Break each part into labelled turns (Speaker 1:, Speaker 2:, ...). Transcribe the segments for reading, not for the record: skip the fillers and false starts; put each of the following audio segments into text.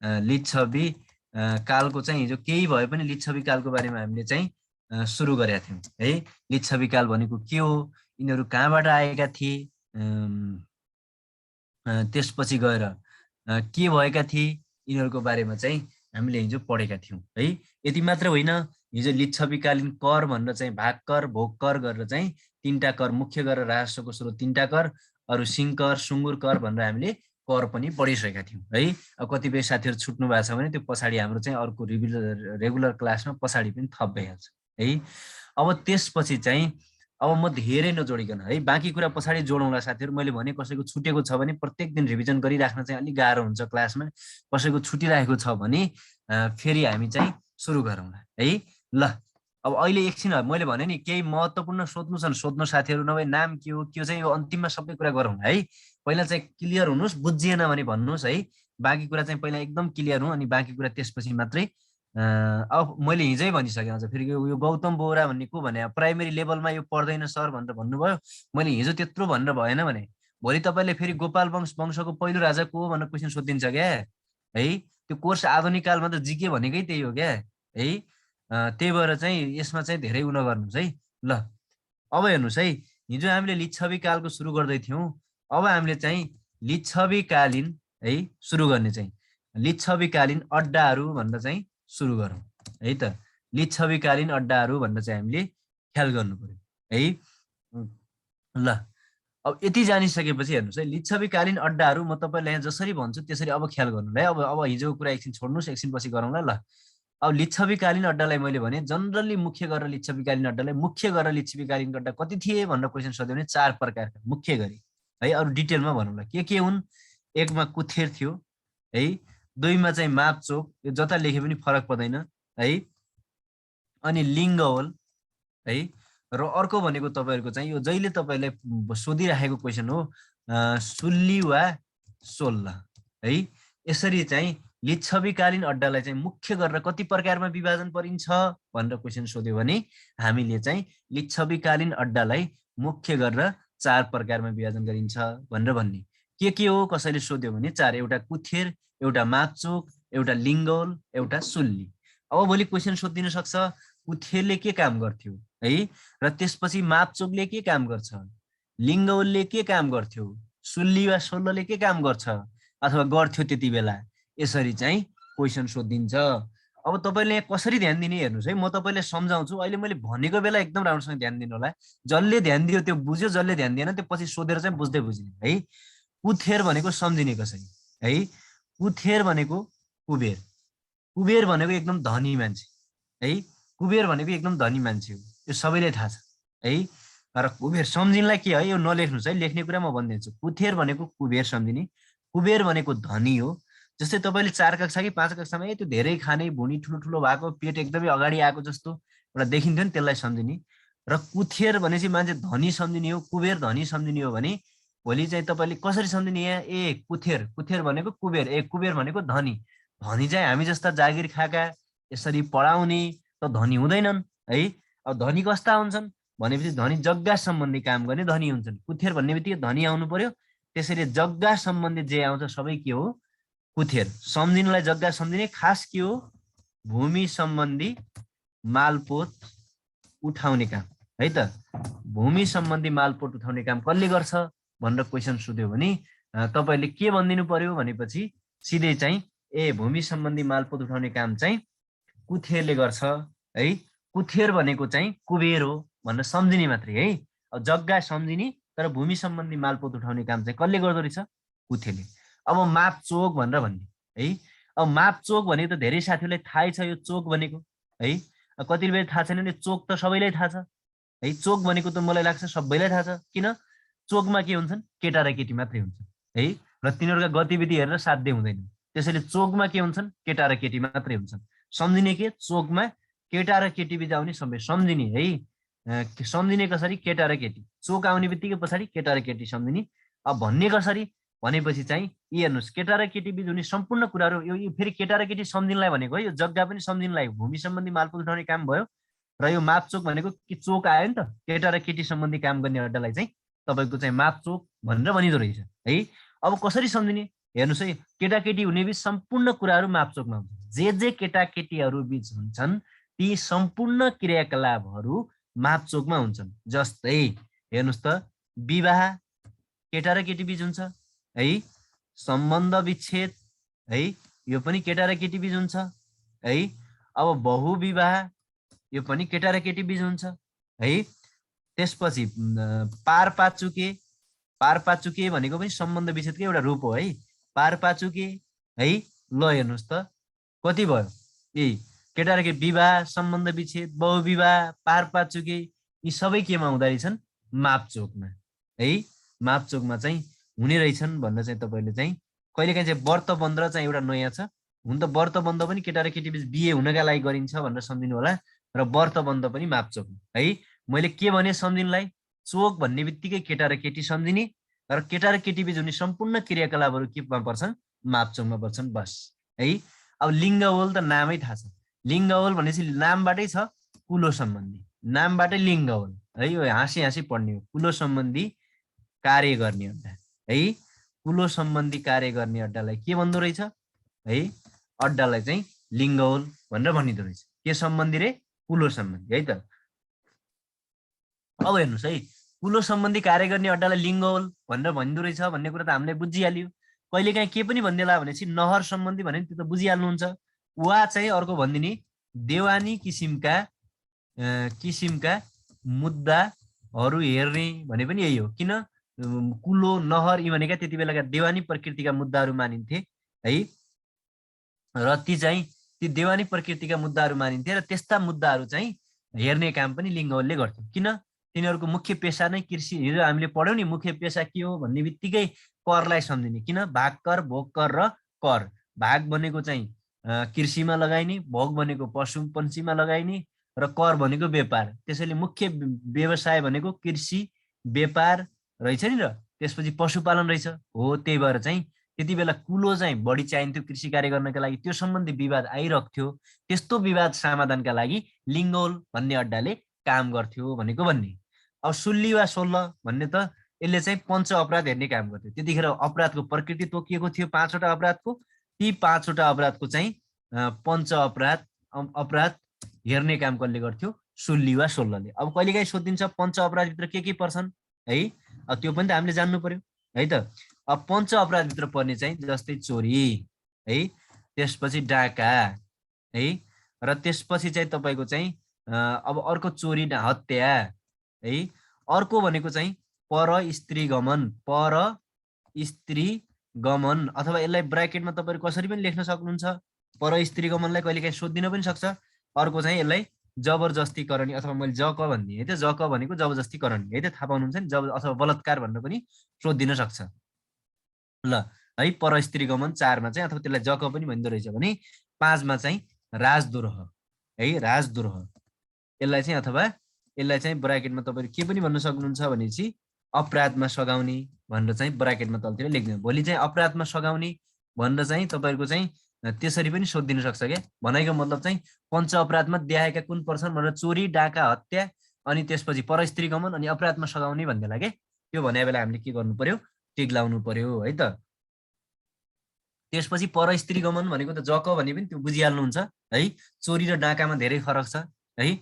Speaker 1: लिच्छवी कालको चाहिँ हिजो केही भए पनि लिच्छवी कालको बारेमा हामीले चाहिँ सुरु गरेका थियौँ है। लिच्छवी काल भनेको के हो, यिनीहरू कहाँबाट आएका थिए, त्यसपछि गएर के भएका थिए, यिनीहरूको बारेमा चाहिँ हामीले हिजो पढेका थियौँ है। यति मात्र होइन, हिजो लिच्छवीकालीन कर भनेर चाहिँ भाग कर, भोग कर गरेर चाहिँ 3टा कर, मुख्य गरेर राजस्वको स्रोत 3टा कर, अरू सिंकर, सुँगुर कर भनेर हामीले कर पनि पढिसकेका थियौँ है। अब कतिपय साथीहरू छुट्नु भएको छ भने त्यो पछाडि हाम्रो चाहिँ अर्को रेगुलर क्लासमा पछाडि पनि थप भइहाल्छ है। अब त्यसपछि चाहिँ अब म धेरै नजोडिकन है, बाँकी कुरा पछाडि जोडौँला साथीहरू। मैले भने कसैको छुटेको छ भने प्रत्येक दिन रिभिजन गरिराख्न चाहिँ अलिक गाह्रो हुन्छ क्लासमा, कसैको छुटिरहेको छ भने फेरि हामी चाहिँ सुरु गरौँला है। ल अब अहिले एकछिन मैले भने नि केही महत्त्वपूर्ण सोध्नु छन् सोध्नु साथीहरू, नभए नाम के हो चाहिँ यो अन्तिममा सबै कुरा गरौँ है। पहिला चाहिँ क्लियर हुनुहोस्, बुझिएन भने भन्नुहोस् है। बाँकी कुरा चाहिँ पहिला एकदम क्लियर हुँ, अनि बाँकी कुरा त्यसपछि मात्रै। अब मैले हिजै भनिसकेँ, अझ फेरि यो गौतम बोहरा भन्ने को भने प्राइमेरी लेभलमा यो पढ्दैन सर भनेर भन्नुभयो। मैले हिजो त्यत्रो भनेर भएन भने भोलि तपाईँले फेरि गोपाल वंशको पहिलो राजा को हो भनेर क्वेसन सोधिदिन्छ क्या है। त्यो कोर्स आधुनिक कालमा त जिके भनेकै त्यही हो क्या है। त्यही भएर चाहिँ यसमा चाहिँ धेरै उ नगर्नुहोस् है। ल अब हेर्नुहोस् है, हिजो हामीले लिच्छवी कालको सुरु गर्दै थियौँ। अब हामीले चाहिँ लिच्छवीकालीन है सुरु गर्ने चाहिँ लिच्छवीकालीन अड्डाहरू भनेर चाहिँ सुरु गरौँ है त। लिच्छवीकालीन अड्डाहरू भनेर चाहिँ हामीले ख्याल गर्नु पर्यो है। ल अब यति जानिसकेपछि हेर्नुहोस् है, लिच्छवीकालीन अड्डाहरू म तपाईँलाई यहाँ जसरी भन्छु त्यसरी अब ख्याल गर्नु है। अब हिजोको कुरा एकछिन छोड्नुहोस्, एकछिन पछि गरौँला। ल अब लिच्छवीकालीन अड्डालाई मैले भने जनरली मुख्य गरेर लिच्छवीकालीन अड्डालाई मुख्य गरेर लिच्छवीकालीन अड्डा कति थिए भनेर क्वेसन सोध्यो भने 4 प्रकारका मुख्य गरी है। अरू डिटेलमा भनौँला के हुन्। 1मा कुथेर थियो है, 2मा चाहिँ मापचोक, यो जता लेखे पनि फरक पर्दैन है, अनि लिङ्गवल है, र अर्को भनेको तपाईँहरूको चाहिँ यो जहिले तपाईँलाई सोधिराखेको क्वेसन हो, सुल्ली वा सोल्ल है। यसरी चाहिँ लिच्छवीकालीन अड्डालाई चाहिँ मुख्य गरेर कति प्रकारमा विभाजन परिन्छ भनेर क्वेसन सोध्यो भने हामीले चाहिँ लिच्छवीकालीन अड्डालाई मुख्य गरेर 4 प्रकारमा विभाजन गरिन्छ भनेर भन्ने। के हो कसैले सोध्यो भने 4, एउटा कुथेर, एउटा मापचोक, एउटा लिङ्गवल, एउटा सुल्ली। अब भोलि क्वेसन सोधिदिन सक्छ कुथेरले के काम गर्थ्यो है, र त्यसपछि मापचोकले के काम गर्छ, लिङ्गवलले के काम गर्थ्यो, सुल्ली वा सोल्लले के काम गर्छ अथवा गर्थ्यो त्यति बेला, यसरी चाहिँ क्वेसन सोधिदिन्छ। अब तपाईँले यहाँ कसरी ध्यान दिने हेर्नुहोस् है, म तपाईँलाई सम्झाउँछु। अहिले मैले भनेको बेला एकदम राम्रोसँग ध्यान दिनु होला। जसले ध्यान दियो त्यो बुझ्यो, जसले ध्यान दिएन त्यो पछि सोधेर चाहिँ बुझ्दै बुझ्ने है। कुथेर भनेको सम्झिने कसरी है, कुथेर भनेको कुबेर। कुबेर भनेको एकदम धनी मान्छे है, कुबेर भनेको एकदम धनी मान्छे हो, यो सबैलाई थाहा छ है। र कुबेर सम्झिनलाई के है, यो नलेख्नुहोस् है, लेख्ने कुरा म भनिदिन्छु। कुथेर भनेको कुबेर सम्झिने, कुबेर भनेको धनी हो। जस्तै तपाईँले 4 कक्षा कि 5 कक्षामा त्यो धेरै खाने, भुँडी ठुलो भएको, पेट एकदमै अगाडि आएको जस्तो एउटा देखिन्थ्यो नि, त्यसलाई सम्झिने। र कुथेर भनेपछि मान्छे धनी सम्झिने हो, कुबेर धनी सम्झिने हो भने भोलि चाहिँ तपाईँले कसरी सम्झिने, यहाँ कुथेर भनेको कुबेर, कुबेर भनेको धनी। धनी चाहिँ हामी जस्ता जागिर खाएका यसरी पढाउने त धनी हुँदैनन् है। अब धनी कस्ता हुन्छन् भनेपछि धनी जग्गा सम्बन्धी काम गर्ने धनी हुन्छन्। कुथेर भन्ने बित्तिकै धनी आउनु पर्यो। त्यसैले जग्गा सम्बन्धी जे आउँछ सबै के हो, कुथेर। सम्झिनलाई जग्गा सम्झिने खास के हो, भूमि सम्बन्धी मालपोत उठाउने काम है त। भूमि सम्बन्धी मालपोत उठाउने काम कसले गर्छ भनेर क्वेसन सोध्यो भने तपाईँले के भनिदिनु पर्यो भनेपछि सिधै चाहिँ भूमि सम्बन्धी मालपोत उठाउने काम चाहिँ कुथेरले गर्छ है। कुथेर भनेको चाहिँ कुबेर हो भनेर सम्झिने मात्रै है। अब जग्गा सम्झिने तर भूमि सम्बन्धी मालपोत उठाउने काम चाहिँ कसले गर्दो रहेछ, कुथेरले। अब मापचोक भनेर भन्ने है। अब मापचोक भनेको त धेरै साथीहरूलाई थाहै छ यो चोक भनेको है। कतिले थाहा छैन भने चोक त सबैलाई थाहा छ है। चोक भनेको त मलाई लाग्छ सबैलाई थाहा छ। किन, चोकमा के हुन्छन्, केटा र केटी मात्रै हुन्छन् है, र तिनीहरूका गतिविधि हेरेर साध्य हुँदैन। त्यसैले चोकमा के हुन्छन्, केटा र केटी मात्रै हुन्छन्। सम्झिने के, चोकमा केटा र केटी बिच आउने सबै सम्झिने है। सम्झिने कसरी, केटा र केटी, चोक आउने बित्तिकै पछाडि केटा र केटी सम्झिने। अब भन्ने कसरी भनेपछि चाहिँ हेर्नुहोस्, केटा र केटी बिच हुने सम्पूर्ण कुराहरू, यो फेरि केटा र केटी सम्झिनलाई भनेको है। यो जग्गा पनि सम्झिनलाई, भूमि सम्बन्धी मालपोत उठाउने काम भयो, र यो मापचोक भनेको कि चोक आयो नि त, केटा र केटी सम्बन्धी काम गर्ने अड्डालाई चाहिँ तपाईँको चाहिँ मापचोक भनेर भनिदो रहेछ है। अब कसरी सम्झिने, हेर्नुहोस् है, केटाकेटी हुने बिच सम्पूर्ण कुराहरू मापचोकमा हुन्छ। जे केटाकेटीहरू बिच हुन्छन् ती सम्पूर्ण क्रियाकलापहरू मापचोकमा हुन्छन्। जस्तै हेर्नुहोस् त, विवाह केटा र केटी बिच हुन्छ है, सम्बन्ध विच्छेद है, यो पनि केटा र केटी बिच हुन्छ है। अब बहुविवाह यो पनि केटा र केटी बिच हुन्छ है। त्यसपछि पारपाचुके भनेको पनि सम्बन्ध विच्छेदकै एउटा रूप हो है। पारपाचुके है, ल हेर्नुहोस् त कति भयो, यही केटा र केटी विवाह, सम्बन्ध विच्छेद, बहुविवाह, पारपाचुके, यी सबै केमा हुँदो रहेछन्, मापचोकमा है। मापचोकमा चाहिँ हुने रहेछन् भनेर चाहिँ तपाईँले चाहिँ कहिलेकाहीँ चाहिँ व्रतबन्ध चाहिँ एउटा नयाँ छ। हुन त व्रतबन्ध पनि केटा र केटी बिच बिहे हुनका लागि गरिन्छ भनेर सम्झिनु होला, र व्रतबन्ध पनि मापचोक है। मैले के भने सम्झिनुलाई, चोक भन्ने बित्तिकै केटा र केटी सम्झिने, र केटा र केटी बिच हुने सम्पूर्ण क्रियाकलापहरू केमा पर्छन्, मापचोकमा पर्छन्, बस है। अब लिङ्गवल त नामै थाहा छ, लिङ्गवल भनेपछि नामबाटै छ कुलो सम्बन्धी, नामबाटै लिङ्गवल है। यो हाँसी हाँसी पढ्ने हो, कुलो सम्बन्धी कार्य गर्ने अड्डा है। कुलो सम्बन्धी कार्य गर्ने अड्डालाई के भन्दो रहेछ है, अड्डालाई चाहिँ लिङ्गवल भनेर भनिँदो रहेछ। के सम्बन्धी रे, कुलो सम्बन्धी है त। अब हेर्नुहोस् है, कुलो सम्बन्धी कार्य गर्ने अड्डालाई लिङ्गवल भनेर भनिँदो रहेछ भन्ने कुरा त हामीले बुझिहाल्यो। कहिलेकाहीँ के पनि भनिदिएला भनेपछि नहर सम्बन्धी भने त्यो त बुझिहाल्नुहुन्छ। वा चाहिँ अर्को भनिदिने, देवानी किसिमका मुद्दाहरू हेर्ने भने पनि यही हो। किन, कुलो नहर यी भनेका त्यति बेलाका देवानी प्रकृतिका मुद्दाहरू मानिन्थे है। र ती देवानी प्रकृतिका मुद्दाहरू मानिन्थे, र त्यस्ता मुद्दाहरू चाहिँ हेर्ने काम पनि लिङ्गवलले गर्थ्यो। किन, तिनीहरूको मुख्य पेसा नै कृषि। हिजो हामीले पढ्यौँ नि, मुख्य पेसा के हो भन्ने बित्तिकै करलाई सम्झिने। किन, भाग कर, भोग कर र कर। भाग भनेको चाहिँ कृषिमा लगाइने, भोग भनेको पशु पन्छीमा लगाइने, र कर भनेको व्यापार। त्यसैले मुख्य व्यवसाय भनेको कृषि व्यापार रहेछ नि, र त्यसपछि पशुपालन रहेछ हो। त्यही भएर चाहिँ त्यति बेला कुलो चाहिँ बढी चाहिन्थ्यो कृषि कार्य गर्नका लागि, त्यो सम्बन्धी विवाद आइरहन्थ्यो। त्यस्तो विवाद समाधानका लागि लिङ्गवल भन्ने अड्डाले काम गर्थ्यो भनेको भन्ने। अब सुल्ली वा सोल्ल भन्ने त यसले चाहिँ पञ्च अपराध हेर्ने काम गर्थ्यो। त्यतिखेर अपराधको प्रकृति तोकिएको थियो 5वटा अपराधको, ती 5वटा अपराधको चाहिँ पञ्च अपराध हेर्ने काम कसले गर्थ्यो, सुल्ली वा सोल्लले। अब कहिलेकाहीँ सोधिन्छ पञ्च अपराधभित्र के पर्छन् है, त्यो पनि त हामीले जान्नु पर्यो है त। अब पञ्च अपराधभित्र पर्ने चाहिँ जस्तै चोरी है, त्यसपछि डाका है, र त्यसपछि चाहिँ तपाईँको चाहिँ अब अर्को चोरी हत्या है। अर्को भनेको चाहिँ पर स्त्री गमन, अथवा यसलाई ब्राकेटमा तपाईँहरू कसरी पनि लेख्न सक्नुहुन्छ। पर स्त्री गमनलाई कहिलेकाहीँ सोधिदिन पनि सक्छ। अर्को चाहिँ यसलाई जबरजस्तीकरणी, अथवा मैले जक भनिदिएँ है त, जक भनेको जबरजस्तीकरणी है त, थाहा पाउनुहुन्छ नि, अथवा बलात्कार भनेर पनि सोधिदिन सक्छ ल है। पर स्त्री गमन 4मा चाहिँ, अथवा त्यसलाई जक पनि भनिँदो रहेछ भने 5मा चाहिँ राजद्रोह है, राजद्रोह। यसलाई चाहिँ, अथवा यसलाई चाहिँ ब्राकेटमा तपाईँहरू के पनि भन्न सक्नुहुन्छ भनेपछि अपराधमा सघाउने भनेर चाहिँ ब्राकेटमा तलतिर लेख्दैन। भोलि चाहिँ अपराधमा सघाउने भनेर चाहिँ तपाईँहरूको चाहिँ त्यसरी पनि सोधिदिन सक्छ क्या। भनाइको मतलब चाहिँ पञ्च अपराधमा देखाएका कुन पर्छन् भनेर चोरी, डाका, हत्या, अनि त्यसपछि पर स्त्री गमन, अनि अपराधमा सघाउने भन्नेलाई के, त्यो भने बेला हामीले के गर्नु पर्यो, टिक लाउनु पर्यो है त। त्यसपछि पर स्त्री गमन भनेको त जक भने पनि त्यो बुझिहाल्नुहुन्छ है। चोरी र डाकामा धेरै फरक छ है।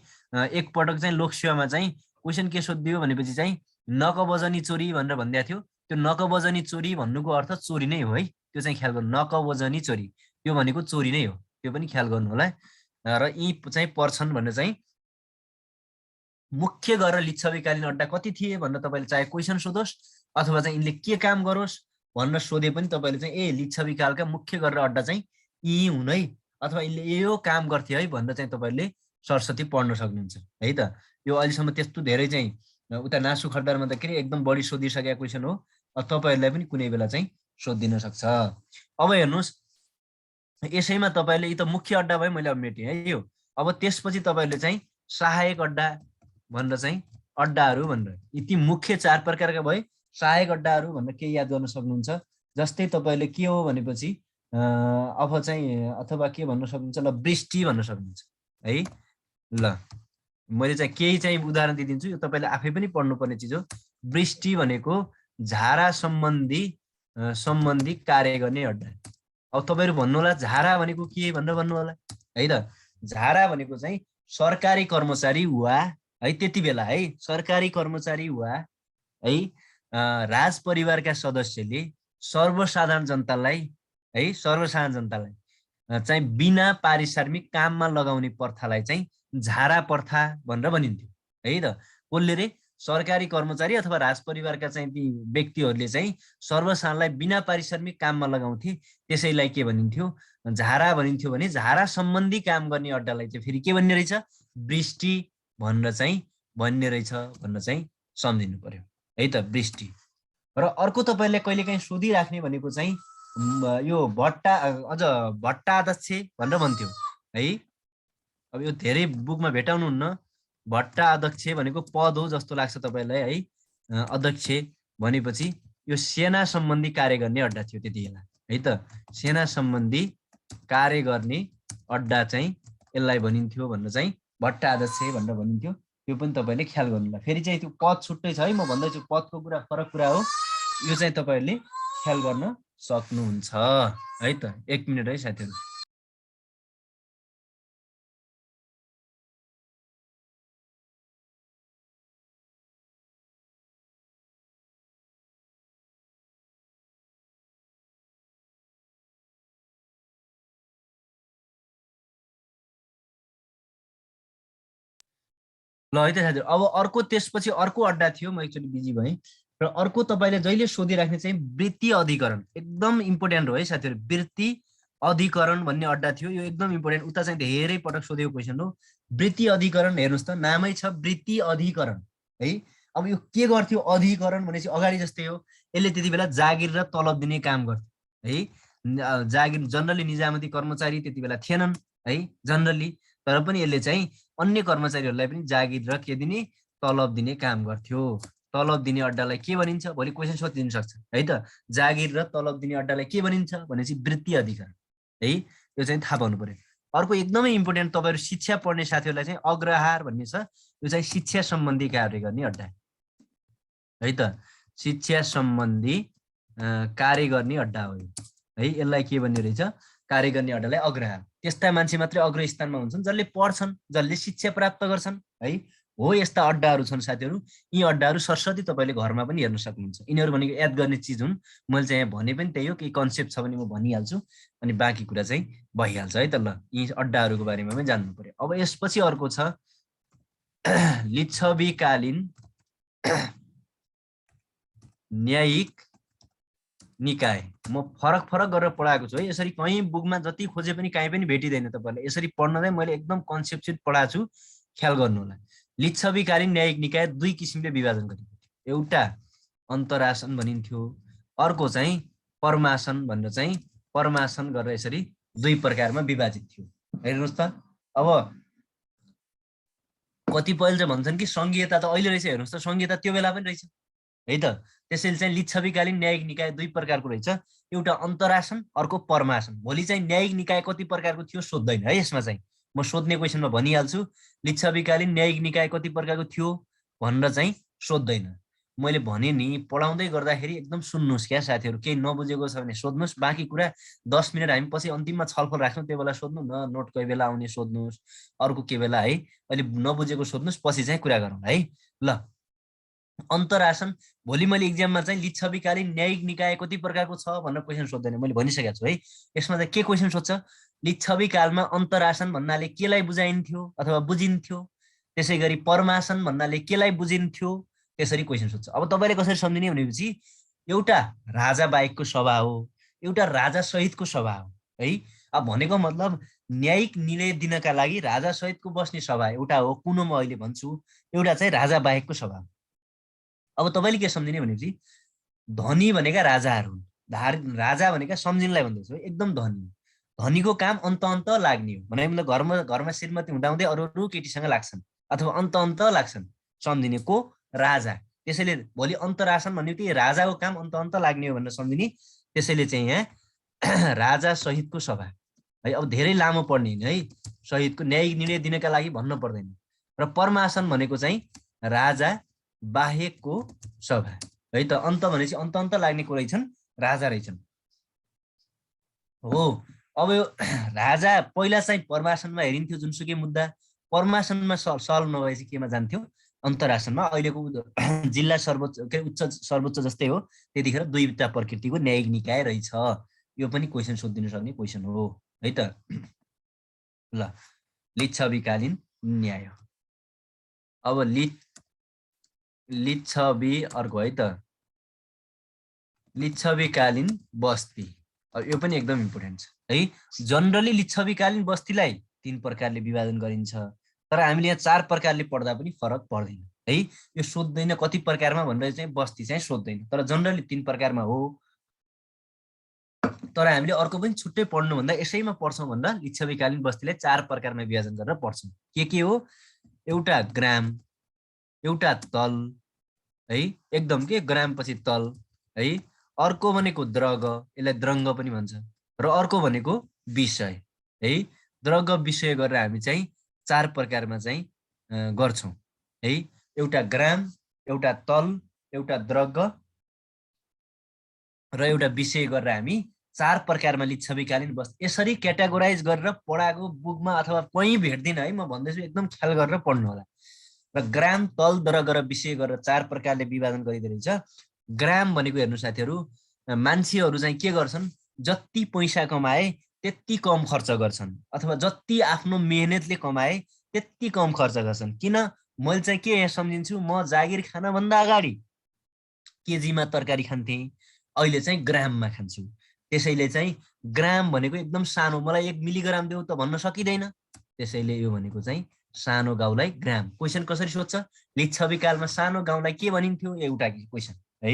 Speaker 1: एकपटक चाहिँ लोकसेवामा चाहिँ क्वेसन के सोधिदियो भनेपछि चाहिँ नकबजनी चोरी भनेर भनिदिएको थियो। त्यो नकबजनी चोरी भन्नुको अर्थ चोरी नै हो है, त्यो चाहिँ ख्याल गर्नु। नकबजनी चोरी त्यो भनेको चोरी नै हो, त्यो पनि ख्याल गर्नु होला। र यी चाहिँ पर्छन् भनेर चाहिँ मुख्य गरेर लिच्छवीकालीन अड्डा कति थिए भनेर तपाईँले चाहे क्वेसन सोधोस्, अथवा चाहिँ यिनले के काम गरोस् भनेर सोधे पनि तपाईँले चाहिँ लिच्छवीकालका मुख्य गरेर अड्डा चाहिँ यी हुन् है, अथवा यिनले यो काम गर्थे है भनेर चाहिँ तपाईँले सरस्वती पढ्न सक्नुहुन्छ है त। यो अहिलेसम्म त्यस्तो धेरै चाहिँ उता नासु खड्डारमा त के एकदम बढी सोधिसकेको क्वेसन हो, तपाईँहरूलाई पनि कुनै बेला चाहिँ सोधिदिन सक्छ। अब हेर्नुहोस्, यसैमा तपाईँले यी त मुख्य अड्डा भयो, मैले अब मेटेँ है यो। अब त्यसपछि तपाईँले चाहिँ सहायक अड्डा भनेर चाहिँ अड्डाहरू भनेर, यी ती मुख्य 4 प्रकारका भए। सहायक अड्डाहरू भनेर के याद गर्न सक्नुहुन्छ, जस्तै तपाईँले के हो भनेपछि अब चाहिँ अथवा के भन्न सक्नुहुन्छ, ल वृष्टि भन्न सक्नुहुन्छ है। ल मैले चाहिँ केही चाहिँ उदाहरण दिइदिन्छु, यो तपाईँले आफै पनि पढ्नुपर्ने चिज हो। वृष्टि भनेको झारा सम्बन्धी सम्बन्धी कार्य गर्ने अड्डा। अब तपाईहरु भन्नु होला झारा भनेको के भनेर भन्नु होला है त। झारा भनेको चाहिँ सरकारी कर्मचारी वा है त्यति बेला है सरकारी कर्मचारी वा है राज परिवारका सदस्यले सर्वसाधारण जनतालाई चाहिँ बिना पारिश्रमिक काममा लगाउने प्रथालाई चाहिँ झारा प्रथा भनेर भनिन्थ्यो है त। कसले रे? सरकारी कर्मचारी अथवा राज परिवारका चाहिँ ती व्यक्तिहरूले चाहिँ सर्वसाधारणलाई बिना पारिश्रमिक काममा लगाउँथे, त्यसैलाई के भनिन्थ्यो? झारा भनिन्थ्यो। भने झारा सम्बन्धी काम गर्ने अड्डालाई चाहिँ फेरि के भन्ने रहेछ? वृष्टि भनेर चाहिँ भन्ने रहेछ भनेर चाहिँ सम्झिनु पर्यो है त, वृष्टि। र अर्को तपाईले कहिलेकाहीँ सोधिराख्ने भनेको चाहिँ यो भट्टा अझ भट्टा अध्यक्ष भनेर भन्थ्यो है। अब यो धेरै बुकमा भेटाउनुहुन्न। भट्टा अध्यक्ष भनेको पद हो जस्तो लाग्छ तपाईलाई है। अध्यक्ष भनेपछि यो सेना सम्बन्धी कार्य गर्ने अड्डा थियो त्यति बेला है त। सेना सम्बन्धी कार्य गर्ने अड्डा चाहिँ यसलाई भनिन्थ्यो भनेर चाहिँ भट्टा अध्यक्ष भनेर भनिन्थ्यो। यो पनि तपाईले ख्याल गर्नु होला। फेरि चाहिँ त्यो पद छुट्टै छ है, म भन्दैछु पदको कुरा फरक कुरा हो। यो चाहिँ तपाईहरुले ख्याल गर्न सक्नुहुन्छ है त। 1 मिनेट है साथीहरु। ल है त साथीहरु, अब अर्को त्यसपछि अर्को अड्डा थियो, म एकचोटि बिजी भएँ। र अर्को तपाईले जहिले सोधिराख्ने चाहिँ वृत्ति अधिकरण, एकदम इम्पोर्टेन्ट हो है साथीहरु। वृत्ति अधिकरण भन्ने अड्डा थियो, यो एकदम इम्पोर्टेन्ट। उता चाहिँ धेरै पटक सोधेको क्वेसन हो। वृत्ति अधिकरण हेर्नुस् त, नामै छ वृत्ति अधिकरण है। अब यो के गर्थ्यो? अधिकरण भनेपछि अगाडि जस्तै हो। यसले त्यति बेला जागिर र तलब दिने काम गर्थ्यो है। जागिर जनरली निजामती कर्मचारी त्यति बेला थिएनन् है जनरली, तर पनि यसले चाहिँ अन्य कर्मचारीहरूलाई पनि जागिर र के दिने? तलब दिने काम गर्थ्यो। तलब दिने अड्डालाई के भनिन्छ? भोलि क्वेसन सोधिदिन सक्छ है त। जागिर र तलब दिने अड्डालाई के भनिन्छ भनेपछि वृत्ति अधिकरण है। यो चाहिँ थाहा पाउनु पर्यो। अर्को एकदमै इम्पोर्टेन्ट, तपाईहरु शिक्षा पढ्ने साथीहरुलाई चाहिँ अग्रहार भन्ने छ। यो चाहिँ शिक्षा सम्बन्धी कार्य गर्ने अड्डा है त। शिक्षा सम्बन्धी कार्य गर्ने अड्डा हो है। यसलाई के भन्ने रहेछ? कार्य गर्ने अड्डालाई अग्रहार। त्यस्ता मान्छे मात्रै अग्र स्थानमा हुन्छन् जसले पढ्छन्, जसले शिक्षा प्राप्त गर्छन् है। हो यस्ता अड्डाहरू छन् साथीहरु। यी अड्डाहरू सरस्वती तपाईले घरमा पनि हेर्न सक्नुहुन्छ। यिनीहरू भनेको याद गर्ने चिज हुन्। मैले चाहिँ यहाँ भने पनि त्यही हो, केही कन्सेप्ट छ भने म भनिहाल्छु अनि बाँकी कुरा चाहिँ भइहाल्छ है त। ल यी अड्डाहरूको बारेमा पनि जान्नु पर्यो। अब यसपछि अर्को छ लिच्छवीकालीन न्यायिक निकाय। म फरक फरक गरेर पढाएको छु है। यसरी कहीँ बुकमा जति खोजे पनि कहीँ पनि भेटिँदैन तपाईलाई। यसरी पढ्न चाहिँ मैले एकदम कन्सेप्ट पढाएको छु, ख्याल गर्नु होला। लिच्छवीकालीन न्यायिक निकाय दुई किसिमले विभाजन गरिएको थियो। एउटा अन्तरासन भनिन्थ्यो, अर्को चाहिँ परमासन भनेर चाहिँ परमासन गरेर यसरी दुई प्रकारमा विभाजित थियो। हेर्नुस् त, अब कतिपयले चाहिँ भन्छन् कि संघीयता त अहिले रहेछ। हेर्नुस् त, संघीयता त्यो बेला पनि रहेछ है त। त्यसैले चाहिँ लिच्छवीकालीन न्यायिक निकाय दुई प्रकारको रहेछ, एउटा अन्तरासन, अर्को परमासन। भोलि चाहिँ न्यायिक निकाय कति प्रकारको थियो सोध्दैन है। यसमा चाहिँ म सोध्ने क्वेसनमा भनिहाल्छु, लिच्छवीकालीन न्यायिक निकाय कति प्रकारको थियो भनेर चाहिँ सोध्दैन। मैले भने नि पढाउँदै गर्दाखेरि एकदम सुन्नुस् क्या साथीहरु। केही नबुझेको छ भने सोध्नुस्, बाँकी कुरा 10 मिनेट हामी पछि अन्तिममा छलफल राख्छौँ, त्यो बेला सोध्नु न। नोट कोही बेला आउने सोध्नुस्, अर्को के बेला है अहिले नबुझेको सोध्नुस्, पछि चाहिँ कुरा गरौँ है। ल अन्तरासन, भोलि मैले इक्जाममा चाहिँ लिच्छवीकालीन न्यायिक निकाय कति प्रकारको छ भनेर क्वेसन सोध्दैन, मैले भनिसकेको छु है। यसमा चाहिँ के क्वेसन सोध्छ? लिच्छवी कालमा अन्तरासन भन्नाले केलाई बुझाइन्थ्यो अथवा बुझिन्थ्यो, त्यसै गरी परमासन भन्नाले केलाई बुझिन्थ्यो, त्यसरी क्वेसन सोध्छ। अब तपाईले कसरी सम्झिने भनेपछि एउटा राजा बाहेकको सभा हो, एउटा राजा सहितको सभा हो है। अब भनेको मतलब न्यायिक निर्णय दिनका लागि राजा सहितको बस्ने सभा एउटा हो, कुन म अहिले भन्छु, एउटा चाहिँ राजा बाहेकको सभा हो। अब तपाईले के सम्झिने भनेपछि धनी भनेका राजाहरू हुन्। राजा भनेका सम्झिनलाई भन्दैछु एकदम धनी। धनीको काम अन्त अन्त लाग्ने हो भने मतलब घरमा श्रीमती हुँदाहुँदै अरू केटीसँग लाग्छन् अथवा अन्त अन्त लाग्छन्, सम्झिने को? राजा। त्यसैले भोलि अन्तरासन भन्ने कि राजाको काम अन्त अन्त लाग्ने हो भनेर सम्झिने। त्यसैले चाहिँ यहाँ राजा सहितको सभा है। अब धेरै लामो पढ्ने है, सहितको न्यायिक निर्णय दिनका लागि भन्न पर्दैन। र परमासन भनेको चाहिँ राजा बाहेकको सभा है त। अन्त भनेपछि अन्त अन्त लाग्ने कुरा छन् राजा रहेछन् हो। अब यो राजा पहिला चाहिँ प्रवासनमा हेरिन्थ्यो जुनसुकै मुद्दा, प्रवासनमा सल्भ नभएपछि केमा जान्थ्यो, अन्तर्राष्ट्रमा। अहिलेको जिल्ला सर्वोच्च के उच्च सर्वोच्च जस्तै हो, त्यतिखेर दुईवटा प्रकृतिको न्यायिक निकाय रहेछ। यो पनि क्वेसन सोधिदिन सक्ने क्वेसन हो है त। ल लिच्छवीकालीन न्याय। अब लिच्छवी अर्को है त, लिच्छवीकालीन बस्ती। अब यो पनि एकदम इम्पोर्टेन्ट छ है। जनरली लिच्छवीकालीन बस्तीलाई 3 प्रकारले विभाजन गरिन्छ, तर हामीले यहाँ 4 प्रकारले पढ्दा पनि फरक पर्दैन है। यो सोध्दैन कति प्रकारमा भनेर चाहिँ बस्ती चाहिँ सोध्दैन, तर जनरली 3 प्रकारमा हो। तर हामीले अर्को पनि छुट्टै पढ्नु भन्दा यसैमा पढ्छौँ भन्दा लिच्छवीकालीन बस्तीलाई 4 प्रकारमा विभाजन गरेर पढ्छौँ। के हो? एउटा ग्राम, एउटा तल है, एकदम के ग्राम पछि तल है। अर्को भनेको द्रग, यसलाई द्रङ्ग पनि भन्छ। र अर्को भनेको विषय है। द्रग विषय गरेर हामी चाहिँ 4 प्रकारमा चाहिँ गर्छौँ है। एउटा ग्राम, एउटा तल, एउटा द्रग र एउटा विषय गरेर हामी 4 प्रकारमा लिच्छवीकालीन बस्ती यसरी क्याटेगोराइज गरेर पढाएको बुकमा अथवा कहीँ भेट्दिन है। म भन्दैछु एकदम ख्याल गरेर पढ्नु होला। र ग्राम, तल, द्रग र विषय गरेर 4 प्रकारले विभाजन गरिँदो रहेछ। ग्राम भनेको हेर्नु साथीहरू, मान्छेहरू चाहिँ के गर्छन्, जति पैसा कमाए त्यति कम खर्च गर्छन्, अथवा जति आफ्नो मेहनतले कमाए त्यति कम खर्च गर्छन्। किन? मैले चाहिँ के यहाँ सम्झिन्छु, म जागिर खानभन्दा अगाडि केजीमा तरकारी खान्थेँ, अहिले चाहिँ ग्राममा खान्छु। त्यसैले चाहिँ ग्राम भनेको एकदम सानो, मलाई 1 मिलिग्राम देऊ त भन्न सकिँदैन। त्यसैले यो भनेको चाहिँ सानो गाउँलाई ग्राम। क्वेसन कसरी सोध्छ? लिच्छवीकालमा सानो गाउँलाई के भनिन्थ्यो? एउटा क्वेसन है।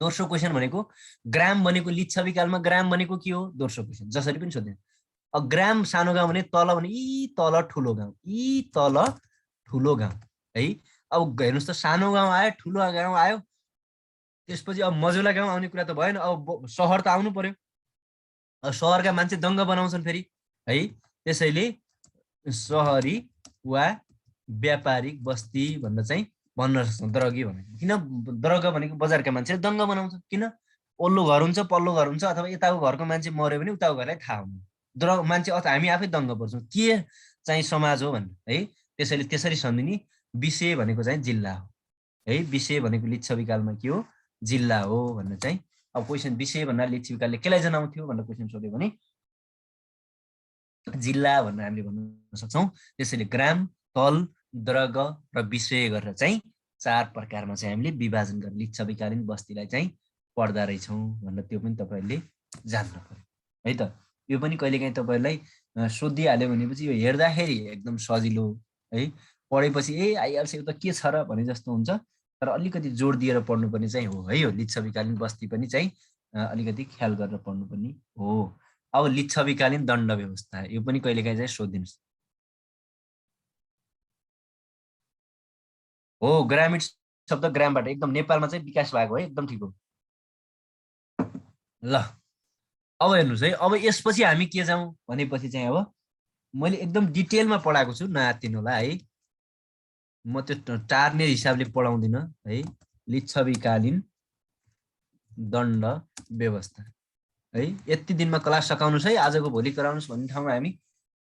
Speaker 1: दोस्रो क्वेसन भनेको ग्राम भनेको लिच्छवीकालमा ग्राम भनेको के हो? दोस्रो क्वेसन जसरी पनि सोध्दैन। अब ग्राम सानो गाउँ भने तल भने यी तल ठुलो गाउँ, यी तल ठुलो गाउँ है। अब हेर्नुहोस् त, सानो गाउँ आयो, ठुलो गाउँ आयो, त्यसपछि अब मजुला गाउँ आउने कुरा त भएन। अब सहर त आउनु पर्यो। अब सहरका मान्छे दङ्ग बनाउँछन् फेरि है। त्यसैले सहरी वा व्यापारिक बस्ती भनेर चाहिँ भन्न सक्छौँ द्रगी भनेको। किन? द्रग भनेको बजारका मान्छेले दङ्ग बनाउँछ। किन? ओल्लो घर हुन्छ, पल्लो घर हुन्छ, अथवा यताको घरको मान्छे मऱ्यो भने उताको घरलाई थाहा हुनु, द्रग मान्छे अथवा हामी आफै दङ्ग पर्छौँ। के चाहिँ समाज हो भन्ने है। त्यसैले त्यसरी सम्झिने। विषय भनेको चाहिँ जिल्ला हो है। विषय भनेको लिच्छवीकालमा के हो? जिल्ला हो भनेर चाहिँ। अब क्वेसन विषय भन्दा लिच्छवीकालले केलाई जनाउँथ्यो भनेर क्वेसन सोध्यो भने जिल्ला भनेर हामीले भन्न सक्छौँ। त्यसैले ग्राम, तल, द्रग र विषय गरेर चाहिँ 4 प्रकारमा चाहिँ हामीले विभाजन गरेर लिच्छवीकालीन बस्तीलाई चाहिँ पढ्दा रहेछौँ भनेर त्यो पनि तपाईँहरूले जान्नु पर्यो है त। यो पनि कहिलेकाहीँ तपाईँहरूलाई सोधिहाल्यो भनेपछि यो हेर्दाखेरि एकदम सजिलो है, पढेपछि आइहाल्छ यो त के छ र भने जस्तो हुन्छ। तर अलिकति जोड दिएर पढ्नुपर्ने चाहिँ हो है। यो लिच्छवीकालीन बस्ती पनि चाहिँ अलिकति ख्याल गरेर पढ्नुपर्ने हो। अब लिच्छवीकालीन दण्ड व्यवस्था, यो पनि कहिलेकाहीँ चाहिँ सोधिदिनुहोस्। हो, ग्रामीण शब्द ग्रामबाट एकदम नेपालमा चाहिँ विकास भएको है, एकदम ठिक हो। ल अब हेर्नुहोस् है। अब यसपछि हामी के जाउँ भनेपछि चाहिँ अब मैले एकदम डिटेलमा पढाएको छु, नआत्तिनु होला है। म त्यो टार्ने हिसाबले पढाउँदिनँ है। लिच्छवीकालीन दण्ड व्यवस्था है। यति दिनमा क्लास सकाउनुहोस् है, आजको भोलि गराउनुहोस् भन्ने ठाउँमा हामी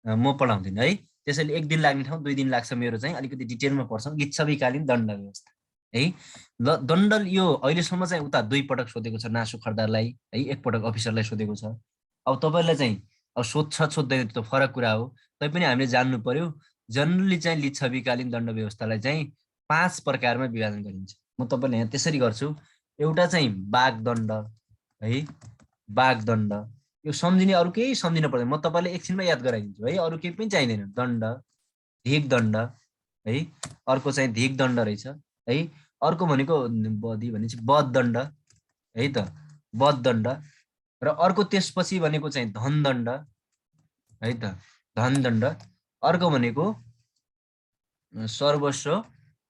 Speaker 1: म पढाउँदिनँ है। त्यसैले 1 दिन लाग्ने ठाउँ 2 दिन लाग्छ मेरो चाहिँ। अलिकति डिटेलमा पढ्छौँ लिच्छवीकालीन दण्ड व्यवस्था है। ल दण्ड यो अहिलेसम्म चाहिँ उता 2 पटक सोधेको छ नासु खर्दारलाई है, 1 पटक अफिसरलाई सोधेको छ। अब तपाईँलाई चाहिँ अब सोध्छ सोध्दैन त्यो फरक कुरा हो, तैपनि हामीले जान्नु पर्यो। जनरली चाहिँ लिच्छवीकालीन दण्ड व्यवस्थालाई चाहिँ 5 प्रकारमा विभाजन गरिन्छ। म तपाईँलाई यहाँ त्यसरी गर्छु। एउटा चाहिँ वागदण्ड है, वागदण्ड। यो सम्झिने, अरू केही सम्झिन पर्दैन, म तपाईँलाई एकछिनमा याद गराइदिन्छु है। अरू केही पनि चाहिँदैन। दण्ड, धिकदण्ड है। अर्को चाहिँ धिकदण्ड रहेछ है। अर्को भनेको बधी भनेपछि बधदण्ड है त, बधदण्ड। र अर्को त्यसपछि भनेको चाहिँ धनदण्ड है त, धनदण्ड। अर्को भनेको सर्वस्व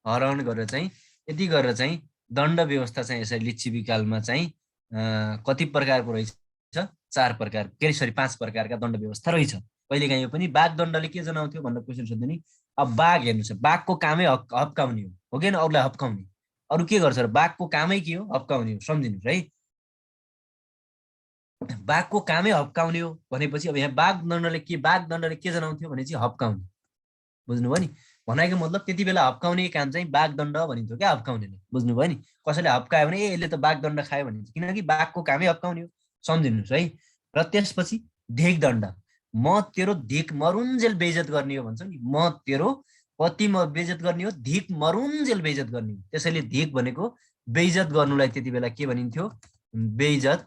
Speaker 1: हरण गरेर चाहिँ यति गरेर चाहिँ दण्ड व्यवस्था चाहिँ यसरी लिच्छवीकालमा चाहिँ कति प्रकारको रहेछ? 4 प्रकार, के सरी 5 प्रकारका दण्ड व्यवस्था रहेछ। कहिलेकाहीँ यो पनि वागदण्डले के जनाउँथ्यो भनेर क्वेसन सोध्यो नि। अब बाघ हेर्नुहोस्, बाघको कामै हप्काउने हो कि होइन? अरूलाई हप्काउने। अरू के गर्छ र? बाघको कामै के हो? हप्काउने हो। सम्झिनुहोस् है। बाघको कामै हप्काउने हो भनेपछि अब यहाँ बाघदण्डले के जनाउँथ्यो भने चाहिँ हप्काउने। बुझ्नुभयो नि? भनाइको मतलब त्यति बेला हप्काउने काम चाहिँ बाघदण्ड भनिन्थ्यो क्या, हप्काउनेले। बुझ्नुभयो नि? कसैले हप्कायो भने ए यसले त बाघदण्ड खायो भनिन्छ, किनकि बाघको कामै हप्काउने हो। सम्झिनुहोस् है। र त्यसपछि धिकदण्ड, म तेरो धिक मरुन्जेल बेइज्जत गर्ने हो भन्छ नि। म तेरो कति म बेइज्जत गर्ने हो, धिक मरुन्जेल बेइज्जत गर्ने हो। त्यसैले धिक भनेको बेइज्जत गर्नुलाई त्यति बेला के भनिन्थ्यो? बेइज्जत।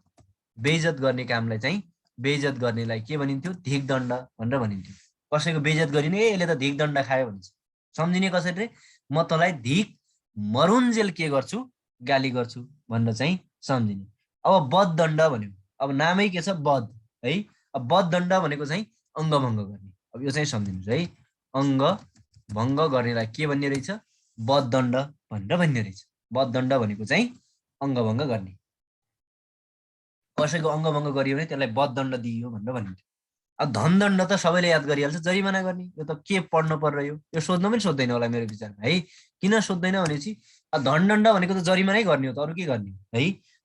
Speaker 1: बेइज्जत गर्ने कामलाई चाहिँ, बेइज्जत गर्नेलाई के भनिन्थ्यो? धिकदण्ड भनेर भनिन्थ्यो। कसैको बेइज्जत गरिने ए यसले त धिकदण्ड खायो भन्छ। सम्झिने कसरी? म तँलाई धिक मरुन्जेल के गर्छु? गाली गर्छु भनेर चाहिँ सम्झिने। अब बददण्ड भन्यो। अब नामै के छ? बद है। अब बददण्ड भनेको चाहिँ अङ्गभङ्ग गर्ने। अब यो चाहिँ सम्झिनुहोस् है। अङ्ग भङ्ग गर्नेलाई के भन्ने रहेछ? बददण्ड भनेर भन्ने रहेछ। बददण्ड भनेको चाहिँ अङ्गभङ्ग गर्ने। कसैको अङ्गभङ्ग गरियो भने त्यसलाई बददण्ड दिइयो भनेर भनिन्छ। अब धनदण्ड त सबैले याद गरिहाल्छ, जरिमाना गर्ने। यो त के पढ्नु पर्यो? यो सोध्नु पनि सोध्दैन होला मेरो विचारमा है। किन सोध्दैन भनेपछि धनदण्ड भनेको त जरिमानै गर्ने हो त, अरू के गर्ने है।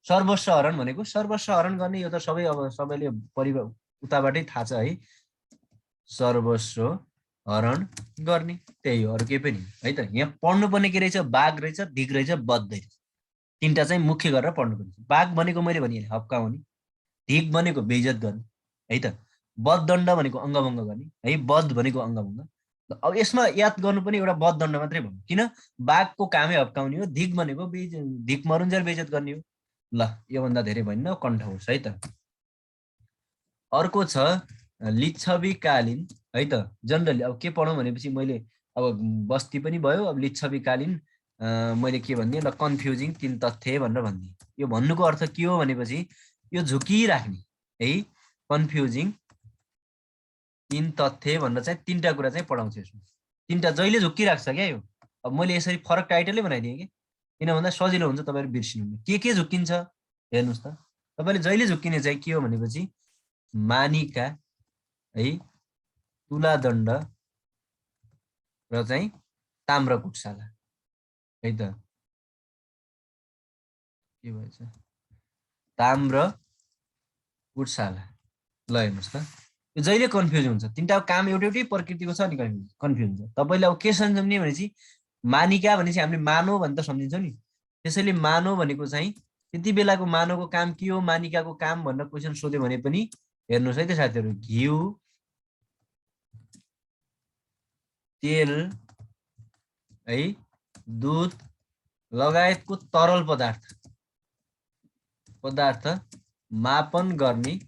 Speaker 1: सर्वस्व हरण भनेको सर्वस्व हरण गर्ने, यो त सबै अब सबैले उताबाटै थाहा छ है। सर्वस्व हरण गर्ने त्यही हो, अरू केही पनि है त। यहाँ पढ्नुपर्ने के रहेछ? बाघ रहेछ, धिक रहेछ, बद्ध रहेछ। तिनवटा चाहिँ मुख्य गरेर पढ्नुपर्छ। बाघ भनेको मैले भनिहालेँ हप्काउने, धिक भनेको बेइज्जत गर्ने है त, बददण्ड भनेको अङ्गभङ्ग गर्ने है, बध भनेको अङ्गभङ्ग। अब यसमा याद गर्नु पनि एउटा बददण्ड मात्रै भयो, किन? बाघको कामै हप्काउने हो, धिक भनेको धिक मरुन्जेल बेइज्जत गर्ने हो। ल, योभन्दा धेरै भन्न कण्ठ होस् है त। अर्को छ लिच्छवीकालीन है त। जनरली अब के पढौँ भनेपछि मैले अब बस्ती पनि भयो, अब लिच्छवीकालीन मैले के भनिदिएँ? ल, कन्फ्युजिङ तीन तथ्य भनेर भनिदिएँ। यो भन्नुको अर्थ के हो भनेपछि यो झुकिराख्ने है। कन्फ्युजिङ तीन तथ्य भनेर चाहिँ तिनवटा कुरा चाहिँ पढाउँछ यसमा। तिनवटा जहिले झुकिराख्छ क्या यो। अब मैले यसरी फरक टाइटलै बनाइदिएँ कि, किन भन्दा सजिलो हुन्छ तपाईँहरू बिर्सिनु। के झुकिन्छ हेर्नुहोस् त। तपाईँले जहिले झुक्किने चाहिँ के हो भनेपछि मानिका है, तुलादण्ड र चाहिँ ताम्रकुटशाला है त। के भएछ? ताम्रकुटशाला। ल हेर्नुहोस् त, यो जहिले कन्फ्युज हुन्छ। तिनवटा काम एउटै प्रकृतिको छ नि, कन्फ्युज हुन्छ। तपाईँले अब के सम्झिने भनेपछि मानिका भनेपछि हामीले मानव भने त सम्झिन्छौँ नि। त्यसैले मानव भनेको चाहिँ त्यति बेलाको मानवको काम के हो, मानिकाको काम भनेर क्वेसन सोध्यो भने पनि हेर्नुहोस् है त साथीहरू, घिउ, तेल है, दुध लगायतको तरल पदार्थ मापन गर्ने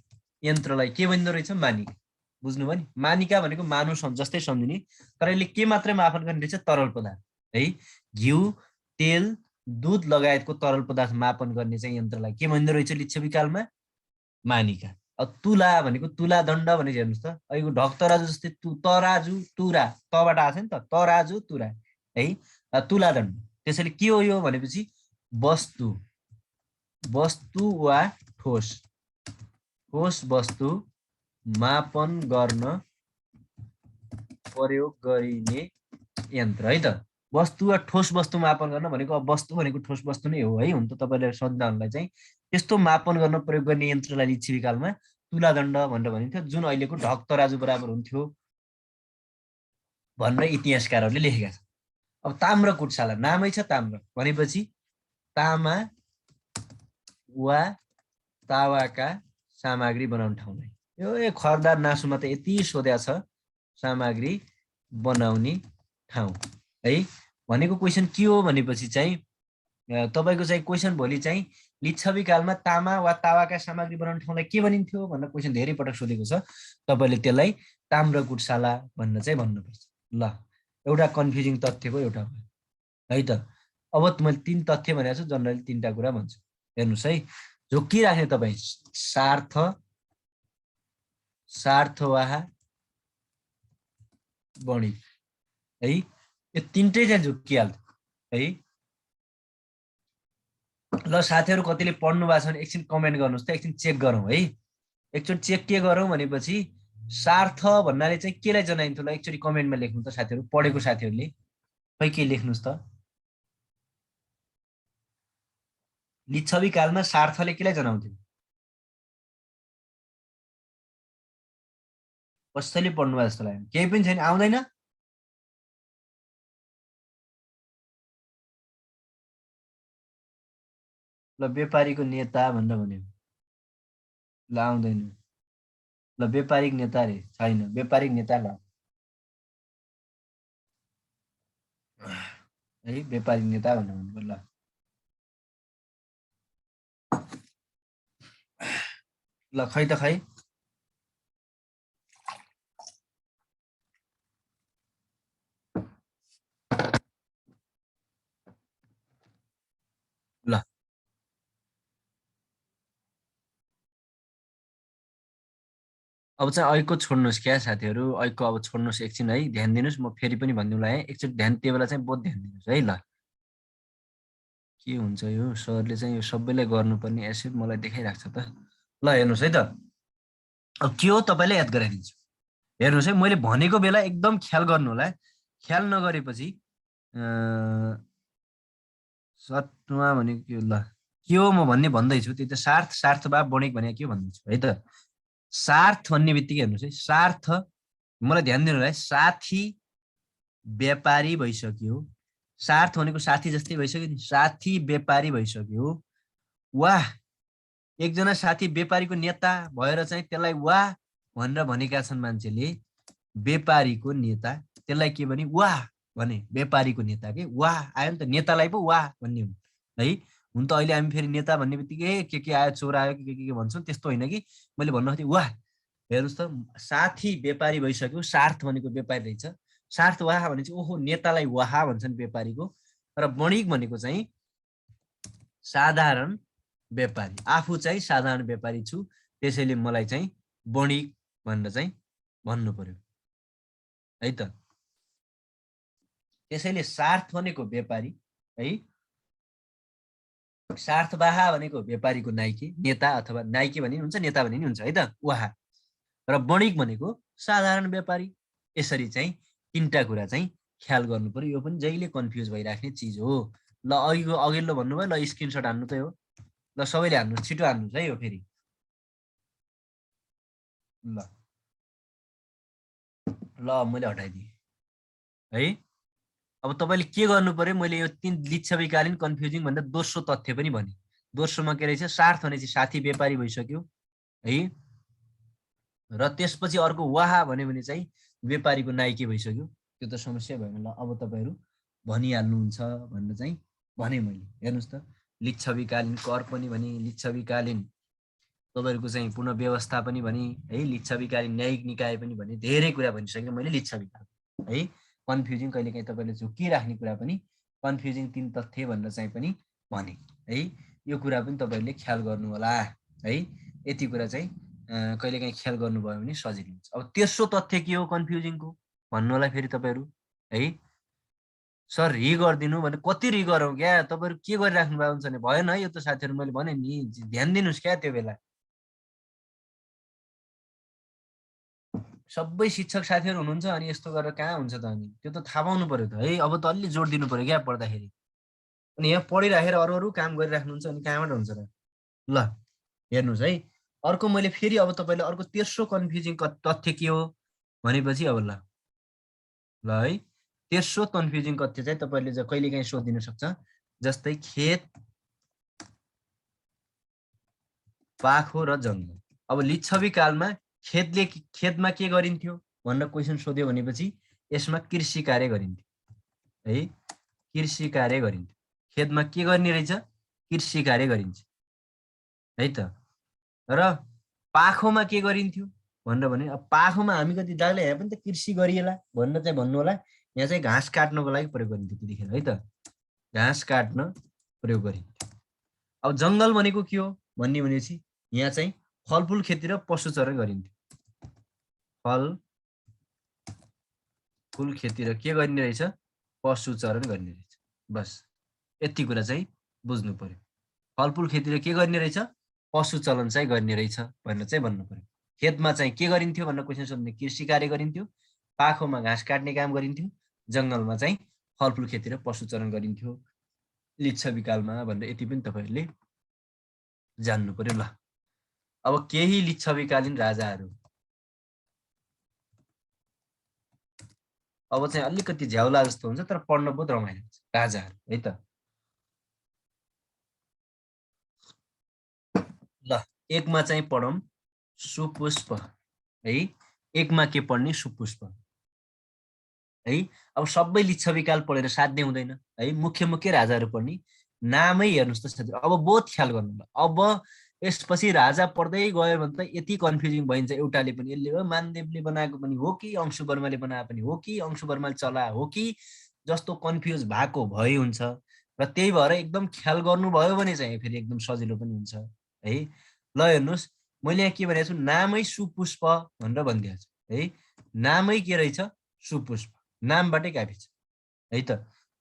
Speaker 1: यन्त्रलाई के भन्दो रहेछ? मानिका। बुझ्नुभयो नि? मानिका भनेको मानव जस्तै सम्झिने, तर यसले के मात्रै मापन गर्ने रहेछ? तरल पदार्थ है। घिउ, तेल, दुध लगायतको तरल पदार्थ मापन गर्ने चाहिँ यन्त्रलाई के भन्दो रहेछ लिच्छवीकालमा? मानिका। अब तुला भनेको तुलादण्ड भनेको हेर्नुहोस् त, अहिलेको ढक तराजु जस्तै तराजु तुरा, तबाट आएको छ नि त, तराजु तुरा है। तुलादण्ड। त्यसैले के हो यो भनेपछि वस्तु वा ठोस वस्तु मापन गर्न प्रयोग गरिने यन्त्र है त। वस्तु वा ठोस वस्तु मापन गर्न भनेको, अब वस्तु भनेको ठोस वस्तु नै हो है। हुन त तपाईँले सन्तानलाई चाहिँ त्यस्तो मापन गर्न प्रयोग गर्ने यन्त्रलाई लिच्छवीकालमा तुलादण्ड भनेर भनिन्थ्यो, जुन अहिलेको ढक तराजु बराबर हुन्थ्यो भनेर इतिहासकारहरूले लेखेका छन्। अब ताम्रकुटशाला, नामै छ ताम्र भनेपछि तामा वा तावाका सामग्री बनाउने ठाउँलाई। यो खरदार नासुमा त यति सोध्या छ, सामग्री बनाउने ठाउँ है भनेको क्वेसन के हो भनेपछि चाहिँ तपाईँको चाहिँ क्वेसन भोलि चाहिँ लिच्छवीकालमा तामा वा तावाका सामग्री बनाउने ठाउँलाई के भनिन्थ्यो भनेर क्वेसन धेरै पटक सोधेको छ। तपाईँले त्यसलाई ताम्रकुटशाला भनेर चाहिँ भन्नुपर्छ। ल, एउटा कन्फ्युजिङ तथ्यको एउटा है त। अब मैले तीन तथ्य भनेको छु, जनरली तिनवटा कुरा भन्छु। हेर्नुहोस् है, झुक्किराख्ने तपाईँ सार्थवाह बढी है, यो तिनटै चाहिँ झुक्किहाल्छ है। ल साथीहरू, कतिले पढ्नु भएको छ भने एकछिन कमेन्ट गर्नुहोस् त, एकछिन चेक गरौँ है। एकचोटि चेक के गरौँ भनेपछि सार्थ भन्नाले चाहिँ केलाई जनाइन्थ्यो? ल एकचोटि कमेन्टमा लेख्नु त साथीहरू, पढेको साथीहरूले खै के लेख्नुहोस् त। लिच्छवीकालमा सार्थले केलाई जनाउँथ्यो? कसैले पढ्नुभयो जस्तो लाग्यो, केही पनि छैन, आउँदैन। ल व्यापारीको नेता भनेर भन्यो, ल आउँदैन। ल व्यापारिक नेता रे, छैन व्यापारिक नेता। ल है व्यापारिक नेता भनेर भन्नु। ल ल खै त खै, ल अब चाहिँ ऐको छोड्नुहोस् क्या साथीहरू, ऐको अब छोड्नुहोस् एकछिन है, ध्यान दिनुहोस्। म फेरि पनि भनिदिउँला है, एकचोटि ध्यान, त्यो बेला चाहिँ बहुत ध्यान दिनुहोस् है। ल के हुन्छ यो सरले चाहिँ यो सबैलाई गर्नुपर्ने एसेट मलाई देखाइरहेको छ त। ल हेर्नुहोस् है त, अब के हो तपाईँलाई याद गराइदिन्छु। हेर्नुहोस् है, मैले भनेको बेला एकदम ख्याल गर्नु होला है। ख्याल नगरेपछि सत्वा भनेको के हो, ल के हो म भन्ने भन्दैछु, त्यो त सार्थ, सार्थभाव बढेको भनेको के हो भन्दैछु है त। सार्थ भन्ने बित्तिकै हेर्नुहोस् है, सार्थ, मलाई ध्यान दिनु होला है, साथी व्यापारी भइसक्यो। सार्थ भनेको साथी जस्तै भइसक्यो नि, साथी व्यापारी भइसक्यो। वाह, एकजना साथी व्यापारीको नेता भएर चाहिँ त्यसलाई वाह भनेर भनेका छन् मान्छेले, व्यापारीको नेता, त्यसलाई के भने वाह भने, व्यापारीको नेता के वाह आयो नि त, नेतालाई पो वाह भन्ने हो है। हुन त अहिले हामी फेरि नेता भन्ने बित्तिकै के आयो, चोर आयो, के भन्छौँ, त्यस्तो होइन कि। मैले भन्नु खोजेँ वाह, हेर्नुहोस् त, साथी व्यापारी भइसक्यो, सार्थ भनेको व्यापारी रहेछ, सार्थ वाह भने चाहिँ ओहो नेतालाई वाह भन्छन् व्यापारीको। र बणिक भनेको चाहिँ साधारण व्यापारी, आफू चाहिँ साधारण व्यापारी छु, त्यसैले मलाई चाहिँ बणिक भनेर चाहिँ भन्नु पर्यो है त। त्यसैले सार्थ भनेको व्यापारी है, सार्थवाहा भनेको व्यापारीको नाइके, नेता अथवा नाइके भने हुन्छ, नेता भने हुन्छ है त, वाहा। र बणिक भनेको साधारण व्यापारी। यसरी चाहिँ तीनटा कुरा चाहिँ ख्याल गर्नु पर्यो, यो पनि जहिले कन्फ्युज भइराख्ने चिज हो। ल अघिल्लो भन्नुभयो, ल स्क्रिनसट हान्नु त हो, ल सबैले हान्नुहोस्, छिटो हान्नुहोस् है यो फेरि। ल ल मैले हटाइदिएँ है। अब तपाईँले के गर्नु पर्यो, मैले यो तीन लिच्छविकालीन कन्फ्युजिङ भन्दा दोस्रो तथ्य पनि भने। दोस्रोमा के रहेछ, सार्थ भनेपछि साथी व्यापारी भइसक्यो है, र त्यसपछि अर्को वाहा भन्यो भने चाहिँ व्यापारीको नाइके भइसक्यो। त्यो त समस्या भएन। ल अब तपाईँहरू भनिहाल्नुहुन्छ भनेर चाहिँ भने मैले। हेर्नुहोस् त, लिच्छविकालीन कर पनि भने, लिच्छविकालीन तपाईँहरूको चाहिँ पुनः व्यवस्था पनि भने है, लिच्छविकालीन न्यायिक निकाय पनि भने, धेरै कुरा भनिसकेँ मैले लिच्छविकाल है। कन्फ्युजिङ कहिलेकाहीँ तपाईँले झुकिराख्ने कुरा पनि कन्फ्युजिङ तीन तथ्य भनेर चाहिँ पनि भने है। यो कुरा पनि तपाईँहरूले ख्याल गर्नु होला है। यति कुरा चाहिँ कहिलेकाहीँ ख्याल गर्नुभयो भने सजिलो हुन्छ। अब तेस्रो तथ्य के हो कन्फ्युजिङको भन्नु होला फेरि तपाईँहरू है। सर रि गरिदिनु भने, कति रि गरौँ क्या, तपाईँहरू के गरिराख्नु भएको हुन्छ भने भएन है। यो त साथीहरू मैले भने नि, ध्यान दिनुहोस् क्या। त्यो बेला सबै शिक्षक साथीहरू हुनुहुन्छ अनि यस्तो गरेर कहाँ हुन्छ त, अनि त्यो त थाहा पाउनु पर्यो त है। अब त अलि जोड दिनु पर्यो क्या पढ्दाखेरि। अनि यहाँ पढिराखेर अरू अरू काम गरिराख्नुहुन्छ अनि कहाँबाट हुन्छ र। ल हेर्नुहोस् है, अर्को मैले फेरि अब तपाईँले अर्को तेस्रो कन्फ्युजिङ तथ्य के हो भनेपछि, अब ल ल है, तेस्रो कन्फ्युजिङ तथ्य चाहिँ तपाईँले कहिलेकाहीँ सोधिदिन सक्छ। जस्तै खेत, पाखो र जङ्गल। अब लिच्छवी कालमा खेतमा के गरिन्थ्यो भनेर क्वेसन सोध्यो भनेपछि यसमा कृषि कार्य गरिन्थ्यो है, कृषि कार्य गरिन्थ्यो। खेतमा के गर्ने रहेछ, कृषि कार्य गरिन्छ है त। र पाखोमा के गरिन्थ्यो भनेर भने, अब पाखोमा हामी कति लाग्ला, यहाँ पनि त कृषि गरिएला भनेर चाहिँ भन्नु होला। यहाँ चाहिँ घाँस काट्नको लागि प्रयोग गरिन्थ्यो त्यतिखेर है त, घाँस काट्न प्रयोग गरिन्थ्यो। अब जङ्गल भनेको के हो भन्ने भनेपछि यहाँ चाहिँ फलफुल खेती र पशुचरण गरिन्थ्यो। फलफुल खेती र के गर्ने रहेछ, पशुचरण गर्ने रहेछ। बस यति कुरा चाहिँ बुझ्नु पर्यो। फलफुल खेती र के गर्ने रहेछ, पशुचलन चाहिँ गर्ने रहेछ भनेर चाहिँ भन्नु पर्यो। खेतमा चाहिँ के गरिन्थ्यो भनेर क्वेसन सोध्ने, कृषि कार्य गरिन्थ्यो। पाखोमा घाँस काट्ने काम गरिन्थ्यो। जङ्गलमा चाहिँ फलफुल खेती र पशुचरण गरिन्थ्यो लिच्छविकालमा भनेर यति पनि तपाईँहरूले जान्नु पर्यो। ल अब केही लिच्छविकालीन राजाहरू, अब चाहिँ अलिकति झ्याउला जस्तो हुन्छ तर पढ्न बहुत रमाइलो हुन्छ राजाहरू है त। ल एकमा चाहिँ पढौँ सुपुष्प है। एकमा के पढ्ने सुपुष्प है। अब सबै लिच्छविकाल पढेर साध्य हुँदैन है। मुख्य मुख्य राजाहरू पढ्ने नामै हेर्नुहोस् त साथी। अब बहुत ख्याल गर्नु ल। अब यसपछि राजा पढ्दै गयो भने त यति कन्फ्युजिङ भइन्छ एउटाले पनि। यसले हो मानदेवले बनाएको पनि हो कि अंशुवर्माले बनाएको पनि हो कि अंशुवर्माले चला हो कि जस्तो कन्फ्युज भएको भइ हुन्छ। र त्यही भएर एकदम ख्याल गर्नुभयो भने चाहिँ फेरि एकदम सजिलो पनि हुन्छ है। ल हेर्नुहोस् मैले यहाँ के भनेको छु नामै सुपुष्प भनेर भनिदिएको छु है। नामै के रहेछ सुपुष्प, नामबाटै काफी छ है त।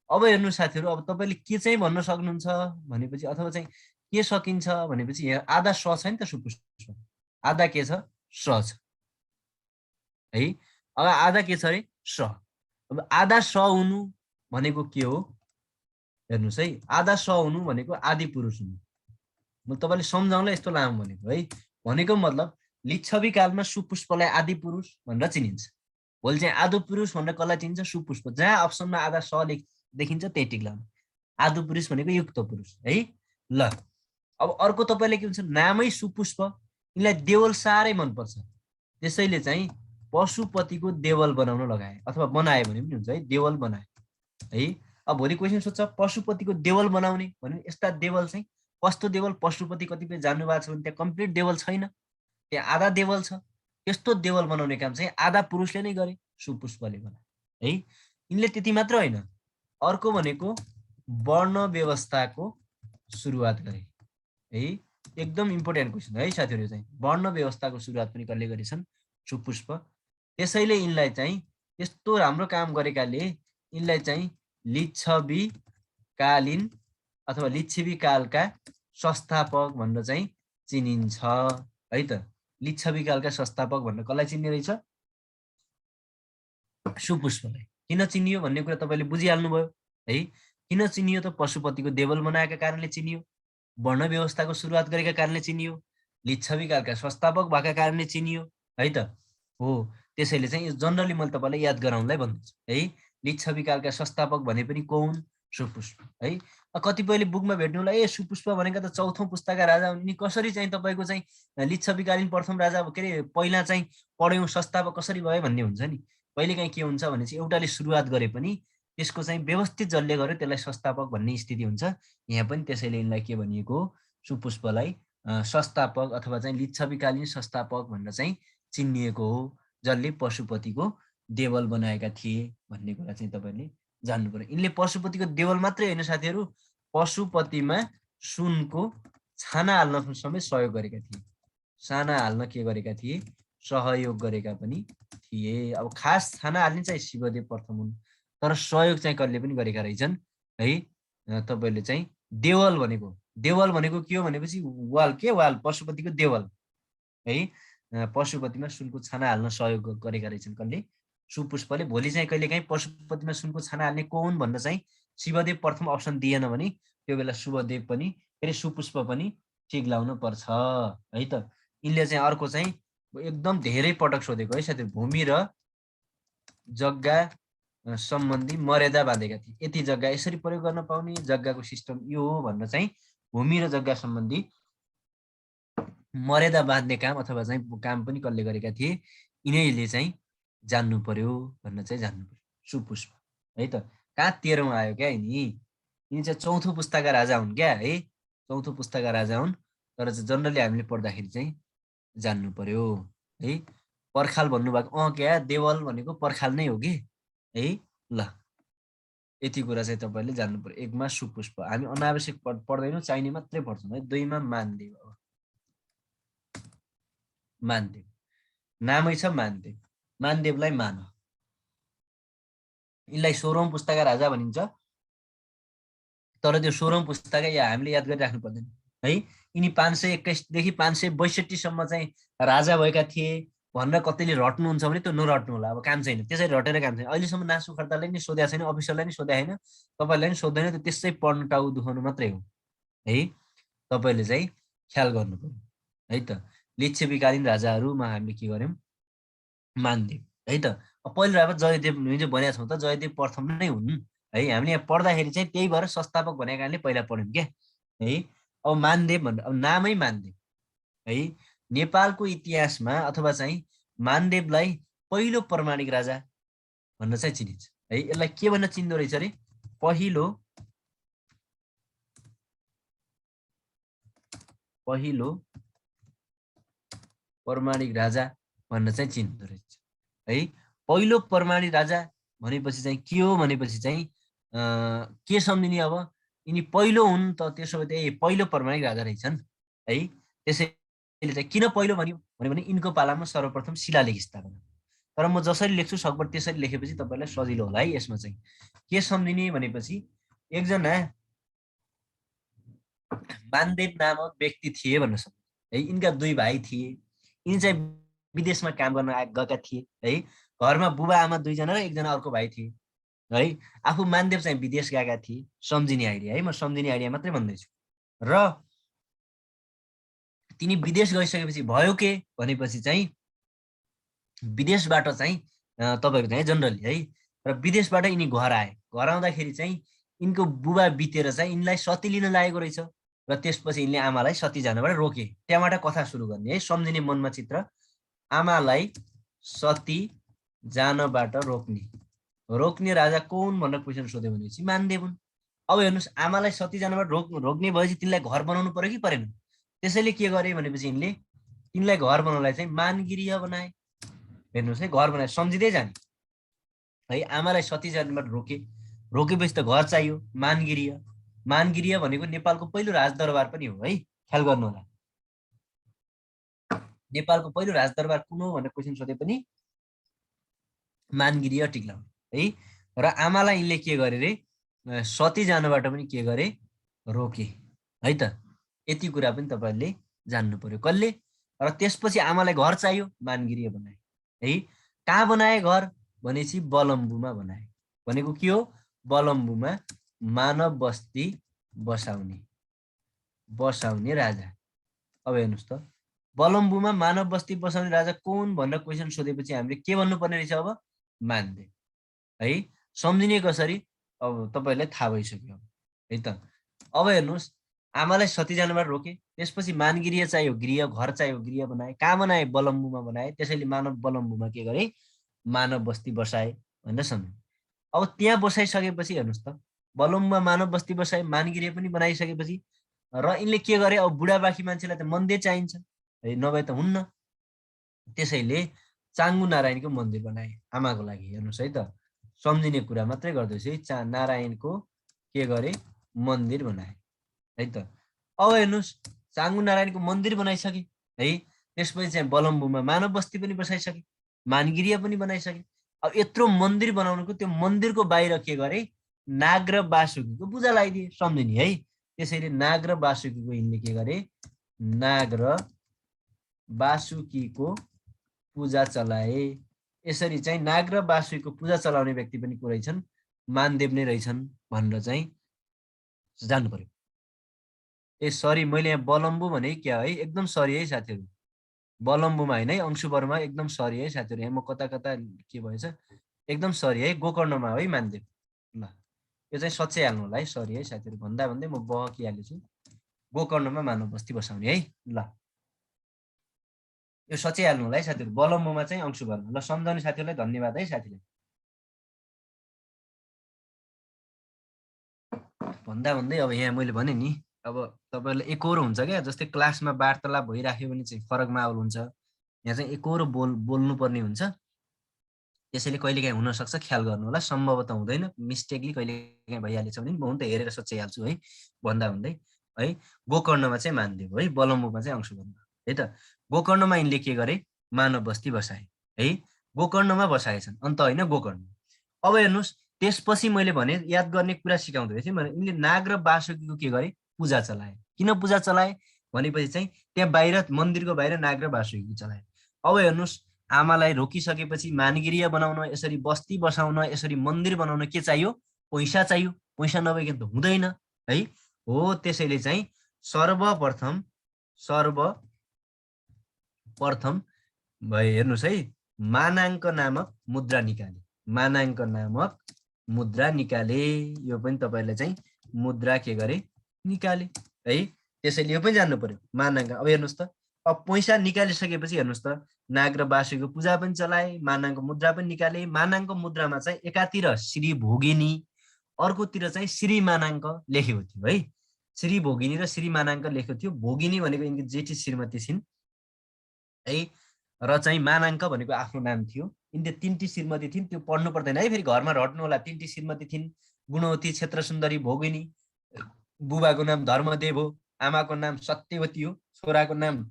Speaker 1: अब हेर्नु साथीहरू अब तपाईँले के चाहिँ भन्न सक्नुहुन्छ भनेपछि अथवा चाहिँ के सकिन्छ भनेपछि यहाँ आधा स छ नि त सुपुष्प, आधा के छ स छ है। अब आधा के छ अरे स। अब आधा स हुनु भनेको के हो हेर्नुहोस् है। आधा स हुनु भनेको आदि पुरुष हुनु। म तपाईँले सम्झाउँला यस्तो लामो भनेको है। भनेको मतलब लिच्छवी कालमा सुपुष्पलाई आदि पुरुष भनेर चिनिन्छ। भोलि चाहिँ आदो पुरुष भनेर कसलाई चिनिन्छ सुपुष्प। जहाँ अप्सनमा आधा स देखिन्छ त्यही टिक लाउनु। आदो पुरुष भनेको युक्त पुरुष है। ल अब अर्को तपाईँले के भन्छ नामै सुपुष्प। यिनलाई देवल साह्रै मनपर्छ त्यसैले चाहिँ पशुपतिको देवल बनाउन लगाए अथवा बनाए भने पनि हुन्छ है। देवल बनाए है। अब भोलि क्वेसन सोध्छ पशुपतिको देवल बनाउने भने यस्ता देवल चाहिँ कस्तो देवल पशुपति कतिपय जान्नु भएको छ भने त्यहाँ कम्प्लिट देवल छैन, त्यहाँ आधा देवल छ। त्यस्तो देवल बनाउने काम चाहिँ आधा पुरुषले नै गरे सुपुष्पले बनाए है। यिनले त्यति मात्र होइन अर्को भनेको वर्ण व्यवस्थाको सुरुवात गरे है। एकदम इम्पोर्टेन्ट क्वेसन है साथीहरू। चाहिँ वर्ण व्यवस्थाको सुरुवात पनि कसले गरेछन् सुपुष्प। त्यसैले यिनलाई चाहिँ यस्तो राम्रो काम गरेकाले यिनलाई चाहिँ लिच्छवी कालीन अथवा लिच्छवी कालका संस्थापक भनेर चाहिँ चिनिन्छ है त। लिच्छवी कालका संस्थापक भनेर कसलाई चिन्ने रहेछ सुपुष्पलाई। किन चिनियो भन्ने कुरा तपाईँले बुझिहाल्नुभयो है। किन चिनियो त पशुपतिको देवल बनाएका कारणले चिनियो, वर्ण व्यवस्थाको सुरुवात गरेका कारणले चिनियो, लिच्छवी कालका संस्थापक भएका कारणले चिनियो है त हो। त्यसैले चाहिँ जनरली मैले तपाईँलाई याद गराउनलाई भन्दैछु है। लिच्छवी कालका संस्थापक भने पनि को हुन् सुपुष्प है। कतिपयले बुकमा भेट्नुलाई ए सुपुष्प भनेका त चौथौं पुस्ताका राजा हुन्। नि कसरी चाहिँ तपाईँको चाहिँ लिच्छवीकालीन प्रथम राजा के अरे पहिला चाहिँ पढ्यौँ संस्थापक कसरी भयो भन्ने हुन्छ नि। कहिले काहीँ के हुन्छ भने चाहिँ एउटाले सुरुवात गरे पनि त्यसको चाहिँ व्यवस्थित जसले गर्यो त्यसलाई संस्थापक भन्ने स्थिति हुन्छ। यहाँ पनि त्यसैले यिनलाई के भनिएको सुपुष्पलाई संस्थापक अथवा चाहिँ लिच्छवीकालीन संस्थापक भनेर चाहिँ चिनिएको हो, जसले पशुपतिको देवल बनाएका थिए भन्ने कुरा चाहिँ तपाईँले जान्नु पर्यो। यिनले पशुपतिको देवल मात्रै होइन साथीहरू, पशुपतिमा सुनको छाना हाल्न समेत सहयोग गरेका थिए। छाना हाल्न के गरेका थिए सहयोग गरेका पनि थिए। अब खास छाना हाल्ने चाहिँ शिवदेव प्रथम हुन् तर सहयोग चाहिँ कसले पनि गरेका रहेछन् है। तपाईँले चाहिँ देवल भनेको के हो भनेपछि वाल के वाल पशुपतिको देवल है। पशुपतिमा सुनको छाना हाल्न सहयोग गरेका रहेछन् कसले सुपुष्पले। भोलि चाहिँ कहिलेकाहीँ पशुपतिमा सुनको छाना हाल्ने को हुन् भनेर चाहिँ शिवदेव प्रथम अप्सन दिएन भने त्यो बेला शुभदेव पनि फेरि सुपुष्प पनि ठिक लाउनु पर्छ है त। यिनले चाहिँ अर्को चाहिँ एकदम धेरै पटक सोधेको है साथी, भूमि र जग्गा सम्बन्धी मर्यादा बाँधेका थिए। यति जग्गा यसरी प्रयोग गर्न पाउने, जग्गाको सिस्टम यो हो भनेर चाहिँ भूमि र जग्गा सम्बन्धी मर्यादा बाँध्ने काम अथवा चाहिँ काम पनि कसले गरेका थिए यिनैले चाहिँ जान्नु पर्यो भनेर चाहिँ जान्नु पर्यो सुपुष्प है त। कहाँ 13औं आयो क्या यिनी चाहिँ चौथो पुस्ताका राजा हुन् क्या है। चौथो पुस्ताका राजा हुन् तर चाहिँ जनरली हामीले पढ्दाखेरि चाहिँ जान्नु पर्यो है। पर्खाल भन्नुभएको क्या देवल भनेको पर्खाल नै हो कि है। ल यति कुरा चाहिँ तपाईँले जान्नु पर्यो। एकमा सुपुष्प हामी अनावश्यक पढ्दैनौँ, चाहिने मात्रै पढ्छौँ है। दुईमा मानदेव। मानदेव नामै छ मानदेव, मानदेवलाई मान। यिनलाई 16औं पुस्ताका राजा भनिन्छ तर त्यो 16औं पुस्ताका या हामीले याद गरिराख्नु पर्दैन है। यिनी 521 देखि 562 सम्म चाहिँ राजा भएका थिए भनेर कतैले रट्नुहुन्छ भने त्यो नरट्नु होला। अब काम छैन त्यसरी रटेर काम छैन। अहिलेसम्म नासु खड्ताले नि सोधेको छैन, अफिसरलाई नि सोधेको छैन, तपाईँलाई नि सोध्दैन, त्यो त्यसै पढ्नु टाउ दुखाउनु मात्रै हो है। तपाईँले चाहिँ ख्याल गर्नु पर्यो है त। लिच्छवीकालीन राजाहरूमा हामीले के गर्यौँ मानदेव है त। पहिलो राजा जयदेव हामीले भनेका छौँ त जयदेव प्रथम नै हुन् है। हामीले यहाँ पढ्दाखेरि चाहिँ त्यही भएर संस्थापक भनेको कारणले पहिला पढ्यौँ क्या है। अब मानदेव भनेर अब नामै मानदेव है। नेपालको इतिहासमा अथवा चाहिँ मानदेवलाई पहिलो प्रमाणिक राजा भनेर चाहिँ चिनिन्छ है। यसलाई के भनेर चिन्दो रहेछ अरे? पहिलो प्रमाणिक राजा भनेर चाहिँ चिन्दो रहेछ है। पहिलो प्रमाणिक राजा भनेपछि चाहिँ के हो भनेपछि चाहिँ के सम्झिने? अब यिनी पहिलो हुन् त त्यसो भए पहिलो प्रमाणिक राजा रहेछन् है। त्यसैले चाहिँ किन पहिलो भन्यो भने यिनको पालामा सर्वप्रथम शिलालेख स्थापना। तर म जसरी लेख्छु सकभर त्यसरी लेखेपछि तपाईँलाई सजिलो होला है। यसमा चाहिँ के सम्झिने भनेपछि एकजना मानदेव नामक व्यक्ति थिए भन्न सक्छ है। यिनका दुई भाइ थिए। यिनी चाहिँ विदेशमा काम गर्न गएका थिए है। घरमा बुबा आमा दुईजना र एकजना अर्को भाइ थिए है। आफू मानदेव चाहिँ विदेश गएका थिए। सम्झिने आइडिया है, म सम्झिने आइडिया मात्रै भन्दैछु। र तिनी विदेश गइसकेपछि भयो के भनेपछि चाहिँ विदेशबाट चाहिँ तपाईँको चाहिँ जनरली है, र विदेशबाट यिनी घर आए। घर आउँदाखेरि चाहिँ यिनको बुबा बितेर चाहिँ यिनलाई सती लिन लागेको रहेछ र त्यसपछि यिनले आमालाई सती जानबाट रोके। त्यहाँबाट कथा सुरु गर्ने है। सम्झिने मनमा चित्र, आमालाई सती जानबाट रोक्ने राजा कौन भनेर क्वेसन सोध्यो भनेपछि मानदेव हुन्। अब हेर्नुहोस्, आमालाई सती जानबाट रोक्ने भएपछि तिनलाई घर बनाउनु पर्यो कि परेन? त्यसैले के गरे भनेपछि यिनले तिनलाई घर बनाउनलाई चाहिँ मानगिरिय बनाए। हेर्नुहोस् है, घर बनाए, सम्झिँदै जाने है। आमालाई सती जानबाट रोकेपछि त घर चाहियो, मानगिरिय भनेको नेपालको पहिलो राजदरबार पनि हो है। ख्याल गर्नु होला, नेपालको पहिलो राजदरबार कुन हो भनेर क्वेसन सोधे पनि मानगिरिय टिक्लाउ है। र आमालाई यिनले के गरे रे? सती जानबाट पनि के गरे? रोके है त। यति कुरा पनि तपाईँहरूले जान्नु पर्यो कसले। र त्यसपछि आमालाई घर चाहियो, मानगिरिय बनाए है। कहाँ बनाए घर भनेपछि बलम्बुमा बनाए। भनेको के हो? बलम्बुमा मानव बस्ती बसाउने राजा। अब हेर्नुहोस् त, बलम्बुमा मानव बस्ती बसाउने राजा कौन भनेर क्वेसन सोधेपछि हामीले के भन्नुपर्ने रहेछ? अब मानदेव है। सम्झिने कसरी? अब तपाईँहरूलाई थाहा भइसक्यो है त। अब हेर्नुहोस्, आमालाई सती जानबाट रोके, त्यसपछि मानगिरिय चाहियो, गृह घर चाहियो, गृह बनाए। कहाँ बनाए? बलम्बुमा बनाए। त्यसैले मानव बलम्बुमा के गरे? मानव बस्ती बसाए भनेर सम्झ्नु। अब त्यहाँ बसाइसकेपछि हेर्नुहोस् त, बलम्बुमा मानव बस्ती बसाए, मानगिरिय पनि बनाइसकेपछि र यिनले के गरे? अब बुढाबाखी मान्छेलाई त मन्दिर चाहिन्छ है, नभए त हुन्न। त्यसैले चाङ्गु नारायणको मन्दिर बनाए आमाको लागि। हेर्नुहोस् है त, सम्झिने कुरा मात्रै गर्दैछु है। नारायणको के गरे? मन्दिर बनाए है त। अब हेर्नुहोस्, चाङ्गु नारायणको मन्दिर बनाइसके है। त्यसपछि चाहिँ बलम्बुमा मानव बस्ती पनि बसाइसके, मानगिरिय पनि बनाइसके। अब यत्रो मन्दिर बनाउनुको त्यो मन्दिरको बाहिर के गरे? नाग र बासुकीको पूजा लगाइदिए। सम्झिने है। त्यसैले नाग र बासुकीको यिनले के गरे? नाग र बासुकीको पूजा चलाए। यसरी चाहिँ नाग र बासुकीको पूजा चलाउने व्यक्ति पनि को रहेछन्? मानदेव नै रहेछन् भनेर चाहिँ जान्नु पर्यो। ए सरी, मैले यहाँ बलम्बु भने क्या है, एकदम सरी है साथीहरू। बलम्बुमा होइन है, अंशुवर्मा, एकदम सरी है साथीहरू। यहाँ म कता के भएछ, एकदम सरी है। गोकर्णमा है मानदेव। ल, यो चाहिँ सच्याइ हाल्नु होला है। सरी है साथीहरू, भन्दा भन्दै म बहकिहालेको छु। गोकर्णमा मानव बस्ती बसाउने है। ल, यो सच्याइ हाल्नु होला है साथीहरू। बलम्बुमा चाहिँ अंशुवर्मा। ल, सम्झाउने साथीहरूलाई धन्यवाद है साथीलाई। भन्दा भन्दै अब यहाँ मैले भने नि, अब तपाईँहरूलाई एकहोरो हुन्छ क्या। जस्तै क्लासमा वार्तालाप भइराख्यो भने चाहिँ फरक माहौल हुन्छ। यहाँ चाहिँ एकहोरो बोल्नुपर्ने हुन्छ। त्यसैले कहिलेकाहीँ हुनसक्छ, ख्याल गर्नु होला। सम्भवतः हुँदैन, मिस्टेकली कहिलेकाहीँ भइहालेछ भने म त हेरेर सच्याइहाल्छु है। भन्दा भन्दै है, गोकर्णमा चाहिँ मानदेव है, बलम्बुमा चाहिँ अंशुवर्मा है त। गोकर्णमा यिनले के गरे? मानव बस्ती बसाए है। गोकर्णमा बसाएछन्, अन्त होइन गोकर्ण। अब हेर्नुहोस्, त्यसपछि मैले भने याद गर्ने कुरा सिकाउँदै थिएँ भने यिनले नाग र बासुकीको के गरे? पूजा चलाए। किन पूजा चलाए भनेपछि चाहिँ त्यहाँ बाहिर, मन्दिरको बाहिर नाग र बासुकी चलाए। अब हेर्नुहोस्, आमालाई रोकिसकेपछि मानगिरिय बनाउन, यसरी बस्ती बसाउन, यसरी मन्दिर बनाउन के चाहियो? पैसा चाहियो। पैसा नभइकन त हुँदैन है। हो, त्यसैले चाहिँ सर्वप्रथम हेर्नुहोस् है, मानाङ्क नामक मुद्रा निकाले। मानाङ्क नामक मुद्रा निकाले। यो पनि तपाईहरुले चाहिँ मुद्रा के गरे निकाले है। त्यसैले यो पनि जान्नु पर्यो मानाङ्क। अब हेर्नुस् त, अब पैसा निकालिसकेपछि हेर्नुस् त, नाग र बाँसुको पूजा पनि चलाए, मानाङ्क मुद्रा पनि निकाले। मानाङ्क मुद्रामा चाहिँ एकातिर श्री भोगिनी, अर्कोतिर चाहिँ श्री मानाङ्क लेखेको थियो है। श्री भोगिनी र श्री मानाङ्क लेखेको थियो। भोगिनी भनेको यिनको जेठी श्रीमती छिन् है, र चाहिँ मानाङ्क भनेको आफ्नो नाम थियो। यिनले तीनटी श्रीमती थिइन्, त्यो पढ्नु पर्दैन है, फेरि घरमा रट्नु होला। तीनटी श्रीमती थिइन्, गुणवती, क्षेत्रसुन्दरी, भोगिनी। बुबाको नाम धर्मदेव हो, आमाको नाम सत्यवती हो, छोराको नाम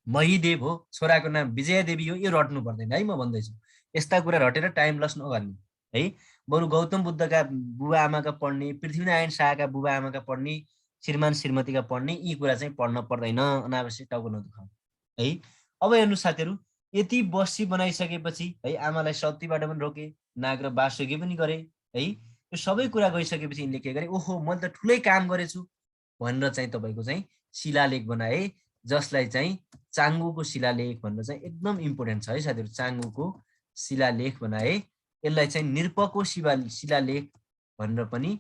Speaker 1: महिदेव हो, छोराको नाम विजयादेवी हो। यो रट्नु पर्दैन है, म भन्दैछु। यस्ता कुरा रटेर टाइम लस नगर्ने है। बरु गौतम बुद्धका बुबा आमाका पढ्ने, पृथ्वीनारायण शाहका बुबा आमाका पढ्ने, श्रीमान श्रीमतीका पढ्ने, यी कुरा चाहिँ पढ्न पर्दैन। अनावश्यक टाउको नदुखाऊ है। अब हेर्नु साथीहरू, यति बस्सी बनाइसकेपछि है, आमालाई सतीबाट पनि रोके, नाग र बाँसुकी पनि गरे है। यो सबै कुरा गइसकेपछि यिनले के गरे, ओहो मैले त ठुलै काम गरेछु भनेर चाहिँ तपाईँको चाहिँ शिलालेख बनाए, जसलाई चाहिँ चाङ्गुको शिलालेख भनेर चाहिँ एकदम इम्पोर्टेन्ट छ है साथीहरू। चाङ्गुको शिलालेख बनाए। यसलाई चाहिँ निरपको शिलालेख भनेर पनि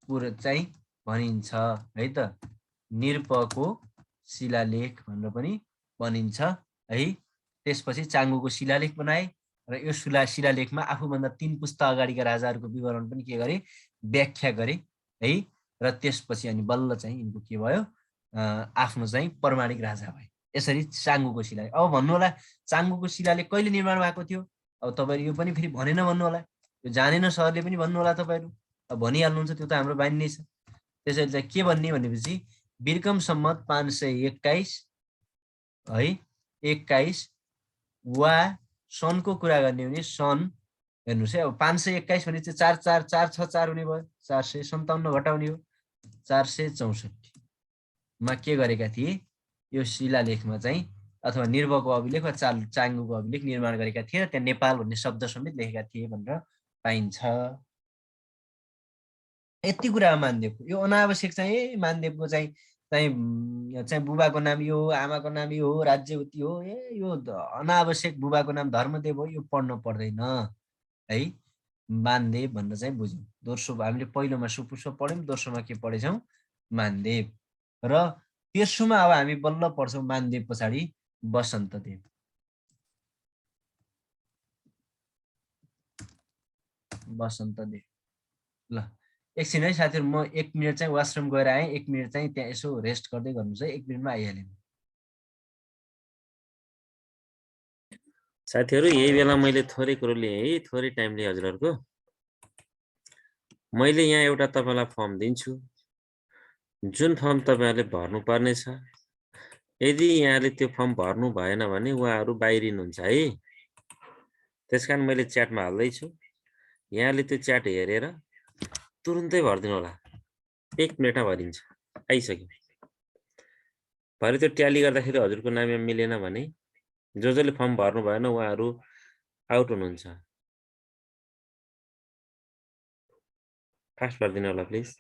Speaker 1: चाहिँ भनिन्छ है त। निरपको शिलालेख भनेर पनि भनिन्छ है। त्यसपछि चाङ्गुको शिलालेख बनाए र यो शिलालेखमा आफूभन्दा 3 पुस्ता अगाडिका राजाहरूको विवरण पनि के गरे, व्याख्या गरे है। र त्यसपछि अनि बल्ल चाहिँ यिनको के भयो, आफ्नो चाहिँ प्रमाणिक राजा भए। यसरी चाङ्गुको शिलालेख। अब भन्नु होला चाङ्गुको शिलालेख कहिले निर्माण भएको थियो? अब तपाईहरु यो पनि फेरि भनेन भन्नु होला, यो जानेन सरले पनि भन्नु होला तपाईहरु। अब भनिहाल्नुहुन्छ, त्यो त हाम्रो बानी नै छ। त्यसैले चाहिँ के भन्ने भनेपछि विक्रम सम्मत 521 है, 21 वा सनको कुरा गर्ने भने सन हेर्नुस् है। अब 521 भने चाहिँ 44464 हुने भयो, 457 घटाउने हो, 464 मा के गरेका थिए, यो शिलालेखमा चाहिँ अथवा निर्भको अभिलेख वा चाङ्गुको अभिलेख निर्माण गरेका थिए। त्यहाँ नेपाल भन्ने शब्द समेत लेखेका थिए भनेर पाइन्छ। यति कुरा मानदेवको। यो अनावश्यक चाहिँ मानदेवको चाहिँ बुबाको नाम यो हो, आमाको नाम यो हो, राज्यवती हो, यो अनावश्यक। बुबाको नाम धर्मदेव हो, यो पढ्न पर्दैन है। मानदेव भनेर चाहिँ बुझ्यौँ। दोस्रो हामीले पहिलोमा सुपुष्प पढ्यौँ, दोस्रोमा के पढेछौँ, मानदेव। र तेस्रोमा अब हामी बल्ल पढ्छौँ मानदेव पछाडि वसन्तदेव। वसन्तदेव ल एकछिन है साथीहरु, म 1 मिनेट चाहिँ वाशरुम गएर आएँ। 1 मिनेट चाहिँ त्यहाँ यसो रेस्ट गर्दै गर्नुस् है। 1 मिनेटमा आइहालेँ।
Speaker 2: साथीहरु यही बेला मैले थोरै कुरो लिएँ है, थोरै टाइम लिएँ हजुरहरुको। मैले यहाँ एउटा तपाईलाई फर्म दिन्छु, जुन फर्म तपाईहरुले भर्नु पर्ने छ। यदि यहाँले त्यो फर्म भर्नु भएन भने उहाँहरु बाहिरिनुहुन्छ है। त्यसकारण मैले च्याटमा हाल्दै छु, यहाँले त्यो च्याट हेरेर तुरुन्तै भर्दिनु होला। 1 मिनेटमा भरिन्छ। आइसक्यो। भरे त्यो ट्याली गर्दाखेरि हजुरको नाम यहाँ मिलेन भने जसले फर्म भर्नु भएन उहाँहरु आउट हुनुहुन्छ। फास्ट भर्दिनु होला प्लिज।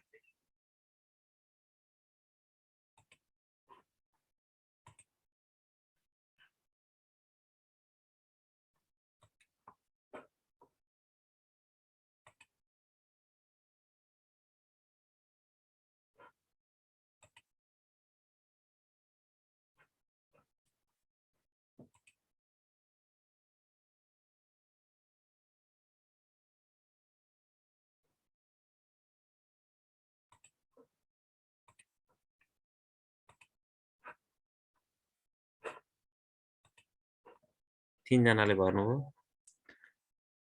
Speaker 2: तीन जनाले भर्नुभयो,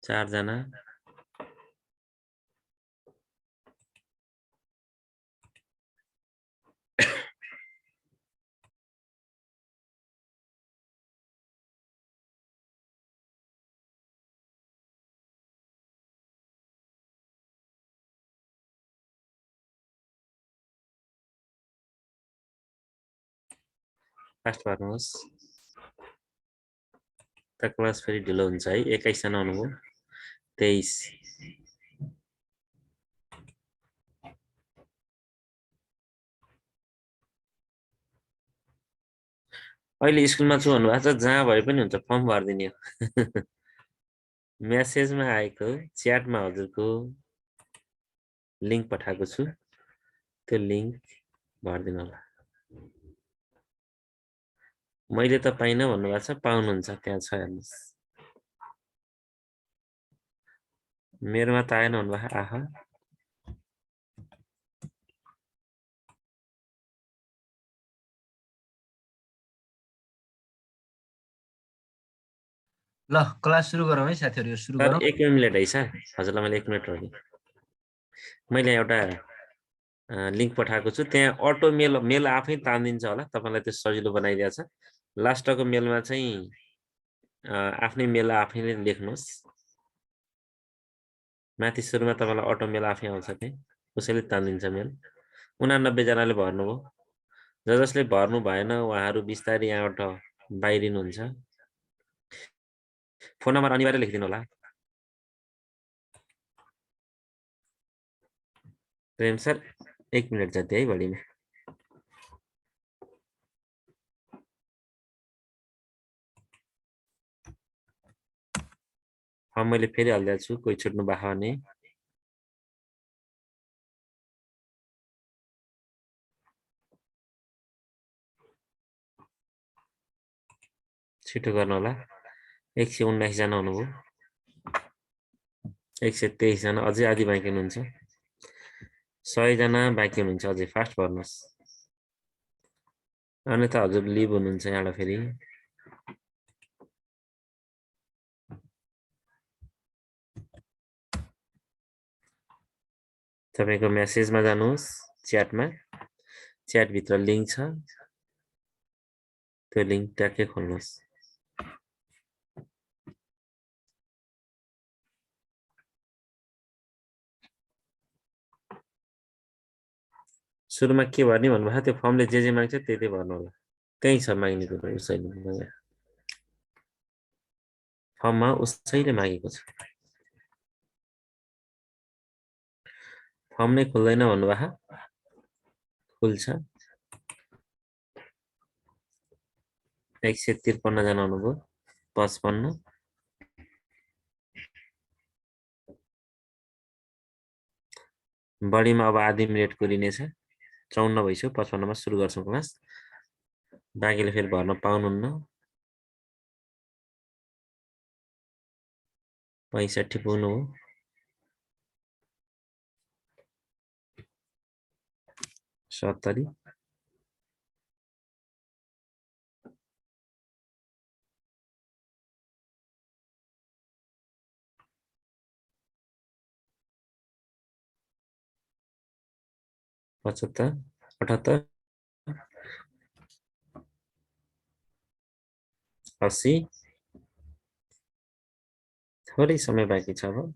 Speaker 2: 4 जना। फास्ट भर्नुहोस्। त क्लास फेरि ढिलो हुन्छ है। 21 जना आउनुभयो, 23। अहिले स्कुलमा छु भन्नुभएको छ, जहाँ भए पनि हुन्छ, फर्म भरिदिने हो। मेसेजमा आएको च्याटमा हजुरको लिङ्क पठाएको छु, त्यो लिङ्क भरिदिनु होला। मैले त पाइनँ भन्नुभएको छ, पाउनुहुन्छ, त्यहाँ छ हेर्नुहोस्। मेरोमा त आएन भन्नुभएको, आहा।
Speaker 1: ल क्लास सुरु गरौँ है साथीहरु, यो सुरु
Speaker 2: सर
Speaker 1: गरौँ।
Speaker 2: 1 मिनेट है सर, हजुरलाई मैले 1 मिनेट रोकेँ। मैले एउटा लिङ्क पठाएको छु, त्यहाँ अटो मेल आफै तानिदिन्छ होला, तपाईँलाई त्यो सजिलो बनाइदिएको छ। लास्टको मेलमा चाहिँ आफ्नै मेल आफैले लेख्नुहोस्। माथि सुरुमा तपाईँलाई अटो मेल आफै आउँछ, त्यहाँ उसैले तानिदिन्छ मेल। 89 जनाले भर्नुभयो, जसले भर्नु भएन उहाँहरू बिस्तारै यहाँबाट बाहिरिनुहुन्छ। फोन नम्बर अनिवार्य लेखिदिनु होला। प्रेम सर 1 मिनेट जति है बढीमा। मैले फेरि हालिदिएको छु, कोही छुट्नु भएको भने। छिटो गर्नु होला। 119 जना हुनुभयो, 123 जना, अझै आधी बाँकी हुनुहुन्छ। 100 जना बाँकी हुनुहुन्छ, अझै फास्ट भर्नुहोस्, अन्यथा हजुर लिभ हुनुहुन्छ यहाँबाट फेरि। तपाईँको मेसेजमा जानुहोस्, च्याटमा, च्याटभित्र लिङ्क छ, त्यो लिङ्क ट्याक्कै खोल्नुहोस्। सुरुमा के भर्ने भन्नुभएको, त्यो फर्मले जे माग्छ त्यही भर्नु होला, त्यही छ माग्ने कुरो। उसैले फर्ममा उसैले मागेको छ। फर्म नै खुल्दैन भन्नुभएको, खुल्छ। 153 जना हुनुभयो, 55। बढीमा अब आधी मिनेटको लिनेछ, 54 भइसक्यो, 55मा सुरु गर्छौँ क्लास। बाँकीले फेरि भर्न पाउनुहुन्न। 65 पुग्नु हो, 70। पचहत्तर, 78, 80। थोरै समय बाँकी छ अब।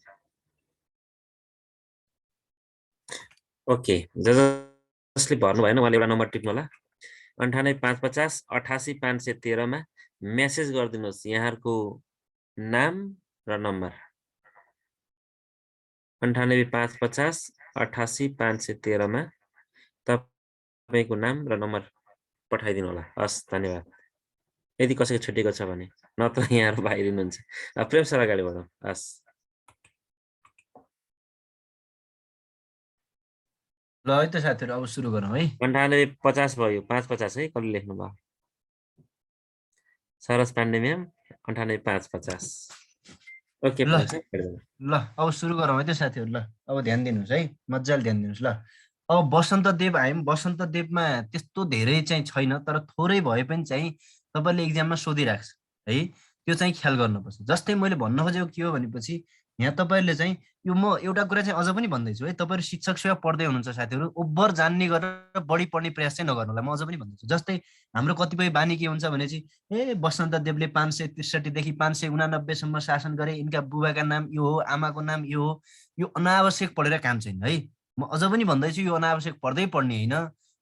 Speaker 2: ओके, जसले भर्नु भएन उहाँले एउटा नम्बर टिप्नु होला, 98,550 88,513 मा मेसेज गरिदिनुहोस् यहाँहरूको नाम र नम्बर। 98,550 88,513 मा तपाईँको नाम र नम्बर पठाइदिनु होला। हस्, धन्यवाद। यदि कसैको छुटेको छ भने, नत्र यहाँहरू बाहिरिनुहुन्छ। प्रेम सर अगाडि बढौँ। हस्,
Speaker 1: ल है त साथीहरु, अब सुरु गरौँ है।
Speaker 2: 98,50 भयो, 550 है, कसले लेख्नु भयो? सरस पाण्डे म्याम, 98,550। ओके
Speaker 1: ल
Speaker 2: प्रेम सर।
Speaker 1: ल अब सुरु गरौँ है त साथीहरु। ल अब ध्यान दिनुहोस् है, मजाले ध्यान दिनुहोस्। ल अब बसन्त देव आयौँ। बसन्त देवमा त्यस्तो धेरै चाहिँ छैन, तर थोरै भए पनि चाहिँ तपाईँले इक्जाममा सोधिराख्छ है, त्यो चाहिँ ख्याल गर्नुपर्छ। जस्तै मैले भन्न खोजेको के हो भनेपछि, यहाँ तपाईँहरूले चाहिँ यो, म एउटा कुरा चाहिँ अझ पनि भन्दैछु है, तपाईँहरू शिक्षक सेवा पढ्दै हुनुहुन्छ साथीहरू, ओभर जान्ने गरेर बढी पढ्ने प्रयास चाहिँ नगर्नु होला, म अझ पनि भन्दैछु। जस्तै हाम्रो कतिपय बानी के हुन्छ भने चाहिँ, बसन्त देवले 563 देखि 589 सम्म शासन गरे, यिनका बुबाका नाम यो हो, आमाको नाम यो हो। यो अनावश्यक पढेर काम छैन है। म अझ पनि भन्दैछु, यो अनावश्यक पढ्दै पढ्ने होइन,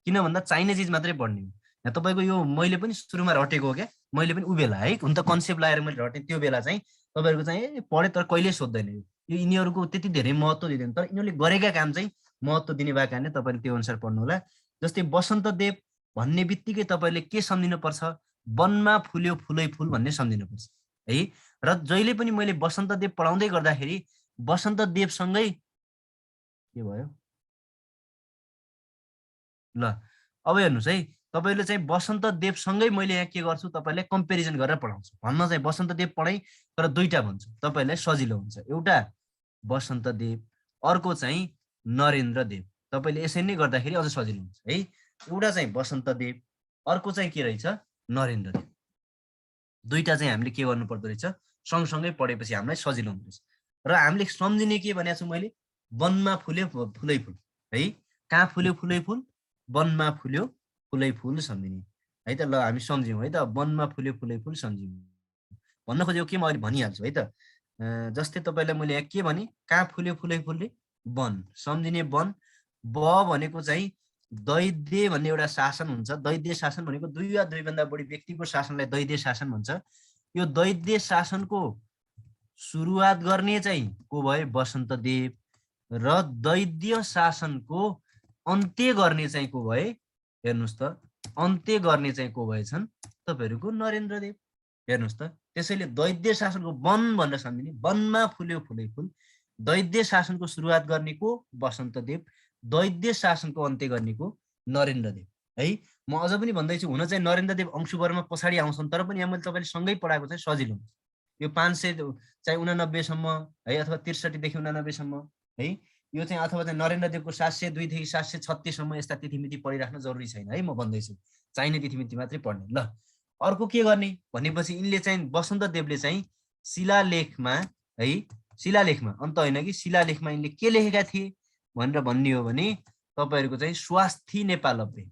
Speaker 1: किन भन्दा चाहिने चिज मात्रै पढ्ने हो। यहाँ तपाईँको यो मैले पनि सुरुमा रटेको हो क्या, मैले पनि ऊ बेला है, हुन त कन्सेप्ट लगाएर मैले रटेँ, त्यो बेला चाहिँ तपाईँहरूको चाहिँ पढेँ तर कहिले सोध्दैन यो यिनीहरूको त्यति धेरै महत्त्व दिँदैन, तर यिनीहरूले गरेका काम चाहिँ महत्त्व दिने भएको कारणले तपाईँले त्यो अनुसार पढ्नु होला। जस्तै बसन्त देव भन्ने बित्तिकै तपाईँले के सम्झिनु पर्छ वनमा फुल्यो फुलै फुल भन्ने सम्झिनुपर्छ है। र जहिले पनि मैले वसन्तदेव पढाउँदै गर्दाखेरि वसन्तदेवसँगै के भयो ल, अब हेर्नुहोस् है, तपाईँले चाहिँ वसन्तदेवसँगै मैले यहाँ के गर्छु, तपाईँलाई कम्पेरिजन गरेर पढाउँछु। भन्न चाहिँ वसन्तदेव पढाइ तर दुईटा भन्छु, तपाईँलाई सजिलो हुन्छ। एउटा वसन्तदेव, अर्को चाहिँ नरेन्द्रदेव। तपाईँले यसरी नै गर्दाखेरि अझ सजिलो हुन्छ है। एउटा चाहिँ वसन्तदेव, अर्को चाहिँ के रहेछ, नरेन्द्रदेव। दुईटा चाहिँ हामीले के गर्नु पर्दो रहेछ, सँगसँगै पढेपछि हामीलाई सजिलो हुँदैछ। र हामीले सम्झिने के भनेको छु मैले, वनमा फुल्यो फुलै फुल है। कहाँ फुल्यो फुलै फुल, वनमा फुल्यो फुलै फुल सम्झिने है त। ल हामी सम्झ्यौँ है त, वनमा फुल्यो फुलै फुल सम्झ्यौँ। भन्न खोजेको के म अहिले भनिहाल्छु है त। जस्तै तपाईँलाई मैले यहाँ के भने, कहाँ फुल्यो फुलै फुलले, वन सम्झिने वन। ब भनेको चाहिँ दैद्य भन्ने एउटा शासन हुन्छ। दैद्य शासन भनेको दुई वा दुईभन्दा बढी व्यक्तिको शासनलाई दैद्य शासन भन्छ। यो दैद्य शासनको सुरुवात गर्ने चाहिँ को भयो, वसन्तदेव। र दैद्य शासनको अन्त्य गर्ने चाहिँ को भए, हेर्नुहोस् त, अन्त्य गर्ने चाहिँ को भएछन्, तपाईँहरूको नरेन्द्रदेव। हेर्नुहोस् त, त्यसैले दैद्य शासनको वन भनेर सम्झिने, वनमा फुल्यो फुलै फुल। दैद्य शासनको सुरुवात गर्ने को, वसन्तदेव। दैद्य शासनको अन्त्य गर्ने को, नरेन्द्रदेव है। म अझ पनि भन्दैछु, हुन चाहिँ नरेन्द्रदेव अंशुवर्मा पछाडि आउँछन्, तर पनि यहाँ मैले तपाईँले सँगै पढाएको चाहिँ सजिलो हुन्छ। यो 589सम्म है, अथवा 63 देखि 89सम्म है। यो चाहिँ अथवा चाहिँ नरेन्द्रदेवको 702 देखि 736सम्म यस्ता तिथिमिति पढिराख्न जरुरी छैन है। म भन्दैछु चाहिने तिथिमिति मात्रै पढ्ने। ल, अर्को के गर्ने भनेपछि, यिनले चाहिँ वसन्तदेवले चाहिँ शिलालेखमा है, शिलालेखमा अन्त होइन कि शिलालेखमा यिनले के लेखेका थिए भनेर भन्ने हो भने, तपाईँहरूको चाहिँ स्वास्थी नेपालव्य,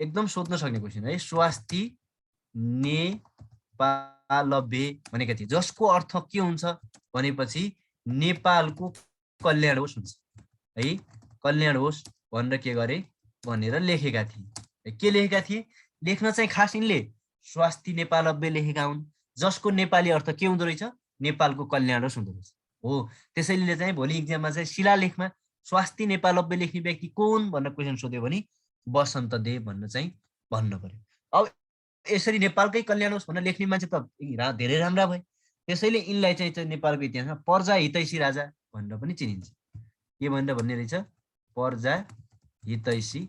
Speaker 1: एकदम सोध्न सक्ने क्वेसन है। स्वास्थी नेपालव्य भनेका थिए, जसको अर्थ के हुन्छ भनेपछि नेपालको कल्याण होस् हुन्छ है। कल्याण होस् भनेर के गरे भनेर लेखेका थिए। के लेखेका थिए, लेख्न चाहिँ खास यिनले स्वास्थी नेपालव्य लेखेका हुन्, जसको नेपाली अर्थ के हुँदो रहेछ, नेपालको कल्याण होस् हुँदो रहेछ हो। त्यसैले चाहिँ भोलि इक्जाममा चाहिँ शिलालेखमा स्वास्थी नेपालव्य लेख्ने व्यक्ति कोन भनेर क्वेसन सोध्यो भने वसन्तदेव भनेर चाहिँ भन्नु पर्यो। अब यसरी नेपालकै कल्याण होस् भनेर लेख्ने मान्छे त धेरै राम्रा भए। त्यसैले यिनलाई चाहिँ नेपालको इतिहासमा पर्जा हितैषी राजा भनेर पनि चिनिन्छ। के भनेर भन्ने रहेछ, पर्जा हितैषी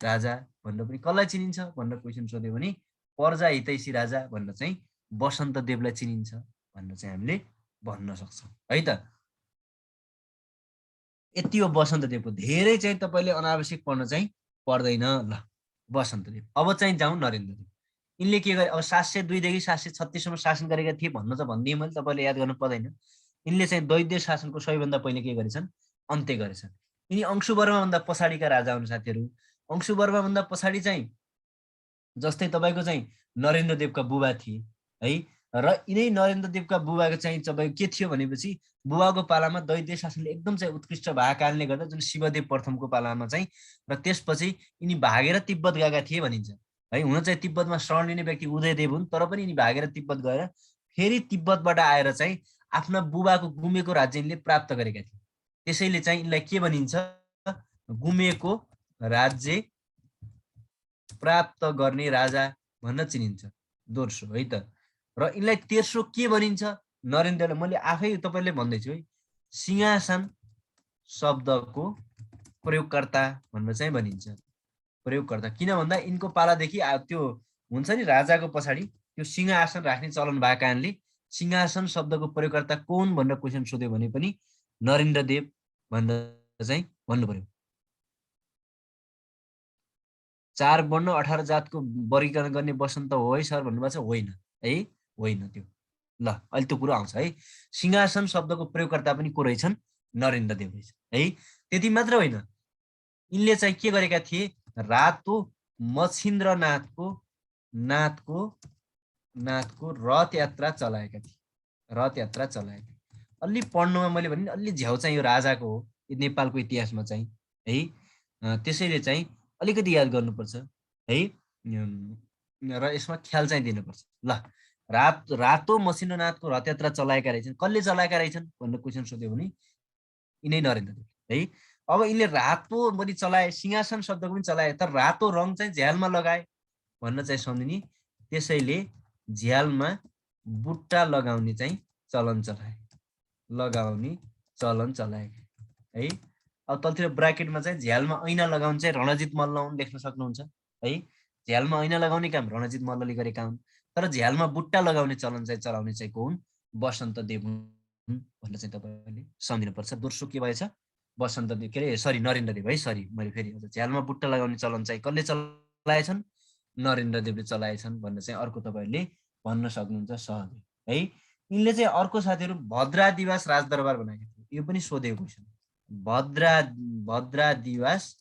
Speaker 1: राजा भनेर पनि। कसलाई चिनिन्छ भनेर क्वेसन सोध्यो भने पर्जा हितैषी राजा भनेर चाहिँ वसन्तदेवलाई चिनिन्छ भनेर चाहिँ हामीले भन्न सक्छौँ है त। यति हो वसन्तदेवको, धेरै चाहिँ तपाईँले अनावश्यक पढ्न चाहिँ पर्दैन। ल, वसन्तदेव। अब चाहिँ जाउँ नरेन्द्रदेव। यिनले के गरे, अब 702 देखि 736सम्म शासन गरेका थिए भन्न त भनिदिएँ मैले, तपाईँले याद गर्नु पर्दैन। यिनले चाहिँ दैद्य शासनको सबैभन्दा पहिले के गरेछन्, अन्त्य गरेछन्। यिनी अंशुवर्माभन्दा पछाडिका राजा हुन् साथीहरू। अंशुवर्माभन्दा पछाडि चाहिँ जस्तै तपाईँको चाहिँ नरेन्द्रदेवका बुबा थिए है। र यिनै नरेन्द्रदेवका बुबाको चाहिँ तपाईँको के थियो भनेपछि, बुबाको पालामा दैद्य शासनले एकदम चाहिँ उत्कृष्ट भएको कारणले गर्दा, जुन शिवदेव प्रथमको पालामा चाहिँ, र त्यसपछि यिनी भागेर तिब्बत गएका थिए भनिन्छ है। हुन चाहिँ तिब्बतमा शरण लिने व्यक्ति उदयदेव हुन्, तर पनि यिनी भागेर तिब्बत गएर फेरि तिब्बतबाट आएर चाहिँ आफ्ना बुबाको गुमेको राज्य यिनले प्राप्त गरेका थिए। त्यसैले चाहिँ यिनलाई के भनिन्छ, गुमेको राज्य प्राप्त गर्ने राजा भन्न चिनिन्छ, दोस्रो है त। र यिनलाई तेस्रो के भनिन्छ, नरेन्द्रले, मैले आफै तपाईँले भन्दैछु है, सिंहासन शब्दको प्रयोगकर्ता भनेर चाहिँ भनिन्छ। प्रयोगकर्ता किन भन्दा यिनको पालादेखि त्यो हुन्छ नि, राजाको पछाडि त्यो सिंहासन राख्ने चलन भएको कारणले सिंहासन शब्दको प्रयोगकर्ता कोन भनेर क्वेसन सोध्यो भने पनि नरेन्द्रदेव भनेर चाहिँ भन्नु पर्यो। 4 वर्ण 18 जातको वर्गीकरण गर्ने वसन्त हो है सर भन्नुभएको छ, होइन है, होइन त्यो। ल, अहिले त्यो कुरो आउँछ है। सिंहासन शब्दको प्रयोगकर्ता पनि को रहेछन्, नरेन्द्रदेव रहेछ है। त्यति मात्र होइन, यिनले चाहिँ के गरेका थिए, रातो मच्छिन्द्रनाथको नाथको रथ यात्रा चलाएका थिए। रथ यात्रा चलाएका, अलि पढ्नुमा मैले भने अलि झ्याउ चाहिँ यो राजाको हो नेपालको इतिहासमा चाहिँ है। त्यसैले चाहिँ अलिकति याद गर्नुपर्छ है, र यसमा ख्याल चाहिँ दिनुपर्छ। ल, रातो मच्छिन्द्रनाथको रथ यात्रा चलाएका रहेछन्। कसले चलाएका रहेछन् भनेर क्वेसन सोध्यो भने यिनै नरेन्द्रदेव है। अब यिनले रातो पनि चलाए, सिंहासन शब्दको पनि चलाए, तर रातो रङ चाहिँ झ्यालमा लगाए भन्न चाहिँ सम्झिने। त्यसैले झ्यालमा बुट्टा लगाउने चाहिँ चलन चलाए है। अब तलतिर ब्राकेटमा चाहिँ झ्यालमा ऐना लगाउनु चाहिँ रणजित मल्ल हुन् लेख्न सक्नुहुन्छ है। झ्यालमा ऐना लगाउने काम रणजित मल्लले गरेका हुन्, तर झ्यालमा बुट्टा लगाउने चलन चाहिँ चलाउने चाहिँ को हुन्? बसन्त देव हुन् भनेर चाहिँ तपाईँले सम्झिनुपर्छ। दोस्रो के भएछ? बसन्त देव, के अरे सरी नरेन्द्र देव है, सरी मैले फेरि झ्यालमा बुट्टा लगाउने चलन चाहिँ कसले चलाएछन्? नरेन्द्र देवले चलाएछन् भनेर चाहिँ अर्को तपाईँले भन्न सक्नुहुन्छ सहजै है। यिनले चाहिँ अर्को साथीहरू भद्रादिवास राजदरबार बनाएका थिए, यो पनि सोधेको क्वेसन। भद्रादिवास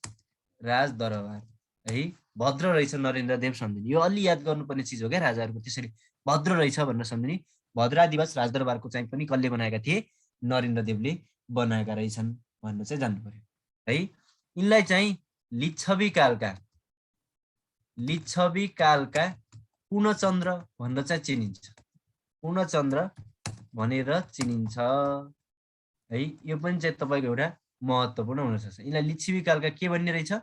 Speaker 1: राजदरबार है, भद्र रहेछ नरेन्द्र देव सम्झिने, यो अलि याद गर्नुपर्ने चिज हो क्या राजाहरूको, त्यसरी भद्र रहेछ भनेर सम्झिने। भद्रादिवास राजदरबारको चाहिँ पनि कसले बनाएका थिए? नरेन्द्र देवले बनाएका रहेछन् भनेर चाहिँ जान्नु पर्यो है। यिनलाई चाहिँ लिच्छवी कालका पूर्णचन्द्र भनेर चाहिँ चिनिन्छ, पूर्णचन्द्र भनेर चिनिन्छ है। यो पनि चाहिँ तपाईँको एउटा महत्त्वपूर्ण हुन सक्छ। यिनलाई लिच्छवी कालका के भन्ने रहेछ?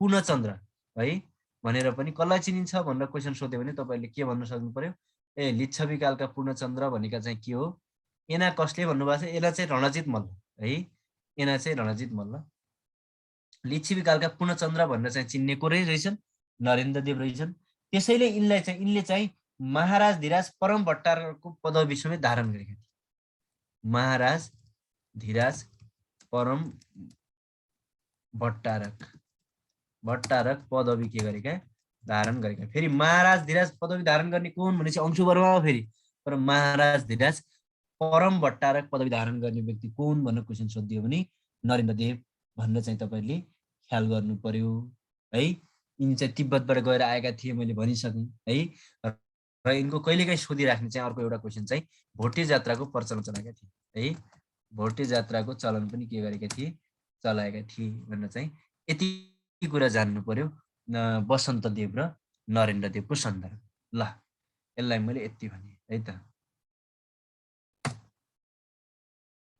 Speaker 1: पूर्णचन्द्र है भनेर पनि कसलाई चिनिन्छ भनेर क्वेसन सोध्यो भने तपाईँले के भन्न सक्नु पर्यो? ए लिच्छवी कालका पूर्णचन्द्र भनेका चाहिँ के हो? एना कसले भन्नुभएको छ? एना चाहिँ रणजित मल्ल है, एना चाहिँ रणजित मल्ल। लिच्छवी कालका पूर्णचन्द्र भनेर चाहिँ चिन्ने को रहेछन्? नरेन्द्र देव रहेछन्। त्यसैले यिनले चाहिँ महाराज धीराज परम भट्टारकको पदवी समेत धारण गरेका थिए। महाराज धीराज परम भट्टारक पदवी के गरेका? धारण गरेका। फेरि महाराज धीराज पदवी धारण गर्ने को हुन् भनेपछि अंशुवर्मा हो फेरि, तर महाराज धीराज परम भट्टारक पदवी धारण गर्ने व्यक्ति को हुन् भनेर क्वेसन सोधियो भने नरेन्द्र देव भनेर चाहिँ तपाईँले ख्याल गर्नु पर्यो है। यिनी चाहिँ तिब्बतबाट गएर आएका थिए मैले भनिसकेँ है। र यिनको कहिलेकाहीँ सोधिराख्ने चाहिँ अर्को एउटा क्वेसन चाहिँ भोटे जात्राको प्रचलन चलाएका थिए है। भोटे जात्राको चलन पनि के गरेका थिए? चलाएका थिए भनेर चाहिँ यति कुरा जान्नु पर्यो बसन्त देव र नरेन्द्र देवको सन्दर्भ। ल यसलाई मैले यति भने है त।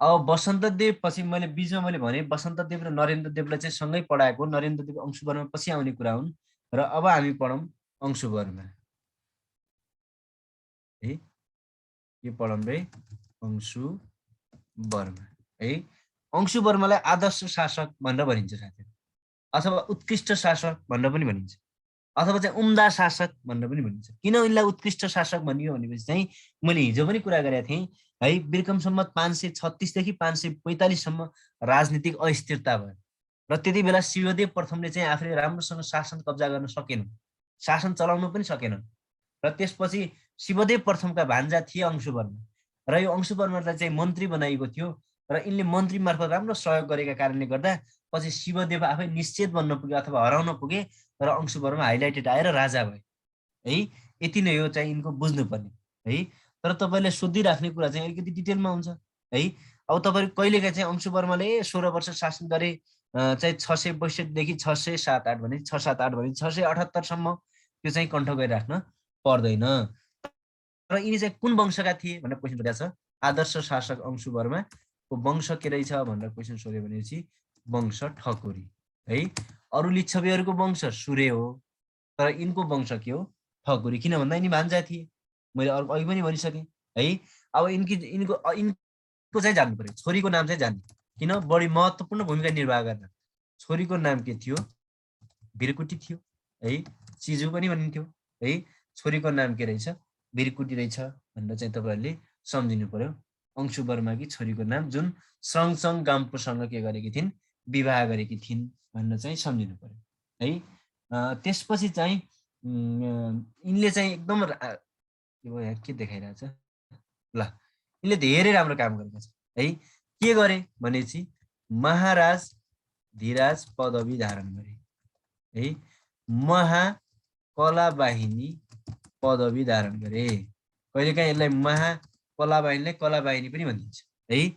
Speaker 1: अब बसन्त देव पछि मैले बिचमा मैले भने बसन्त देव र नरेन्द्र देवलाई चाहिँ सँगै पढाएको। नरेन्द्र देव अंशुवर्मा पछि आउने कुरा हुन्। र अब हामी पढौँ अंशुवर्मा है। के पढौँ रे? अंशुवर्मा है। अंशुवर्मालाई आदर्श शासक भनेर भनिन्छ साथीहरू, अथवा उत्कृष्ट शासक भनेर पनि भनिन्छ, अथवा चाहिँ उम्दा शासक भनेर पनि भनिन्छ। किन यिनलाई उत्कृष्ट शासक भनियो भनेपछि चाहिँ मैले हिजो पनि कुरा गरेको थिएँ है। विक्रम सम्वत 536 देखि 545 सम्म राजनीतिक अस्थिरता भयो र त्यति बेला शिवदेव प्रथमले चाहिँ आफूले राम्रोसँग शासन कब्जा गर्न सकेनन्, शासन चलाउन पनि सकेनन्। र त्यसपछि शिवदेव प्रथमका भान्जा थिए अंशुवर्मा, र यो अंशुवर्मालाई चाहिँ मन्त्री बनाइएको थियो र यिनले मन्त्री मार्फत राम्रो सहयोग गरेका कारणले गर्दा पछि शिवदेव आफै निश्चित बन्न पुगे अथवा हराउन पुगे र अंशुवर्मा हाइलाइटेड आएर राजा भए है। यति नै हो चाहिँ यिनको बुझ्नुपर्ने है। तर तपाईँले सोधिराख्ने कुरा चाहिँ अलिकति डिटेलमा हुन्छ है। अब तपाईँ कहिलेकाहीँ चाहिँ अंशुवर्माले 16 वर्ष शासन गरे चाहिँ 662 देखि 678 भने 678 भने 678 सम्म त्यो चाहिँ कण्ठ गरिराख्न पर्दैन। र यिनी चाहिँ कुन वंशका थिए भनेर क्वेसन सोधेको छ। आदर्श शासक अंशुवर्माको वंश के रहेछ भनेर क्वेसन सोध्यो भनेपछि वंश ठकुरी है। अरू लिच्छवीहरूको वंश सूर्य हो, तर यिनको वंश के हो? ठकुरी। किन भन्दा यिनी भान्जा थिए, मैले अघि पनि भनिसकेँ है। अब यिनको चाहिँ जान्नु पर्यो, छोरीको नाम चाहिँ जान्ने, किन बढी महत्त्वपूर्ण भूमिका निर्वाह गर्न। छोरीको नाम के थियो? वीरकुटी थियो है, चिजु पनि भनिन्थ्यो है। छोरीको नाम के रहेछ? वीरकुटी रहेछ भनेर चाहिँ तपाईँहरूले सम्झिनु पर्यो। अंशुवर्माकी छोरीको नाम जुन सङसङ गाम्पोसँग के गरेकी थिइन्? विवाह गरेकी थिइन् भनेर चाहिँ सम्झिनु पर्यो है। त्यसपछि चाहिँ यिनले चाहिँ एकदम के देखाइरहेछ ल, यिनले धेरै राम्रो काम गरेका छन् है। के गरे भनेपछि महाराज धीराज पदवी धारण गरे है। महाकलावाहिनी पदवी धारण गरे। कहिलेकाहीँ यसलाई महाकलावाहिनीलाई कलावाहिनी पनि भनिन्छ है।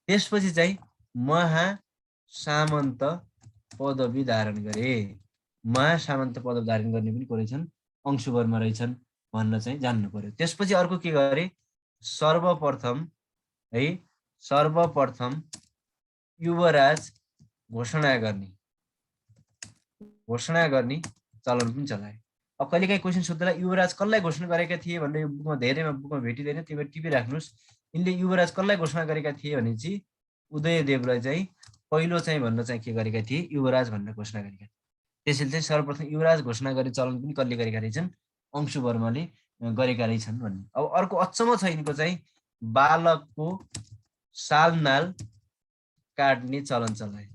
Speaker 1: त्यसपछि चाहिँ महासामन्त पदवी धारण गरे। महासामन्त पदवी धारण गर्ने पनि को रहेछन्? अंशुवर्मा रहेछन् भन्न चाहिँ जान्नु पर्यो। त्यसपछि अर्को के गरे? सर्वप्रथम युवराज घोषणा गर्ने चलन पनि चलाए। अब कहिलेकाहीँ क्वेसन सोध्दा युवराज कसलाई घोषणा गरेका थिए भनेर बुकमा धेरैमा बुकमा भेटिँदैन, त्यही भएर टिपिराख्नुहोस्। यिनले युवराज कसलाई घोषणा गरेका थिए भने चाहिँ उदयदेवलाई चाहिँ पहिलो चाहिँ भन्न चाहिँ के गरेका थिए, युवराज भनेर घोषणा गरेका थिए। त्यसैले चाहिँ सर्वप्रथम युवराज घोषणा गर्ने चलन पनि कसले गरेका रहेछन्, अंशुवर्माले गरेका रहेछन् भन्ने। अब अर्को अचम्म छ यिनको चाहिँ बालकको सालनाल काट्ने चलन चलाए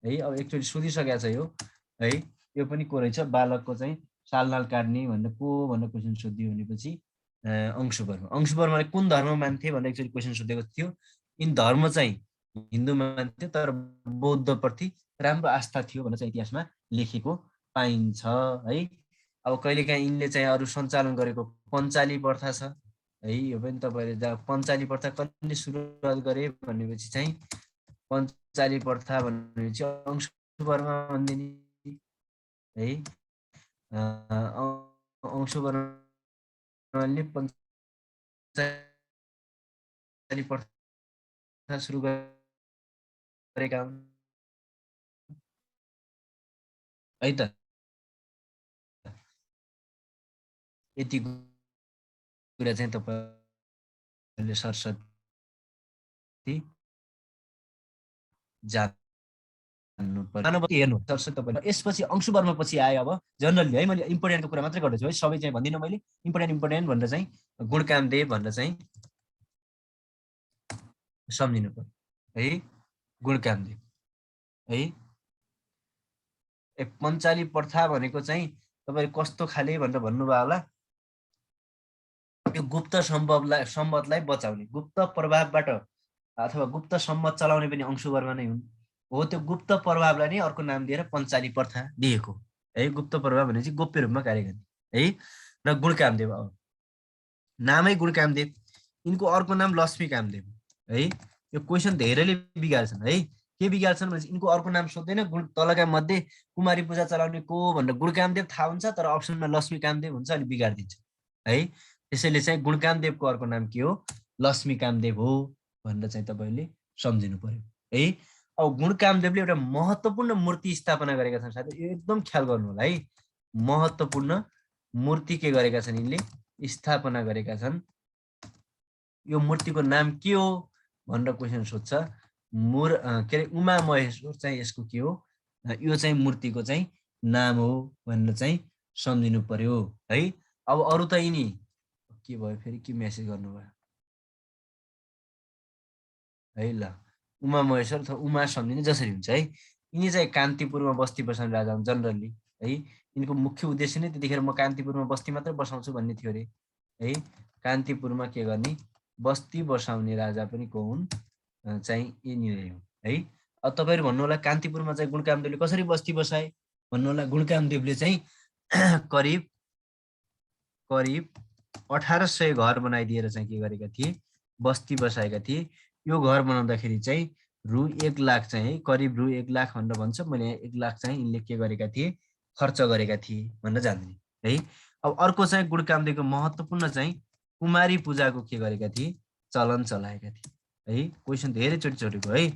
Speaker 1: है। अब एकचोटि सोधिसकेको छ यो है, यो पनि को रहेछ, बालकको चाहिँ सालनाल काट्ने भनेर को भनेर क्वेसन सोधियो भनेपछि अंशुवर्मा। अंशुवर्माले कुन धर्म मान्थे भनेर एकचोटि क्वेसन सोधेको थियो। यिन धर्म चाहिँ हिन्दू मान्थे तर बौद्धप्रति राम्रो आस्था थियो भनेर चाहिँ इतिहासमा लेखेको पाइन्छ है। अब कहिलेकाहीँ यिनले चाहिँ अरू सञ्चालन गरेको पञ्चाली प्रथा छ है, यो पनि तपाईँले पञ्चाली प्रथा कसले सुरुवात गरे भनेपछि चाहिँ पञ्चाली प्रथा भनेपछि अंशुवर्मा भनिदिने है। अंशुवर्माले पञ्चाली प्रथा सुरु गरेका हुन् है त। यति कुरा चाहिँ तपाईँले सरस्वती जान्नु पर्यो, हेर्नु सरस्वती तपाईँले। यसपछि अंशुवर्मा पछि आयो अब जनरली है, मैले इम्पोर्टेन्टको कुरा मात्रै गर्दैछु है, सबै चाहिँ भन्दिनँ मैले, इम्पोर्टेन्ट भनेर चाहिँ गुणकामदेव भनेर चाहिँ सम्झिनु पर्यो है। गुणकामदेव है। पञ्चाली प्रथा भनेको चाहिँ तपाईँले कस्तो खाले भनेर भन्नुभयो होला, यो गुप्त सम्बन्धलाई बचाउने, गुप्त प्रभावबाट अथवा गुप्त सम्बन्ध चलाउने पनि अंशुवर्मा नै हुन्। हो त्यो गुप्त प्रभावलाई नै अर्को नाम दिएर पञ्चाली प्रथा दिएको है। गुप्त प्रभाव भनेपछि गोप्य रूपमा कार्य गर्ने है। र गुणकामदेव, अब नामै गुणकामदेव, यिनको अर्को नाम लक्ष्मी कामदेव है। यो क्वेसन धेरैले बिगार्छन् है। के बिगार्छन् भनेपछि यिनको अर्को नाम सोध्दैन, तलका मध्ये कुमारी पूजा चलाउने को भनेर गुणकामदेव थाहा हुन्छ तर अप्सनमा लक्ष्मी कामदेव हुन्छ, अनि बिगारिदिन्छ है। त्यसैले चाहिँ गुणकामदेवको अर्को नाम के हो, लक्ष्मी कामदेव हो भनेर चाहिँ तपाईँले सम्झिनु पर्यो है। अब गुणकामदेवले एउटा महत्त्वपूर्ण मूर्ति स्थापना गरेका छन् साथै, यो एकदम ख्याल गर्नु होला है। महत्त्वपूर्ण मूर्ति के गरेका छन्, यिनले स्थापना गरेका छन्। यो मूर्तिको नाम के हो भनेर क्वेसन सोध्छ। के अरे उमा महेश्वर चाहिँ यसको के हो, यो चाहिँ मूर्तिको चाहिँ नाम हो भनेर चाहिँ सम्झिनु पर्यो है। अब अरू त यिनी के भयो, फेरि के मेसेज गर्नुभयो है। ल उमा महेश्वर अथवा उमा सम्झिने जसरी हुन्छ है। यिनी चाहिँ कान्तिपुरमा बस्ती बसाउने राजा हुन् जनरली है। यिनको मुख्य उद्देश्य नै त्यतिखेर म कान्तिपुरमा बस्ती मात्रै बसाउँछु भन्ने थियो अरे है। कान्तिपुरमा के गर्ने, बस्ती बसाउने राजा पनि को हुन् चाहिँ यिनी नै हुन् है। अब तपाईँहरू भन्नु होला कान्तिपुरमा चाहिँ गुणकामदेवले कसरी बस्ती बसाए भन्नु होला। गुणकामदेवले चाहिँ करिब 1800 घर बनाइदिएर चाहिँ के गरेका थिए, बस्ती बसाएका थिए। यो घर बनाउँदाखेरि चाहिँ रु 1 लाख चाहिँ करिब रु 1 लाख भनेर भन्छ, मैले 1 लाख चाहिँ यिनले के गरेका थिए, खर्च गरेका थिए भनेर जान्दिने है। अब अर्को चाहिँ गुणकामदेवको महत्त्वपूर्ण चाहिँ कुमारी पूजाको के गरेका थिए, चलन चलाएका थिए है। क्वेसन धेरैचोटि सोधेको है।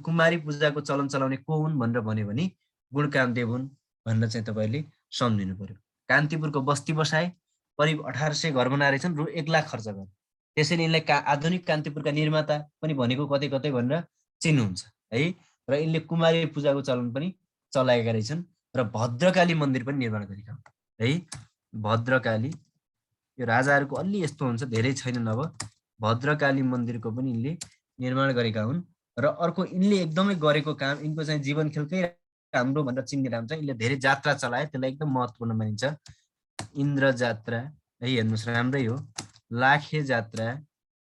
Speaker 1: कुमारी पूजाको चलन चलाउने को हुन् भनेर भन्यो भने गुणकामदेव हुन् भनेर चाहिँ तपाईँले सम्झिनु पर्यो। कान्तिपुरको बस्ती बसाए, करिब 1800 घर बनाएर छन्, रु 1 लाख खर्च गरे। त्यसैले यिनलाई आधुनिक कान्तिपुरका निर्माता पनि भनेको कतै कतै भनेर चिन्नुहुन्छ है। र यिनले कुमारी पूजाको चलन पनि चलाएका रहेछन् र भद्रकाली मन्दिर पनि निर्माण गरेका हुन् है। भद्रकाली, यो राजाहरूको अलि यस्तो हुन्छ, धेरै छैनन्। अब भद्रकाली मन्दिरको पनि यिनले निर्माण गरेका हुन्। र अर्को यिनले एकदमै गरेको काम, यिनको चाहिँ जीवन खेलकै राम्रो भनेर चिन्ने काम चाहिँ यिनले धेरै जात्रा चलाए, त्यसलाई एकदम महत्त्वपूर्ण मानिन्छ। इन्द्र जात्रा है, हेर्नुहोस् राम्रै हो, लाखे जात्रा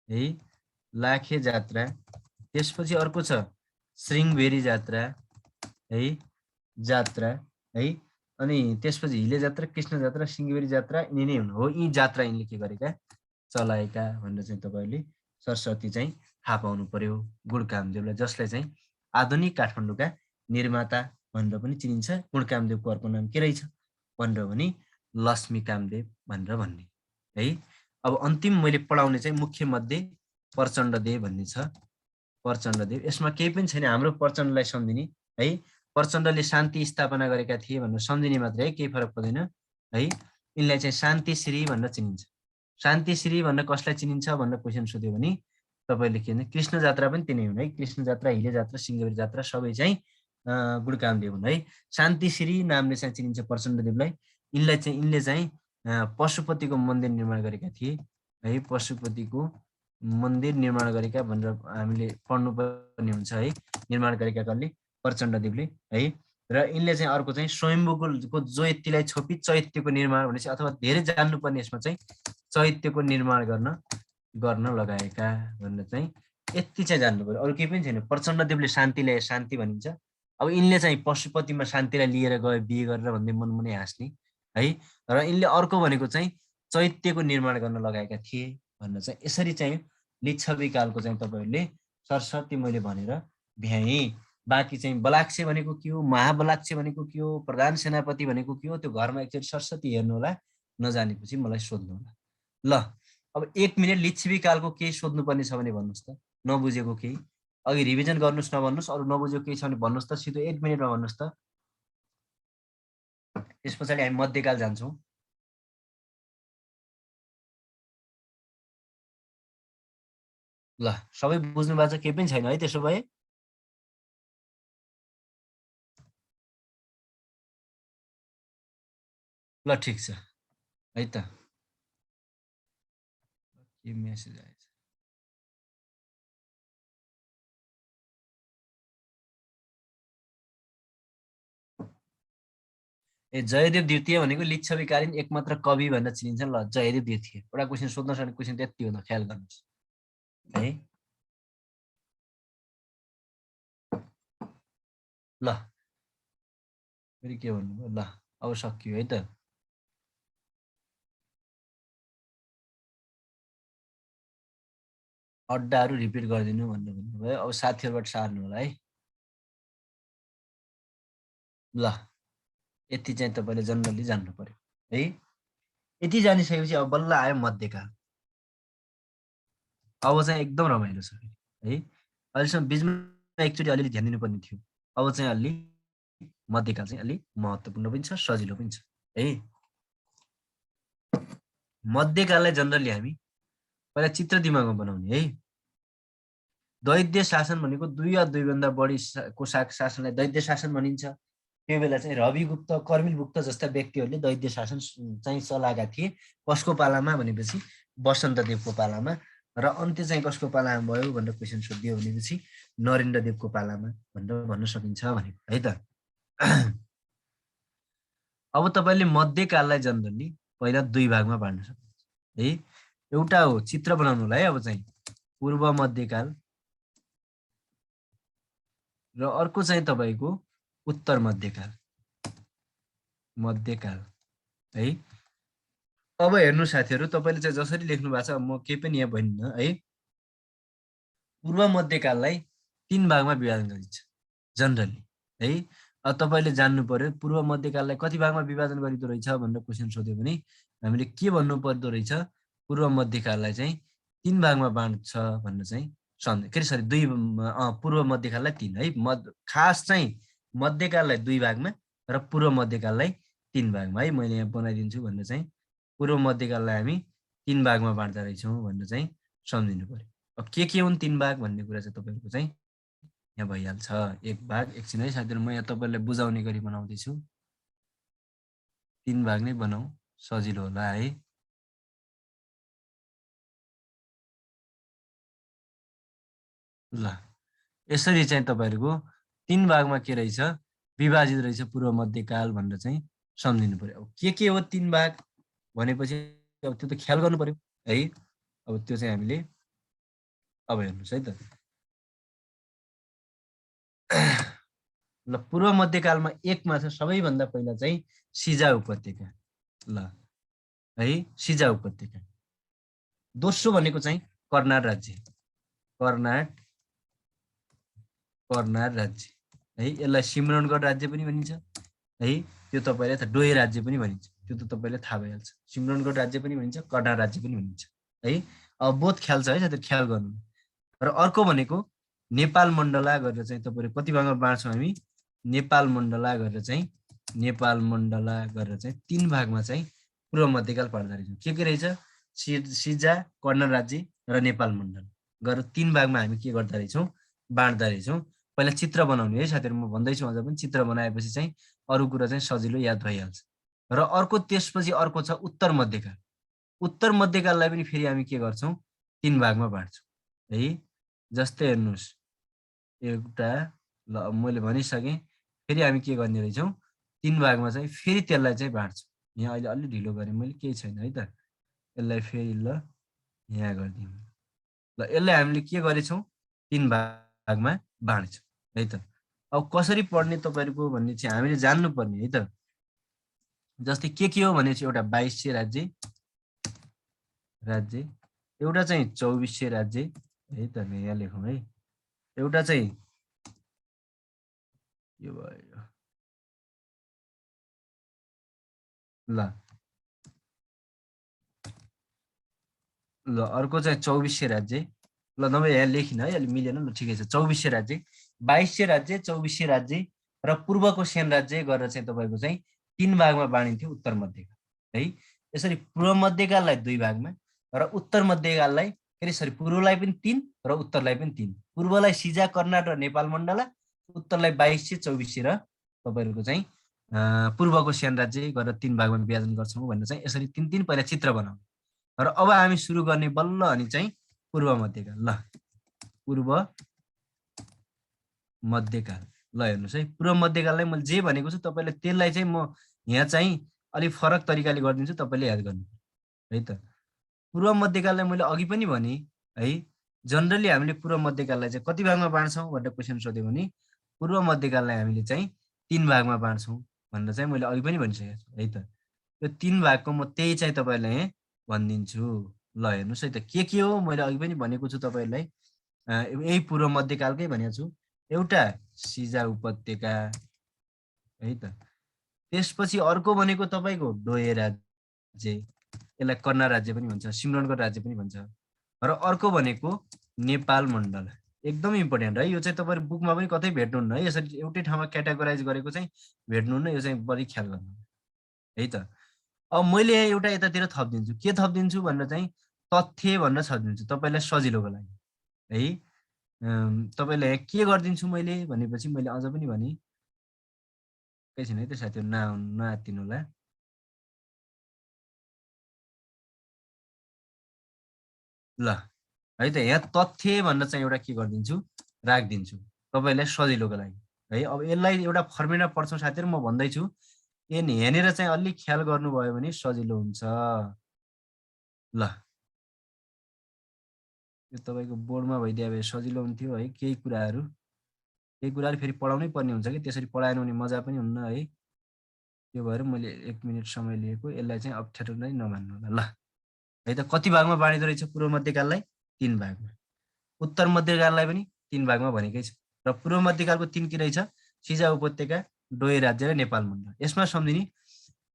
Speaker 1: है, लाखे जात्रा। त्यसपछि अर्को छ श्रृङ्गेरी जात्रा है, जात्रा है। अनि त्यसपछि हिले जात्रा, कृष्ण जात्रा, श्रृङ्गेरी जात्रा यिनी नै हुन् हो। यी जात्रा यिनले के गरेका, चलाएका भनेर चाहिँ तपाईँले सरस्वती चाहिँ थाहा पाउनु पर्यो गुणकामदेवलाई, जसलाई चाहिँ आधुनिक काठमाडौँका निर्माता भनेर पनि चिनिन्छ। गुणकामदेवको अर्को नाम के रहेछ भनेर भने लक्ष्मी कामदेव भनेर भन्ने है। अब अन्तिम मैले पढाउने चाहिँ मुख्य मध्ये प्रचण्डदेव भन्ने छ। प्रचण्डदेव, यसमा केही पनि छैन, हाम्रो प्रचण्डलाई सम्झिने है। प्रचण्डले शान्ति स्थापना गरेका थिए भनेर सम्झिने मात्रै है, केही फरक पर्दैन है। यिनलाई चाहिँ शान्तिश्री भनेर चिनिन्छ। शान्तिश्री भनेर कसलाई चिनिन्छ भनेर क्वेसन सोध्यो भने तपाईँले के भन्छ, कृष्ण जात्रा पनि तिनै हुन् है। कृष्ण जात्रा, हिले जात्रा, सिंहबेरी जात्रा सबै चाहिँ गुडकामदेव हुन् है। शान्तिश्री नामले चाहिँ चिनिन्छ प्रचण्डदेवलाई। यिनले चाहिँ पशुपतिको मन्दिर निर्माण गरेका थिए है। पशुपतिको मन्दिर निर्माण गरेका भनेर हामीले पढ्नुपर्ने हुन्छ है। निर्माण गरेका कसले? प्रचण्डदेवले है। र यिनले चाहिँ अर्को चाहिँ स्वयम्भूको चैत्यलाई छोपी चैत्यको निर्माण भनेपछि, अथवा धेरै जान्नुपर्ने यसमा चाहिँ चैत्यको निर्माण गर्न लगाएका भनेर चाहिँ यति चाहिँ जान्नु पर्यो। अरू केही पनि छैन। प्रचण्डदेवले शान्तिलाई शान्ति भनिन्छ। अब यिनले चाहिँ पशुपतिमा शान्तिलाई लिएर गए, बिहे गरेर भन्दै मनमनै हाँस्ने है। र यिनले अर्को भनेको चाहिँ चैत्यको निर्माण गर्न लगाएका थिए भनेर चाहिँ यसरी चाहिँ लिच्छवी कालको चाहिँ तपाईँहरूले सरस्वती मैले भनेर भ्याएँ। बाँकी चाहिँ बलाक्ष भनेको के हो, महाबलाक्ष भनेको के हो, प्रधान सेनापति भनेको के हो, त्यो घरमा एकचोटि सरस्वती हेर्नु होला, नजानेपछि मलाई सोध्नु होला। ल अब 1 मिनट लिच्छवी कालको केही सोध्नुपर्ने छ भने भन्नुहोस् त, नबुझेको केही। अघि रिभिजन गर्नुहोस् नभन्नुहोस्, अरू नबुझेको केही छ भने भन्नुहोस् त, सिधै 1 मिनटमा भन्नुहोस् त। त्यस पछाडि हामी मध्यकाल जान्छौँ। ल सबै बुझ्नु भएको छ, केही पनि छैन है त्यसो भए? ल ठिक छ है त। के मेसेज आएछ? ए जयदेव द्वितीय भनेको लिच्छवीकालीन एकमात्र कवि भनेर चिनिन्छ। ल जयदेव द्वितीय एउटा क्वेसन सोध्न सक्ने क्वेसन त्यति हो, ख्याल गर्नुहोस् है। ल फेरि के भन्नुभयो? ल अब सकियो है त। अड्डाहरू रिपिट गरिदिनु भनेर भन्नुभयो। अब साथीहरूबाट सार्नु होला है। ल यति चाहिँ तपाईँले जनरली जान्नु पर्यो है। यति जानिसकेपछि अब बल्ल आयो मध्यकाल। अब चाहिँ एकदम रमाइलो छ है। अहिलेसम्म बिचमा एकचोटि अलिअलि ध्यान दिनुपर्ने थियो। अब चाहिँ अलि मध्यकाल चाहिँ अलि महत्त्वपूर्ण पनि छ, सजिलो पनि छ है। मध्यकाललाई जनरली हामी पहिला चित्र दिमागमा बनाउने है। दैत्य शासन भनेको 2 या 2 भन्दा बढीको शासनलाई दैत्य शासन भनिन्छ। त्यो बेला चाहिँ रविगुप्त, कर्मिलगुप्त जस्ता व्यक्तिहरूले दैत्य शासन चाहिँ चलाएका थिए। कसको पालामा भनेपछि वसन्तदेवको पालामा। र अन्त्य चाहिँ कसको पालामा भयो भनेर क्वेसन सोधियो भनेपछि नरेन्द्रदेवको पालामा भनेर भन्न सकिन्छ भनेको है त। अब तपाईँले मध्यकाललाई जनरली पहिला 2 भागमा बाँड्न सक्नुहुन्छ है। एउटा हो चित्र बनाउनुलाई है। अब चाहिँ पूर्व मध्यकाल र अर्को चाहिँ तपाईँको उत्तर मध्यकाल है। अब हेर्नु साथीहरू, तपाईँले चाहिँ जसरी लेख्नु भएको छ, म केही पनि यहाँ भनिन्न है। पूर्व मध्यकाललाई 3 भागमा विभाजन गरिन्छ जनरली है। अब तपाईँले जान्नु पर्यो पूर्व मध्यकाललाई कति भागमा विभाजन गरिदो रहेछ भनेर क्वेसन सोध्यो भने हामीले के भन्नु पर्दो रहेछ? पूर्व मध्यकाललाई चाहिँ 3 भागमा बाँड्छ भनेर चाहिँ सम्झ के सरी 2 पूर्व मध्यकाललाई 3 है। खास चाहिँ मध्यकाललाई 2 भागमा र पूर्व मध्यकाललाई 3 भागमा है। मैले यहाँ बनाइदिन्छु भनेर चाहिँ पूर्व मध्यकाललाई हामी 3 भागमा बाँड्दा रहेछौँ भनेर चाहिँ सम्झिनु पर्यो। अब के हुन् 3 भाग भन्ने कुरा चाहिँ तपाईँहरूको चाहिँ यहाँ भइहाल्छ। 1 भाग एकछिन है साथीहरू, म यहाँ तपाईँलाई बुझाउने गरी बनाउँदैछु। 3 भाग नै बनाऊ, सजिलो होला है। ल यसरी चाहिँ तपाईँहरूको 3 भागमा के रहेछ? विभाजित रहेछ पूर्व मध्यकाल भनेर चाहिँ सम्झिनु पर्यो। अब के हो 3 भाग भनेपछि अब त्यो त ख्याल गर्नु पर्यो है। अब त्यो चाहिँ हामीले अब हेर्नुहोस् है त। ल पूर्व मध्यकालमा 1 मा छ सबैभन्दा पहिला चाहिँ सिजा उपत्यका। ल है सिजा उपत्यका। दोस्रो भनेको चाहिँ कर्नाट राज्य, कर्नाट राज्य है। यसलाई सिमरनगढ राज्य पनि भनिन्छ है। त्यो तपाईँलाई थाहा, डोय राज्य पनि भनिन्छ, त्यो त तपाईँलाई थाहा भइहाल्छ। सिमरनगढ राज्य पनि भनिन्छ, कर्नाट राज्य पनि भनिन्छ है। अब बोध ख्याल छ है साथीहरू, ख्याल गर्नु। र अर्को भनेको नेपाल मण्डला गरेर चाहिँ तपाईँहरू कति भागमा बाँड्छौँ हामी? नेपाल मण्डला गरेर चाहिँ 3 भागमा चाहिँ पूर्व मध्यकाल पढ्दा रहेछौँ। के रहेछ? सिजा, कर्ण राज्य र नेपाल मण्डल गरेर 3 भागमा हामी के गर्दा रहेछौँ? बाँड्दा रहेछौँ। पहिला चित्र बनाउने है साथीहरु, म भन्दैछु अझ पनि। चित्र बनाएपछि चाहिँ अरु कुरा चाहिँ सजिलो याद भइहाल्छ। र अर्को त्यसपछि अर्को छ उत्तर मध्यकाल। उत्तर मध्यकाललाई पनि फेरि हामी के गर्छौँ? 3 भागमा बाँड्छौँ है। जस्तै हेर्नुस्, एउटा ल मैले भनिसकेँ। फेरि हामी के गर्ने रहेछौँ? 3 भागमा चाहिँ फेरि त्यसलाई चाहिँ बाँड्छौँ। यहाँ अहिले अलि ढिलो गरेँ मैले, केही छैन है त। यसलाई फेरि ल यहाँ गरिदिउँ। ल यसलाई हामीले के गरेछौँ? 3 भागमा बाँड्छौँ है त। अब कसरी पढ्ने तपाईहरुको भन्ने चाहिँ हामीले जान्नुपर्ने है त। जस्तै के हो भनेपछि एउटा 2200 राज्य, एउटा चाहिँ 2400 राज्य है त। यहाँ लेखौँ है। एउटा चाहिँ यो भयो ल अर्को चाहिँ 2400 राज्य। ल नभए यहाँ लेखिन है, अलि मिलेन। ल ठिकै छ। 2400 राज्य, 2200 राज्य, 2400 राज्य र पूर्वको सेन राज्य गरेर चाहिँ तपाईको चाहिँ 3 भागमा बाँडिन्थ्यो उत्तर मध्यकाल है। यसरी पूर्व मध्यकाललाई 2 भागमा र उत्तर मध्यकाललाई सरी पूर्वलाई पनि 3 र उत्तरलाई पनि 3। पूर्वलाई सिजा, कर्नाट र नेपाल मण्डला, उत्तरलाई 2200, 2400 र तपाईहरुको चाहिँ पूर्वको सेन राज्य गरेर 3 भागमा विभाजन गर्छौँ भनेर चाहिँ यसरी 3 पहिला चित्र बनाउने। र अब हामी सुरु गर्ने बल्ल अनि चाहिँ पूर्व मध्यकाल। ल पूर्व मध्यकाल। ल हेर्नुस् है, पूर्व मध्यकाललाई मैले जे भनेको छु तपाईले त्यसलाई चाहिँ म यहाँ चाहिँ अलि फरक तरिकाले गरिदिन्छु, तपाईले याद गर्नु है त। पूर्व मध्यकाललाई मैले अघि पनि भने है, जनरली हामीले पूर्व मध्यकाललाई चाहिँ कति भागमा बाँड्छौँ भनेर क्वेशन सोध्यो भने पूर्व मध्यकाललाई हामीले चाहिँ 3 भागमा बाँड्छौँ भनेर चाहिँ मैले अघि पनि भनिसकेको छु है त। यो 3 भागको म त्यही चाहिँ तपाईलाई भनिदिन्छु। ल हेर्नुस् है त, के हो मैले अघि पनि भनेको छु तपाईहरुलाई। यही पूर्व मध्यकालकै भनेको छु। एउटा सिजा उपत्यका है त। त्यसपछि अर्को भनेको तपाईको डोय राज्य, यसलाई कन्ना राज्य पनि भन्छ, सिमरनगढ राज्य पनि भन्छ। र अर्को भनेको नेपाल मण्डल। एकदम इम्पोर्टेन्ट है, यो चाहिँ तपाईहरु बुकमा पनि कतै भेट्नुहुन्न है। यसरी एउटै ठाउँमा क्याटेगोराइज गरेको चाहिँ भेट्नुहुन्न, यो चाहिँ बढी ख्याल गर्नु है त। अब मैले एउटा यतातिर थपिदिन्छु। के थपिदिन्छु भनेर चाहिँ तथ्य भनेर थपिदिन्छु तपाईलाई सजिलोको लागि है। तपाईलाई यहाँ के गरिदिन्छु मैले भनेपछि मैले अझ पनि भने केही छैन है त साथीहरु, नआत्तिनु होला। ल है त, यहाँ तथ्य भनेर चाहिँ एउटा के गरिदिन्छु, राखिदिन्छु तपाईलाई सजिलोको लागि है। अब यसलाई एउटा फर्मुला पढ्छौँ साथीहरु, म भन्दैछु। यहाँनिर चाहिँ अलि ख्याल गर्नुभयो भने सजिलो हुन्छ। ल यो तपाईको बोर्डमा भइदिए भए सजिलो हुन्थ्यो है। केही कुराहरु फेरि पढाउनै पर्ने हुन्छ कि, त्यसरी पढाएन भने मजा पनि हुन्न है। त्यो भएर मैले 1 मिनेट समय लिएको, यसलाई चाहिँ अप्ठ्यारो नै नमान्नु होला। ल है त, कति भागमा बाँडिदो रहेछ पूर्व मध्यकाललाई? 3 भागमा। उत्तर मध्यकाललाई पनि 3 भागमा भनेकै छु। र पूर्व मध्यकालको 3 के रहेछ? सिजा उपत्यका, डोय राज्य र नेपाल मण्डल। यसमा सम्झिने।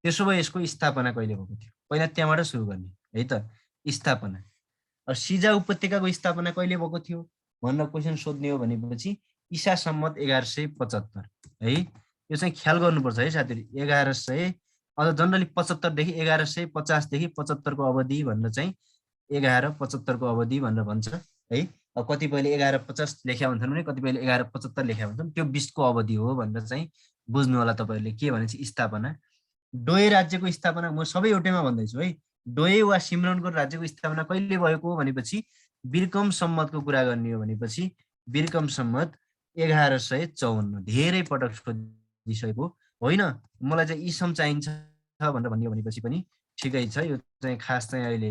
Speaker 1: त्यसो भए यसको स्थापना कहिले भएको थियो? पहिला त्यहाँबाट सुरु गर्ने है त। स्थापना सिजा उपत्यकाको स्थापना कहिले भएको थियो भनेर क्वेशन सोध्ने हो भनेपछि ईसा सम्मत 1175 है। यो चाहिँ ख्याल गर्नुपर्छ है साथीहरु। 1100 अझ जनरली 75 देखि 1150 देखि 75 को अवधि भनेर चाहिँ 1175 को अवधि भनेर भन्छ है। अब कतिपयले 1150 लेख्या हुन्छन् भने कतिपयले 1175 लेख्या हुन्छन्। त्यो 20 को अवधि हो भनेर चाहिँ बुझ्नु होला तपाईहरुले। के भनेपछि स्थापना डोय राज्यको स्थापना म सबै एउटैमा भन्दैछु है। डोय वा सिमरनको राज्यको स्थापना कहिले भएको भनेपछि बिरकम सम्मतको कुरा गर्ने हो भनेपछि बिरकम सम्मत 1154। धेरै पटक सोधिसकेको होइन। मलाई चाहिँ इसम चाहिन्छ भनेर भन्ने हो भनेपछि पनि ठिकै छ। यो चाहिँ खास चाहिँ अहिले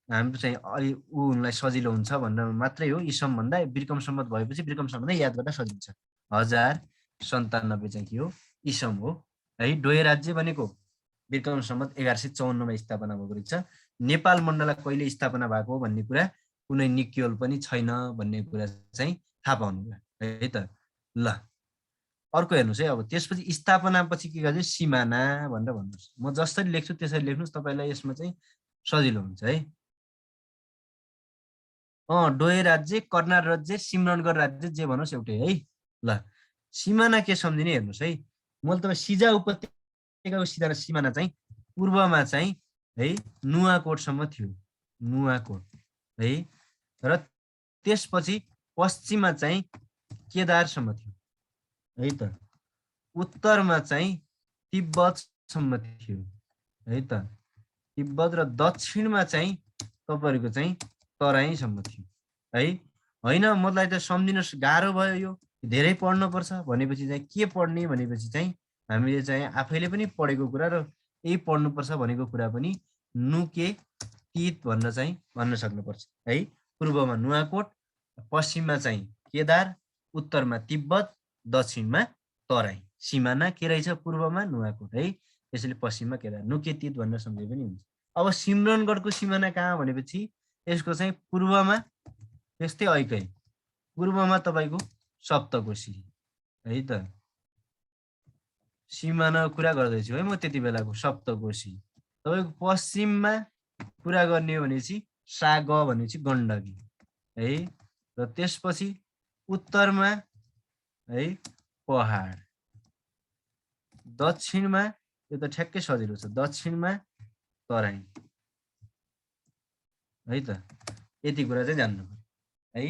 Speaker 1: हाम्रो चाहिँ अलि हुनलाई सजिलो हुन्छ भनेर मात्रै हो। इसम भन्दा बिरकम सम्मत भएपछि बिरकम सम्मत याद गर्दा सजिलो छ। 1097 चाहिँ के हो? इसम हो है। डोय राज्य भनेको बिरकम सम्मत 1154 मा स्थापना भएको रहेछ। नेपाल मण्डल कहिले स्थापना भएको भन्ने कुरा कुनै निक्योल पनि छैन भन्ने कुरा चाहिँ थाहा पाउनु है त। ल अर्को हेर्नुस् है। अब त्यसपछि स्थापना पछि के गर्छ? सिमाना भनेर भन्नुस्। म जसरी लेख्छु त्यसरी लेख्नुस्, तपाईलाई यसमा चाहिँ सजिलो हुन्छ है। डोय राज्य, कर्नाट राज्य, सिमरनगढ राज्य जे भनोस् एउटै है। ल सिमाना के सम्झिने हेर्नुस् है। मैले तपाईँ सिजा उपत्यकाको सिमाना चाहिँ पूर्वमा चाहिँ है, नुवाकोटसम्म थियो, नुवाकोट है। र त्यसपछि पश्चिममा चाहिँ केदारसम्म थियो है त। उत्तरमा चाहिँ तिब्बतसम्म थियो है त। तिब्बत र दक्षिणमा चाहिँ तपाईँहरूको चाहिँ तराईसम्म थियो है। होइन मलाई त सम्झिनुहोस्, गाह्रो भयो यो, धेरै पढ्नुपर्छ भनेपछि चाहिँ के पढ्ने भनेपछि चाहिँ हामीले चाहिँ आफैले पनि पढेको कुरा र यही पढ्नुपर्छ भनेको कुरा पनि नुके तीत भन्न चाहिँ भन्न सक्नुपर्छ है। पूर्वमा नुवाकोट, पश्चिममा चाहिँ केदार, उत्तरमा तिब्बत, दक्षिणमा तराई। सिमाना के रहेछ? पूर्वमा नुवाकोट है, त्यसैले पश्चिममा केदार, नुके तीत भनेर सम्झे पनि हुन्छ। अब सिमरनगढको सिमाना कहाँ भनेपछि यसको चाहिँ पूर्वमा त्यस्तै ऐकै, पूर्वमा तपाईँको सप्तकोशी है त। सिमाना कुरा गर्दैछु है म त्यति बेलाको, सप्तकोशी। तपाईँको पश्चिममा कुरा गर्ने हो भनेपछि साग भनेपछि गण्डकी है। र त्यसपछि उत्तरमा है पहाड, दक्षिणमा यो त ठ्याक्कै सजिलो छ, दक्षिणमा तराई है त। यति कुरा चाहिँ जान्नु है।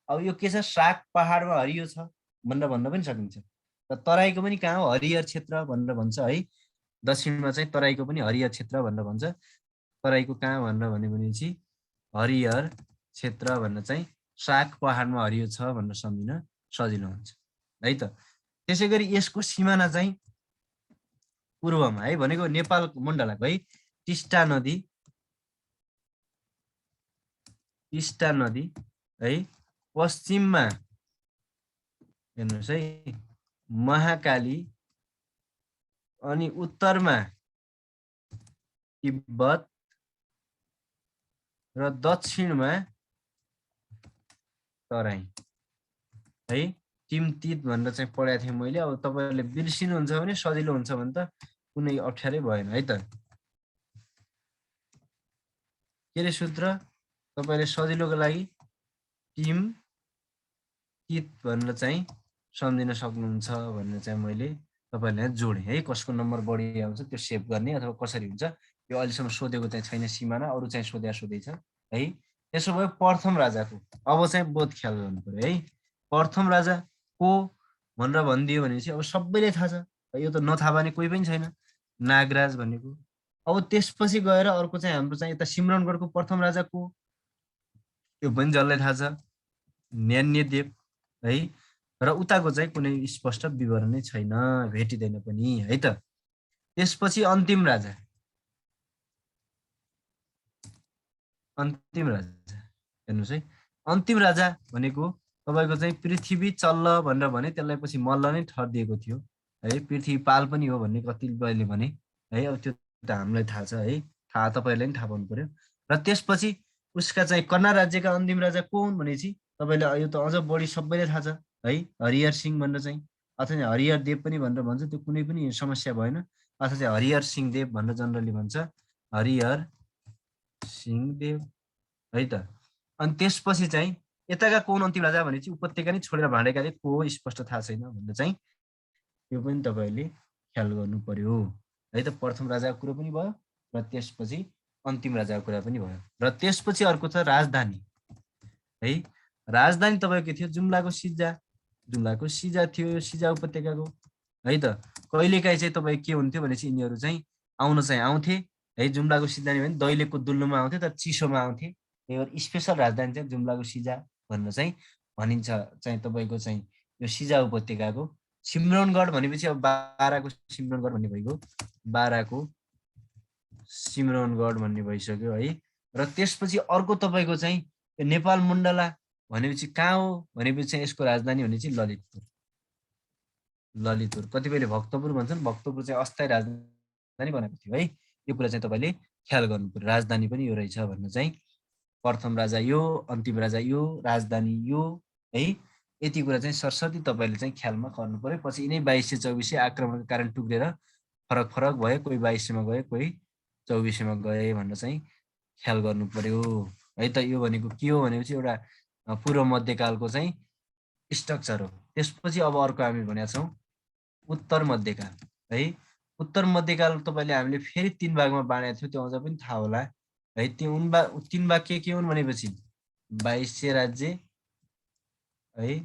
Speaker 1: अब यो के छ? साग पहाडमा हरियो छ भनेर भन्न पनि सकिन्छ। र तराईको पनि कहाँ हो? हरिहर क्षेत्र भनेर भन्छ है। दक्षिणमा चाहिँ तराईको पनि हरिहर क्षेत्र भनेर भन्छ। तराईको कहाँ भनेर भन्यो भनेपछि हरिहर क्षेत्र भन्न चाहिँ साग पहाडमा हरियो छ भनेर सम्झिन सजिलो हुन्छ है त। त्यसै गरी यसको सिमाना चाहिँ पूर्वमा है भनेको नेपाल मण्डलको है टिस्टा नदी, टिस्टा नदी है। पश्चिममा हेर्नुहोस् है महाकाली, अनि उत्तरमा तिब्बत र दक्षिणमा तराई है। तिमतीत भनेर चाहिँ पढाएको थिएँ मैले। अब तपाईँहरूले बिर्सिनुहुन्छ भने सजिलो हुन्छ भने त कुनै अप्ठ्यारै भएन है त। के रे सूत्र? तपाईँले सजिलोको लागि टिम तीत भनेर चाहिँ सम्झिन सक्नुहुन्छ भनेर चाहिँ मैले तपाईँहरूलाई जोडेँ है। कसको नम्बर बढी आउँछ त्यो सेभ गर्ने अथवा कसरी हुन्छ यो अहिलेसम्म सोधेको चाहिँ छैन सिमाना, अरू चाहिँ सोधै छ है। त्यसो भए प्रथम राजाको अब चाहिँ बोध ख्याल गर्नु पर्यो है। प्रथम राजा को भनेर भनिदियो भनेपछि अब सबैले थाहा छ, यो त नथाहा भने कोही पनि छैन, नागराज भनेको। अब त्यसपछि गएर अर्को चाहिँ हाम्रो चाहिँ यता सिमरनगढको प्रथम राजा को, त्यो पनि जसलाई थाहा छ, न्यान्यदेव है। र उताको चाहिँ कुनै स्पष्ट विवरणै छैन, भेटिँदैन पनि है त। त्यसपछि अन्तिम राजा, अन्तिम राजा हेर्नुहोस् है। अन्तिम राजा भनेको तपाईँको चाहिँ पृथ्वी चल्ल भनेर भने त्यसलाई पछि मल्ल नै ठरिदिएको थियो है। पृथ्वी पाल पनि हो भन्ने कतिपयले भने है। अब त्यो त हामीलाई थाहा छ है, थाहा तपाईँहरूले पनि थाहा पाउनु पर्यो। र त्यसपछि उसका चाहिँ कन्ना राज्यका अन्तिम राजा को हुन् भनेपछि तपाईँले यो त अझ बढी सबैले थाहा छ है, हरिहर सिंह भनेर चाहिँ, अथवा हरिहर देव पनि भनेर भन्छ, त्यो कुनै पनि समस्या भएन। अथवा चाहिँ हरिहर सिंह देव भनेर जनरली भन्छ, हरिहर सिंह देव है त। अनि त्यसपछि चाहिँ यताका को अन्तिम राजा भनेपछि उपत्यका नै छोडेर भाँडेकाले को स्पष्ट थाहा छैन भनेर चाहिँ त्यो पनि तपाईँले ख्याल गर्नु पर्यो है त। प्रथम राजाको कुरो पनि भयो र त्यसपछि अन्तिम राजाको कुरा पनि भयो। र त्यसपछि अर्को छ राजधानी है। राजधानी तपाईँको थियो जुम्लाको सिजा, जुम्लाको सिजा थियो, सिजा उपत्यकाको है त। कहिलेकाहीँ चाहिँ तपाईँ के हुन्थ्यो भनेपछि यिनीहरू चाहिँ आउँथे है। जुम्लाको सिजा नि भने दैलेखको दुल्लोमा आउँथे तर चिसोमा आउँथे, त्यही भएर स्पेसल राजधानी चाहिँ जुम्लाको सिजा भनेर चाहिँ भनिन्छ चाहिँ तपाईँको चाहिँ यो सिजा उपत्यकाको। सिमरनगढ भनेपछि अब बाराको सिमरनगढ भन्ने भइगयो, बाराको सिमरनगढ भन्ने भइसक्यो है। र त्यसपछि अर्को तपाईँको चाहिँ नेपाल मण्डला भनेपछि कहाँ हो भनेपछि चाहिँ यसको राजधानी भने चाहिँ ललितपुर, ललितपुर। कतिपयले भक्तपुर भन्छन्, भक्तपुर चाहिँ अस्थायी राजधानी बनाएको थियो है। यो कुरा चाहिँ तपाईँले ख्याल गर्नु पर्यो, राजधानी पनि यो रहेछ भन्ने चाहिँ। प्रथम राजा यो, अन्तिम राजा यो, राजधानी यो है। यति कुरा चाहिँ सरस्वती तपाईँले चाहिँ ख्यालमा गर्नु पर्यो। पछि यिनै 2224 आक्रमणको कारण टुक्रेर फरक फरक भयो, कोही 2200मा गए, कोही 2400मा गए भनेर चाहिँ ख्याल गर्नु पर्यो है त। यो भनेको के हो भनेपछि एउटा पूर्व मध्यकालको चाहिँ स्ट्रक्चर हो। त्यसपछि अब अर्को हामी भनेका छौँ उत्तर मध्यकाल है। उत्तर मध्यकाल तपाईले हामीले फेरि 3 भागमा बाँडेको थियौँ, त्यो अझ पनि थाहा होला है। त्यो 3 भाग के हुन् भनेपछि बाइसे राज्य है,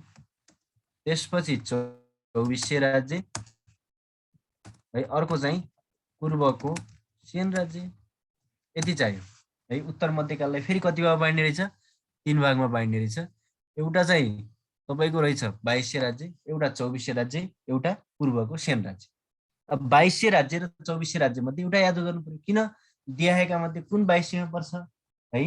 Speaker 1: त्यसपछि 24 राज्य है, अर्को चाहिँ पूर्वको सेन राज्य। यति चाहियो है। उत्तर मध्यकाललाई फेरि कति भागमा बाँड्ने रहेछ? 3 भागमा बाँड्ने रहेछ। एउटा चाहिँ तपाईको रहेछ 22 राज्य, एउटा 24 राज्य, एउटा पूर्वको सेन राज्य। अब 22 राज्य र 24 राज्य मध्ये एउटा याद गर्नु पर्यो। किन दिहाएका मध्ये कुन 22 मा पर्छ है,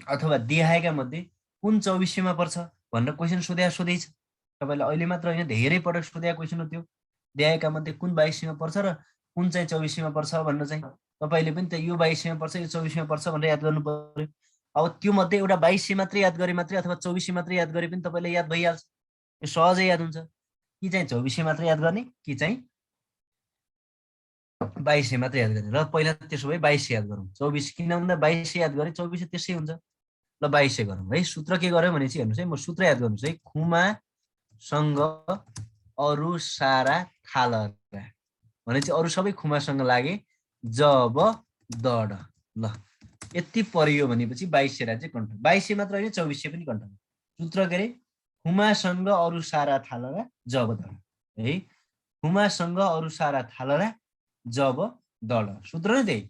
Speaker 1: अथवा दिहाएका मध्ये कुन 24 मा पर्छ भनेर क्वेशन सोधै छ। तपाईलाई अहिले मात्र हैन, धेरै पटक सोधेको क्वेशन हो त्यो। दिहाएका मध्ये कुन 22 मा पर्छ र कुन चाहिँ 24 मा पर्छ भनेर चाहिँ तपाईले पनि त यो 22 मा पर्छ, यो 24 मा पर्छ भनेर याद गर्नु पर्यो। अब त्यो मध्ये एउटा 22 मात्रै याद गरे मात्रै अथवा 24 मात्रै याद गरे पनि तपाईले याद भइहाल्छ, यो सहजै याद हुन्छ। कि चाहिँ 24 मात्रै याद गर्ने, कि चाहिँ 22 मात्रै याद गर्ने। र पहिला त्यसो भए 22 याद गरौँ। 24 किन भन्दा 22 याद गरे 24 त्यसै हुन्छ। ल 22 गरौँ है। सूत्र के गर्यो भनेपछि हेर्नुस् है, म सूत्र याद गर्नुस् है। खुमासँग अरु सारा थालरा भनेपछि अरु सबै खुमासँग लागे जब दड। ल यति परियो भनेपछि 22 राज्य कण्ठ। 22 मात्र हैन, 24 पनि कण्ठ। सूत्र के रे? खुमासँग अरु सारा थालरा जब दड है। खुमासँग अरु सारा थालरा जब दड, सूत्र नै त्यही।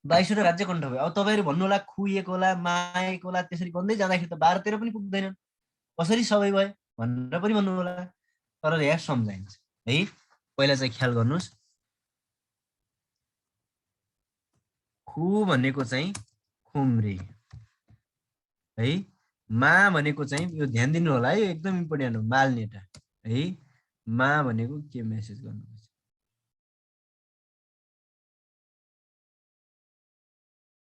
Speaker 1: 22 राज्य कण्ठ भयो। अब तपाईहरु भन्नु होला खुइएको होला, माएको होला, त्यसरी भन्दै जाँदाखेरि त 12-13 पनि पुग्दैन, कसरी सबै भयो भनेर पनि भन्नु होला। तर यहाँ सम्झाइन्छ है। पहिला चाहिँ ख्याल गर्नुस्, खु भनेको चाहिँ खुम्री है, मा भनेको चाहिँ यो ध्यान दिनु होला है, एकदम इम्पोर्टेन्ट हो, मालनेटा है। मा भनेको के मेसेज गर्नुपर्छ?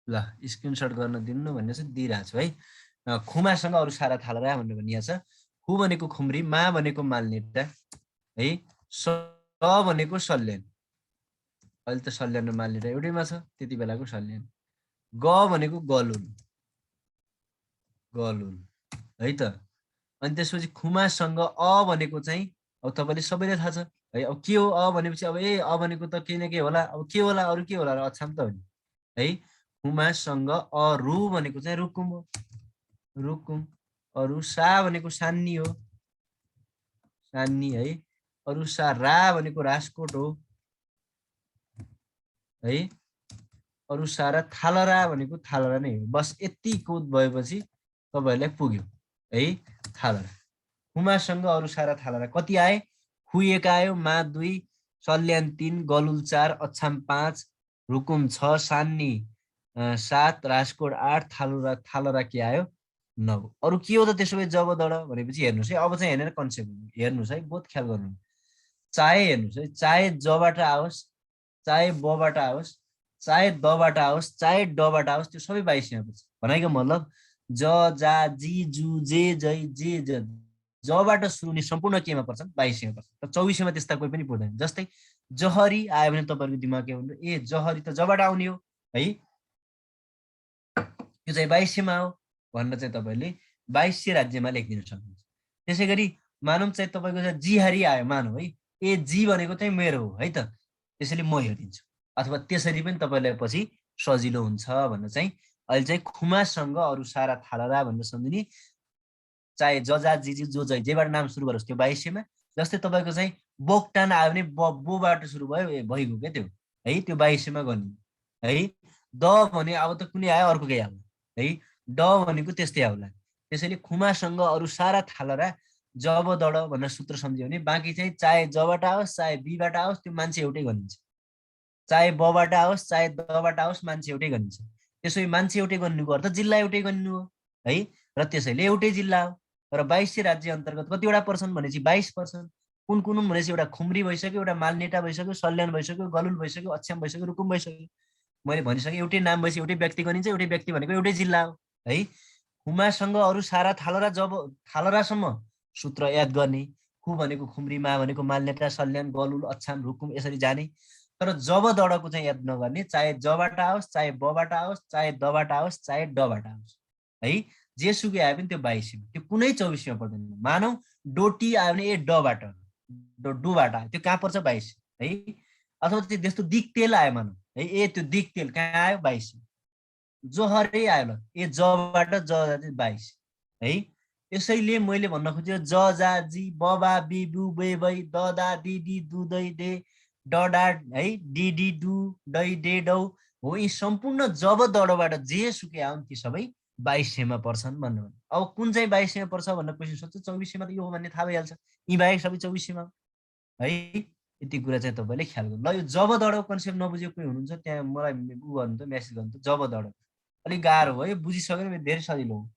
Speaker 1: ल स्क्रिनशट गर्न दिनु भन्ने चाहिँ दिइरहेको छु है। खुमासँग अरु सारा थालरा भनेर भनिएको छ। खु भनेको खुम्री, मा भनेको मालनेटा है, स भनेको सल्यान। अहिले त सल्यान र मालनेटा एउटैमा छ, त्यति बेलाको सल्यान। ग भनेको गलुन, गलुन है त। अनि त्यसपछि खुमासँग अ भनेको चाहिँ अब तपाईले सबैले थाहा छ है। अब के हो अ भनेपछि? अब अ भनेको त केही न केही होला। अब के होला, अरु के होला र? अछाम त हो नि है। खुमासँग अरु भनेको चाहिँ रुकुम हो, रुकुम। अरु सा भनेको सान्नी हो, सान्नी है। अरु सा रा भनेको राजकोट हो है। अरु सारा थालरा भनेको थालरा नै हो। बस यति कोड भएपछि तपाईहरुलाई पुग्यो है। थालरा, खुमासँग अरु सारा थालरा कति आए? खुइएका आयो मा 2, सल्यान 3, गलुल 4, अछाम 5, रुकुम 6, सान्नी 7, राजकोट 8, थालरा के आयो? 9। अरु के हो त त्यसो भए जब दड भनेपछि? हेर्नुस् है, अब चाहिँ हेरेर कन्सेप्ट हेर्नुस् है, बहुत ख्याल गर्नु। चाहे हेर्नुस् है, चाहे जबाट आओस्, चाहे बबाट आओस्, चाहे दबाट आओस्, चाहे डबाट आओस्, त्यो सबै 22 मा पर्छ। भनेको मतलब ज, जा, जी, जु, जे, जै, जे, ज, जबाट सुरु हुने सम्पूर्ण केमा पर्छन्? 22 मा पर्छ। र 24 मा त्यस्ता कोही पनि पर्दैन। जस्तै जहरी आयो भने तपाईहरुको दिमाग के हुन्छ? ए जहरी त जबाट आउने हो है, यो चाहिँ 22 मा हो भनेर चाहिँ तपाईले 22 राज्यमा लेखिदिन सक्नुहुन्छ। त्यसैगरी मानौं चाहिँ तपाईको चाहिँ जिहारी आयो मानौं है, ए जी भनेको चाहिँ मेरो हो है त, त्यसैले म हेरिदिन्छु। अथवा त्यसरी पनि तपाईलाई पछि सजिलो हुन्छ भनेर चाहिँ अहिले चाहिँ खुमासँग अरु सारा थालरा भनेर सम्झिने। चाहे जजा जिजी जो जै जेबाट नाम सुरु गरोस् त्यो 22 मा। जस्तै तपाईको चाहिँ बोक्टान आयो भने बोबाट सुरु भयो, ए भइगयो के त्यो है, त्यो 22 मा गर्ने है। द भने अब त कुनै आयो अर्को केही आयो है, ड भनेको त्यस्तै आउला। त्यसैले खुमासँग अरु सारा थालरा जब दड भनेर सूत्र सम्झियो भने बाँकी चाहिँ चाहे जबाट आओस् चाहे बीबाट आओस् त्यो मान्छे एउटै गनिन्छ। चाहे बबाट आओस् चाहे दबाट आओस् मान्छे एउटै गनिन्छ। त्यसैले मान्छे एउटै गन्नुको अर्थ जिल्ला एउटै गन्नु हो है, र त्यसैले एउटै जिल्ला हो। र 22 राज्य अन्तर्गत कतिवटा पर्छन् भनेपछि 22 पर्छन्। कुन कुन भनेपछि एउटा खुम्री भइसक्यो, एउटा मालनेटा भइसक्यो, सल्यान भइसक्यो, गलुल भइसक्यो, अछाम भइसक्यो, रुकुम भइसक्यो। मैले भनिसकेँ एउटै नाम भएपछि एउटै व्यक्ति गनिन्छ, एउटै व्यक्ति भनेको एउटै जिल्ला हो है। खुमासँग अरु सारा थालरा जब थालरासम्म सूत्र याद गर्ने। खु भनेको खुम्री, मा भनेको मालनेटा, सल्यान, गलुल, अछाम, रुकुम यसरी जाने। तर जब दडको चाहिँ याद नगर्ने। चाहे जबाट आओस्, चाहे बबाट आओस्, चाहे दबाट आओस्, चाहे डबाट आओस् है, जेसुकै आए पनि त्यो 22 मा, त्यो कुनै 24 मा पर्दैन। मानौ डोटी आयो भने ए डबाट, डुबाट आयो, त्यो कहाँ पर्छ 22 है। अथवा त्यस्तो दिक्तेल आयो भनौँ है, ए त्यो दिक्तेल कहाँ आयो 22, जोहरै आयो ल, ए जबाट ज जाति 22 है। यसैले मैले भन्न खोजेँ ज जा जी बबा बिबु बेबै ददा दिदी दुदै दे डडा है डिडी डु डै डे डौ हो, यी सम्पूर्ण जब दडबाट जे सुके आउन् ती सबै 2200मा पर्छन् भन्नु। अब कुन चाहिँ 2200मा पर्छ भनेर क्वेसन सोध्छ, 2400मा त यो हो भन्ने थाहा भइहाल्छ, यी बाहेक सबै 2400मा है। यति कुरा चाहिँ तपाईँले ख्याल गर्नु ल। यो जब दडको कन्सेप्ट नबुझेको कोही हुनुहुन्छ त्यहाँ मलाई उ गर्नु त, मेसेज गर्नु त, जब दड अलिक गाह्रो भयो, बुझिसक्यो भने धेरै सजिलो हो।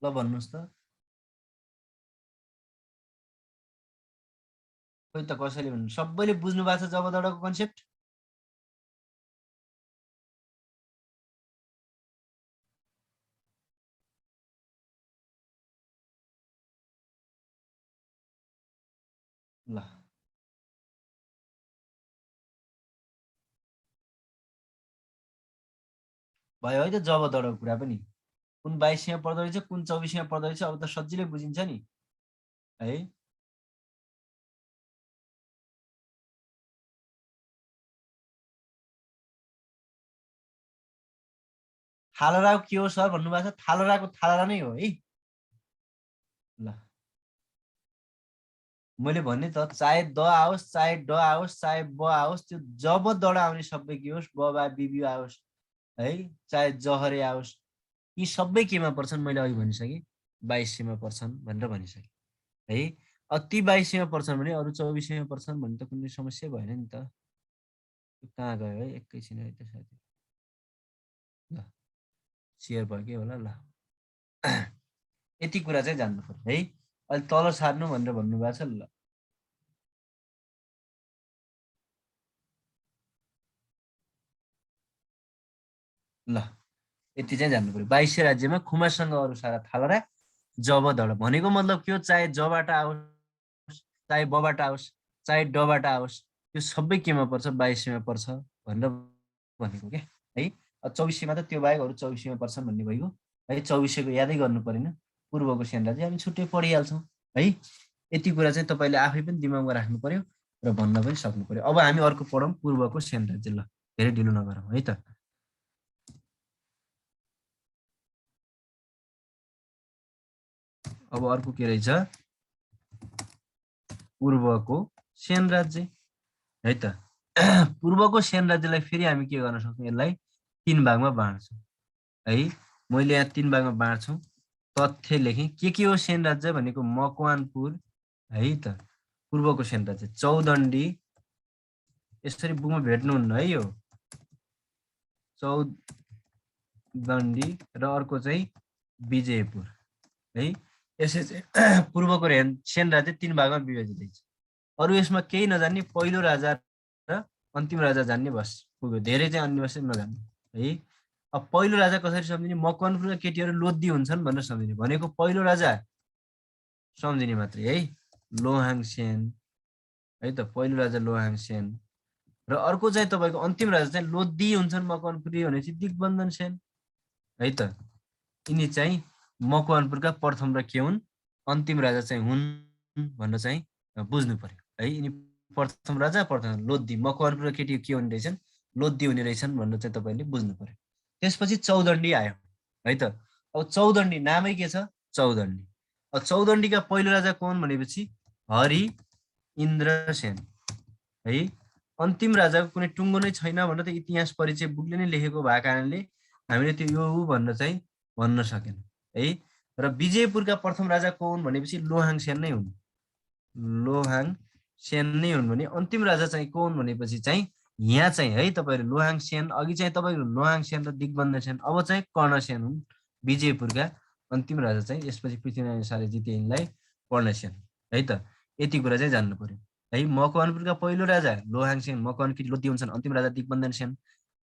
Speaker 1: ल भन्नुहोस् त, खोइ त कसैले भन्नु, सबैले बुझ्नु भएको छ जब दडको कन्सेप्ट? ल भयो है त जब दडको कुरा पनि, कुन 2200मा पर्दो रहेछ कुन 2400मा पर्दो रहेछ, अब त सजिलै बुझिन्छ नि है। थालराको के हो सर भन्नुभएको छ, थालराको थालरा नै हो है। ल मैले भने त चाहे द आओस् चाहे ड आओस् चाहे ब आओस्, त्यो जब दड आउने सबै के होस्, बबा बिबी आओस् है, चाहे जहरे आओस्, यी सबै केमा पर्छन्, मैले अघि भनिसकेँ 2200मा पर्छन् भनेर भनिसकेँ है। ती 2200मा पर्छन् भने अरू 2400मा पर्छन् भने त कुनै समस्या भएन नि त। कहाँ गयो है, एकैछिन है त साथी, ल सेयर भयो कि होला। ल यति कुरा चाहिँ जान्नु पर्यो है। अहिले तल सार्नु भनेर भन्नुभएको छ। ल ल यति चाहिँ जान्नु पर्यो, 2200 राज्यमा खुमासँग अरू सारा थालरा जब दड भनेको मतलब के हो, चाहे जबाट आओस् चाहे बबाट आओस् चाहे डबाट आओस्, त्यो सबै केमा पर्छ 2200मा पर्छ भनेर भनेको क्या है। 2400मा त त्यो बाहेक अरू 2400मा पर्छन् भन्ने भइगयो है। 2400को यादै गर्नु परेन, पूर्वको सेन्डा चाहिँ हामी छुट्टै पढिहाल्छौँ है। यति कुरा चाहिँ तपाईँले आफै पनि दिमागमा राख्नु पर्यो र भन्न पनि सक्नु पर्यो। अब हामी अर्को पढौँ, पूर्वको सेन राज्य। ल धेरै ढिलो नगरौँ है त। अब अर्को के रहेछ, पूर्वको सेन राज्य है त। पूर्वको सेन राज्यलाई फेरि हामी के गर्न सक्छौँ, यसलाई 3 भागमा बाँड्छौँ है। मैले यहाँ 3 भागमा बाँड्छौँ, तथ्य लेखेँ। के हो सेन राज्य भनेको, मकवानपुर है त पूर्वको सेन राज्य, चौदण्डी, यसरी बुकमा भेट्नुहुन्न है, यो चौदण्डी र अर्को चाहिँ विजयपुर है। यसै चाहिँ पूर्वको सेन राज्य 3 भागमा विभाजित हुन्छ। अरू यसमा केही नजान्ने, पहिलो राजा र अन्तिम राजा जान्ने बस पुग्यो, धेरै चाहिँ अन्य बस नजान्ने है। अब पहिलो राजा कसरी सम्झिने, मकवानपुरका केटीहरू लोधी हुन्छन् भनेर सम्झिने, भनेको पहिलो राजा सम्झिने मात्रै है, लोहाङ सेन है त, पहिलो राजा लोहाङ सेन। र अर्को चाहिँ तपाईँको अन्तिम राजा चाहिँ लोधी हुन्छन् मकवानपुरी भनेपछि दिग्बन्धन सेन है त। यिनी चाहिँ मकवानपुरका प्रथम र के हुन्, अन्तिम राजा चाहिँ हुन् भनेर चाहिँ बुझ्नु पर्यो है। यिनी प्रथम राजा प्रथम लोधी, मकवानपुरका केटी के हुने रहेछन्, लोधी हुने रहेछन् भनेर चाहिँ तपाईँले बुझ्नु पर्यो। त्यसपछि चौदण्डी आयो है त। अब चौदण्डी नामै के छ, चौदण्डी। अब चौदण्डीका पहिलो राजा कौन भनेपछि हरि इन्द्र सेन है। अन्तिम राजाको कुनै टुङ्गो नै छैन भनेर त इतिहास परिचय बुकले नै लेखेको भएको कारणले हामीले त्यो यो हो भनेर चाहिँ भन्न सकेन है। र विजयपुरका प्रथम राजा कौन भनेपछि लोहाङ सेन नै हुन्, लोहाङ सेन नै हुन् भने अन्तिम राजा चाहिँ कौन भनेपछि चाहिँ यहाँ चाहिँ है तपाईँहरू लोहाङ सेन, अघि चाहिँ तपाईँको लोहाङ सेन र दिग्बन्धन सेन, अब चाहिँ कर्ण सेन हुन् विजयपुरका अन्तिम राजा चाहिँ। यसपछि पृथ्वीनारायण शाहले जिते यिनलाई कर्ण सेन है त। यति कुरा चाहिँ जान्नु पर्यो है। मकवानपुरका पहिलो राजा लोहाङ सेन, मकवानपुर लोधी हुन्छन्, अन्तिम राजा दिग्बन्धन सेन।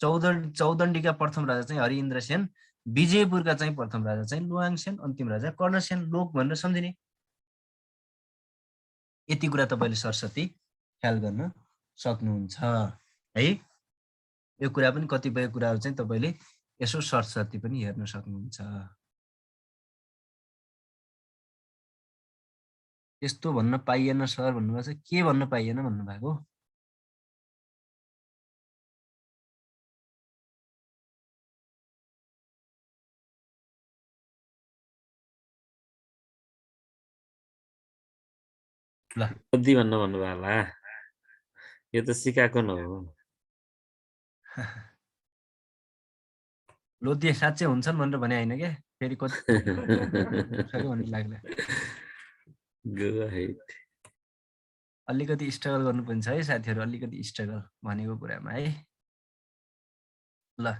Speaker 1: चौदण्डीका प्रथम राजा चाहिँ हरिइन्द्र सेन, विजयपुरका चाहिँ प्रथम राजा चाहिँ लोहाङ सेन, अन्तिम राजा कर्ण सेन, लोक भनेर सम्झिने। यति कुरा तपाईँले सरस्वती ख्याल गर्न सक्नुहुन्छ है। यो कुरा पनि कतिपय कुराहरू चाहिँ तपाईँले यसो सरस्वती पनि हेर्न सक्नुहुन्छ। यस्तो भन्न पाइएन सर भन्नुभएको छ, के भन्न पाइएन भन्नुभएको? ल
Speaker 2: बुद्धि भन्नुभयो होला, यो त सिकाएको न हो।
Speaker 1: लोधी साँच्चै हुन्छन् भनेर भने होइन क्या, फेरि कति भन्ने लाग्ला।
Speaker 2: Go ahead.
Speaker 1: अलिकति स्ट्रगल गर्नुपर्ने छ है साथीहरू, अलिकति स्ट्रगल भनेको कुरामा है। ल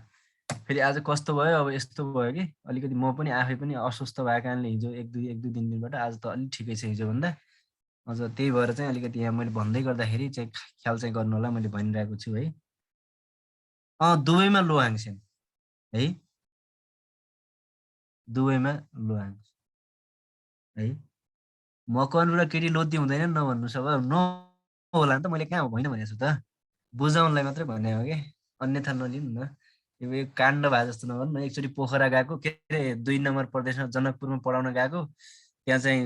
Speaker 1: फेरि आज कस्तो भयो, अब यस्तो भयो कि अलिकति म पनि आफै पनि अस्वस्थ भएको कारणले हिजो एक दुई दिनबाट आज त अलिक ठिकै छ हिजोभन्दा। अझ त्यही भएर चाहिँ अलिकति यहाँ मैले भन्दै गर्दाखेरि चाहिँ ख्याल चाहिँ गर्नु होला, मैले भनिरहेको छु है। दुवैमा लो आङ्सेन है, दुवैमा लो आङ्स है। मकवानपुर र केटी लोधी हुँदैन नभन्नुहोस्, अब नो होला नि त, मैले कहाँ होइन भनेको छु त, बुझाउनलाई मात्रै भने हो कि, अन्यथा नलिनु न। यो काण्ड भए जस्तो नगर्नु न। एकचोटि पोखरा गएको, के अरे 2 नम्बर प्रदेशमा जनकपुरमा पढाउन गएको, त्यहाँ चाहिँ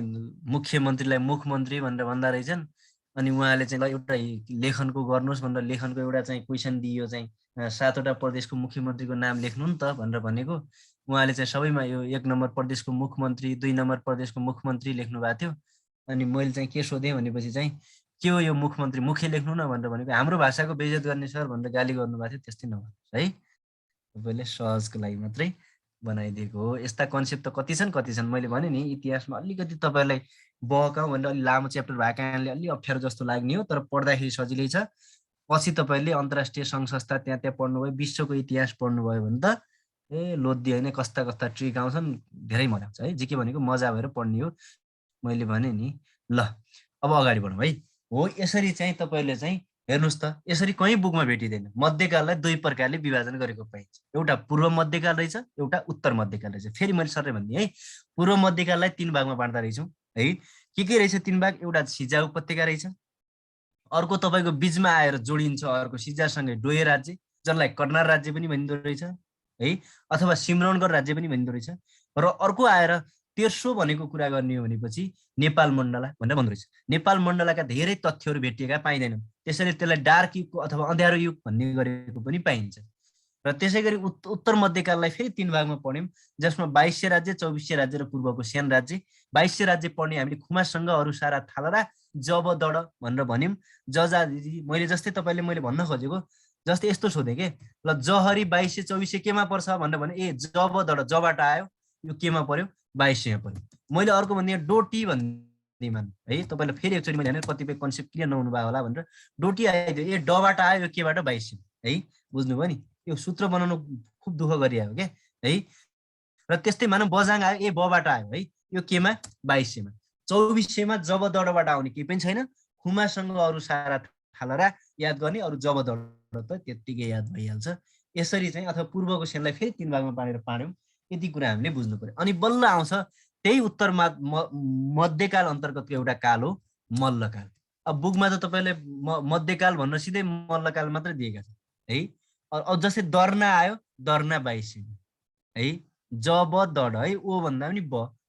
Speaker 1: मुख्यमन्त्रीलाई मुखमन्त्री भनेर भन्दा रहेछन्। अनि उहाँले चाहिँ ल एउटा लेखनको गर्नुहोस् भनेर लेखनको एउटा चाहिँ क्वेसन दियो, चाहिँ 7वटा प्रदेशको मुख्यमन्त्रीको नाम लेख्नु नि त भनेर भनेको। उहाँले चाहिँ सबैमा यो 1 नम्बर प्रदेशको मुख्यमन्त्री, 2 नम्बर प्रदेशको मुख्यमन्त्री लेख्नु भएको थियो। अनि मैले चाहिँ के सोधेँ भनेपछि चाहिँ के हो यो मुख्यमन्त्री, मुख्य लेख्नु न भनेर भनेको, हाम्रो भाषाको बेइज्जत गर्ने सर भनेर गाली गर्नुभएको थियो। त्यस्तै नभन्नुहोस् है, तपाईँले सहजको लागि मात्रै बनाइदिएको हो। यस्ता कन्सेप्ट त कति छन्, मैले भने नि इतिहासमा अलिकति तपाईँलाई बहकाउँ भनेर अलि लामो च्याप्टर भएको कारणले अलि अप्ठ्यारो जस्तो लाग्ने हो, तर पढ्दाखेरि सजिलै छ। पछि तपाईँले अन्तर्राष्ट्रिय सङ्घ संस्था त्यहाँ पढ्नुभयो, विश्वको इतिहास पढ्नुभयो भने त ए लोधी होइन, कस्ता कस्ता ट्रिक आउँछन्, धेरै मजा आउँछ है। जे के भनेको मजा भएर पढ्ने हो, मैले भने नि। ल अब अगाडि बढौँ है। हो यसरी चाहिँ तपाईँले चाहिँ हेर्नुहोस् त, यसरी कहीँ बुकमा भेटिँदैन। मध्यकाललाई 2 प्रकारले विभाजन गरेको पाइन्छ, एउटा पूर्व मध्यकाल रहेछ, एउटा उत्तर मध्यकाल रहेछ। फेरि मैले सबै भनिदिएँ है, पूर्व मध्यकाललाई 3 भागमा बाँड्दा रहेछौँ है। के रहेछ 3 भाग? एउटा सिजा उपत्यका रहेछ, अर्को तपाईँको बिचमा आएर जोडिन्छ अर्को सिजासँगै डोय राज्य, जसलाई कर्नार राज्य पनि भनिँदो रहेछ है, अथवा सिमरौनगढ राज्य पनि भनिँदो रहेछ। र अर्को आएर तेर्सो भनेको कुरा गर्ने हो भनेपछि नेपाल मण्डला भनेर भन्दो रहेछ। नेपाल मण्डलाका धेरै तथ्यहरू भेटिएका पाइँदैनन्, त्यसैले त्यसलाई डार्क युगको अथवा अँध्यारो युग भन्ने गरेको पनि पाइन्छ। र त्यसै गरी उत्तर मध्यकाललाई फेरि 3 भागमा पढ्यौँ, जसमा 2200 राज्य, 2400 राज्य र पूर्वको स्यान राज्य। 2200 राज्य पढ्ने हामीले खुमासँग अरू सारा थालरा जब दड भनेर भन्यौँ। मैले जस्तै तपाईँले मैले भन्न खोजेको जस्तै यस्तो सोधेँ के, ल जहरी 2200 2400 केमा पर्छ भनेर भने, ए जब दड जबाट आयो, यो केमा पर्यो? 2200मा पर्यो। मैले अर्को भनिदिएँ डोटी भन्दिमान है, तपाईँले फेरि एकचोटि मैले कतिपय कन्सेप्ट क्लियर नहुनु भयो होला भनेर डोटी आइदियो, ए डबाट आयो, यो केबाट? 2200 है, बुझ्नुभयो नि। यो सूत्र बनाउनु खुब दुःख गरिआयो क्या है। र त्यस्तै मानौँ बजाङ आयो, ए बबाट आयो है, यो केमा? 2200मा। 2400मा जब दडबाट आउने केही पनि छैन, खुमासँग अरू सारा थालरा याद गर्ने, अरू जब दड त त्यत्तिकै याद भइहाल्छ। यसरी चाहिँ अथवा पूर्वको सेनलाई फेरि 3 भागमा बाँडेर पाड्यौँ, यति कुरा हामीले बुझ्नु पर्यो। अनि बल्ल आउँछ त्यही उत्तर मध्यकाल अन्तर्गतको एउटा काल हो मल्लकाल। अब बुकमा त तपाईँले मध्यकाल भनेर सिधै मल्लकाल मात्रै दिएका छन् है। अब जस्तै दर्ना आयो, दर्ना 2200 है, जब दड है, ओ भन्दा पनि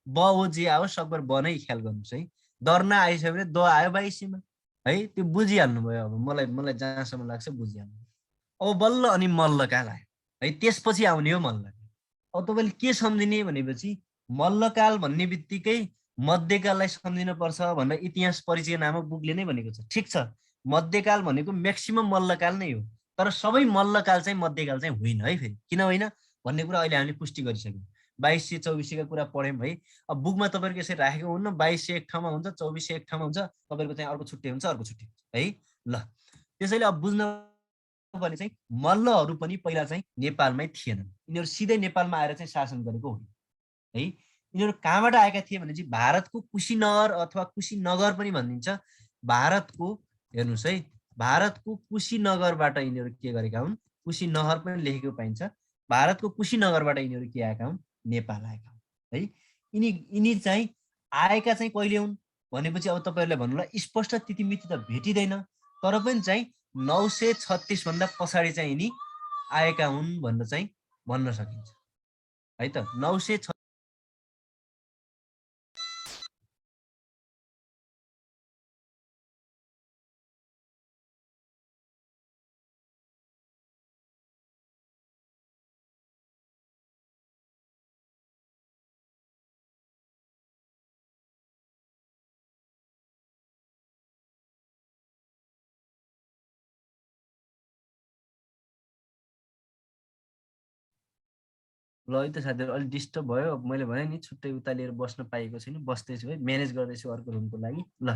Speaker 1: ब ओ जे आओ सकभर ब नै ख्याल गर्नुहोस् है। दर्ना आइसक्यो भने द आयो 2200मा है, त्यो बुझिहाल्नु भयो। अब मलाई जहाँसम्म लाग्छ बुझिहाल्नु। अब बल्ल अनि मल्लकाल आयो है, त्यसपछि आउने हो मल्लकाल। अब तपाईँले के सम्झिने भनेपछि मल्लकाल भन्ने बित्तिकै मध्यकाललाई सम्झिनुपर्छ भनेर इतिहास परिचय नामक बुकले नै भनेको छ। ठिक छ, मध्यकाल भनेको म्याक्सिमम मल्लकाल नै हो, तर सबै मल्लकाल चाहिँ मध्यकाल चाहिँ होइन है। फेरि किन होइन भन्ने कुरा अहिले हामीले पुष्टि गरिसक्यौँ। 2200 2400 का कुरा पढ्यौँ है। अब बुकमा तपाईँको यसरी राखेको हुन्न, 2200 एक ठाउँमा हुन्छ, 2400 एक ठाउँमा हुन्छ, तपाईँको चाहिँ अर्को छुट्टै हुन्छ, अर्को छुट्टै हुन्छ है। ल त्यसैले अब बुझ्न पर्ने चाहिँ मल्लहरू पनि पहिला चाहिँ नेपालमै थिएनन्, यिनीहरू सिधै नेपालमा आएर चाहिँ शासन गरेको हो है। यिनीहरू कहाँबाट आएका थिए भने चाहिँ भारतको कुशीनगर अथवा कुशीनगर पनि भनिन्छ। भारतको हेर्नुहोस् है, भारतको कुशीनगरबाट यिनीहरू के गरेका हुन्, कुशीनहर पनि लेखेको पाइन्छ। भारतको कुशीनगरबाट यिनीहरू के आएका हुन्, नेपाल आएका हुन् है। यिनी चाहिँ आएका चाहिँ कहिले हुन् भनेपछि अब तपाईँहरूले भन्नुला स्पष्ट तिथिमिति त भेटिँदैन, तर पनि चाहिँ 936 भन्दा पछाडि चाहिँ यिनी आएका हुन् भनेर चाहिँ भन्न सकिन्छ है त। 936 ल है त साथीहरु अलि डिस्टर्ब भयो। अब मैले भने नि छुट्टै उता लिएर बस्न पाएको छैन, बस्दैछु है, म्यानेज गर्दैछु अर्को रुमको लागि। ल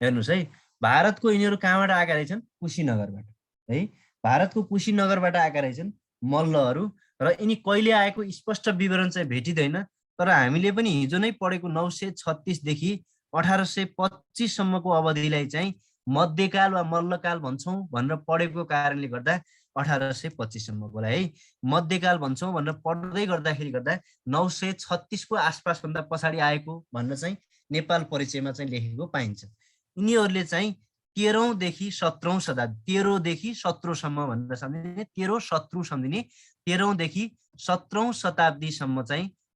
Speaker 1: हेर्नुस् है, भारतको यिनीहरू कहाँबाट आएका रहेछन्? कुशीनगरबाट है। भारतको कुशीनगरबाट आएका रहेछन् मल्लहरू र यिनी कहिले आएको स्पष्ट विवरण चाहिँ भेटिँदैन। तर हामीले पनि हिजो नै पढेको 936 देखि 1825 सम्मको अवधिलाई चाहिँ मध्यकाल वा मल्लकाल भन्छौँ भनेर पढेको कारणले गर्दा 1825 सम्मकोलाई है मध्यकाल भन्छौँ भनेर पढ्दै गर्दाखेरि गर्दा 936 को आसपासभन्दा पछाडि आएको भनेर चाहिँ नेपाल परिचयमा चाहिँ लेखेको पाइन्छ। यिनीहरूले चाहिँ 13औं देखि 17औं शताब्दी 13 देखि 17 सम्म भनेर सम्झिने 13 17 सम्झिने 13औं देखि 17औं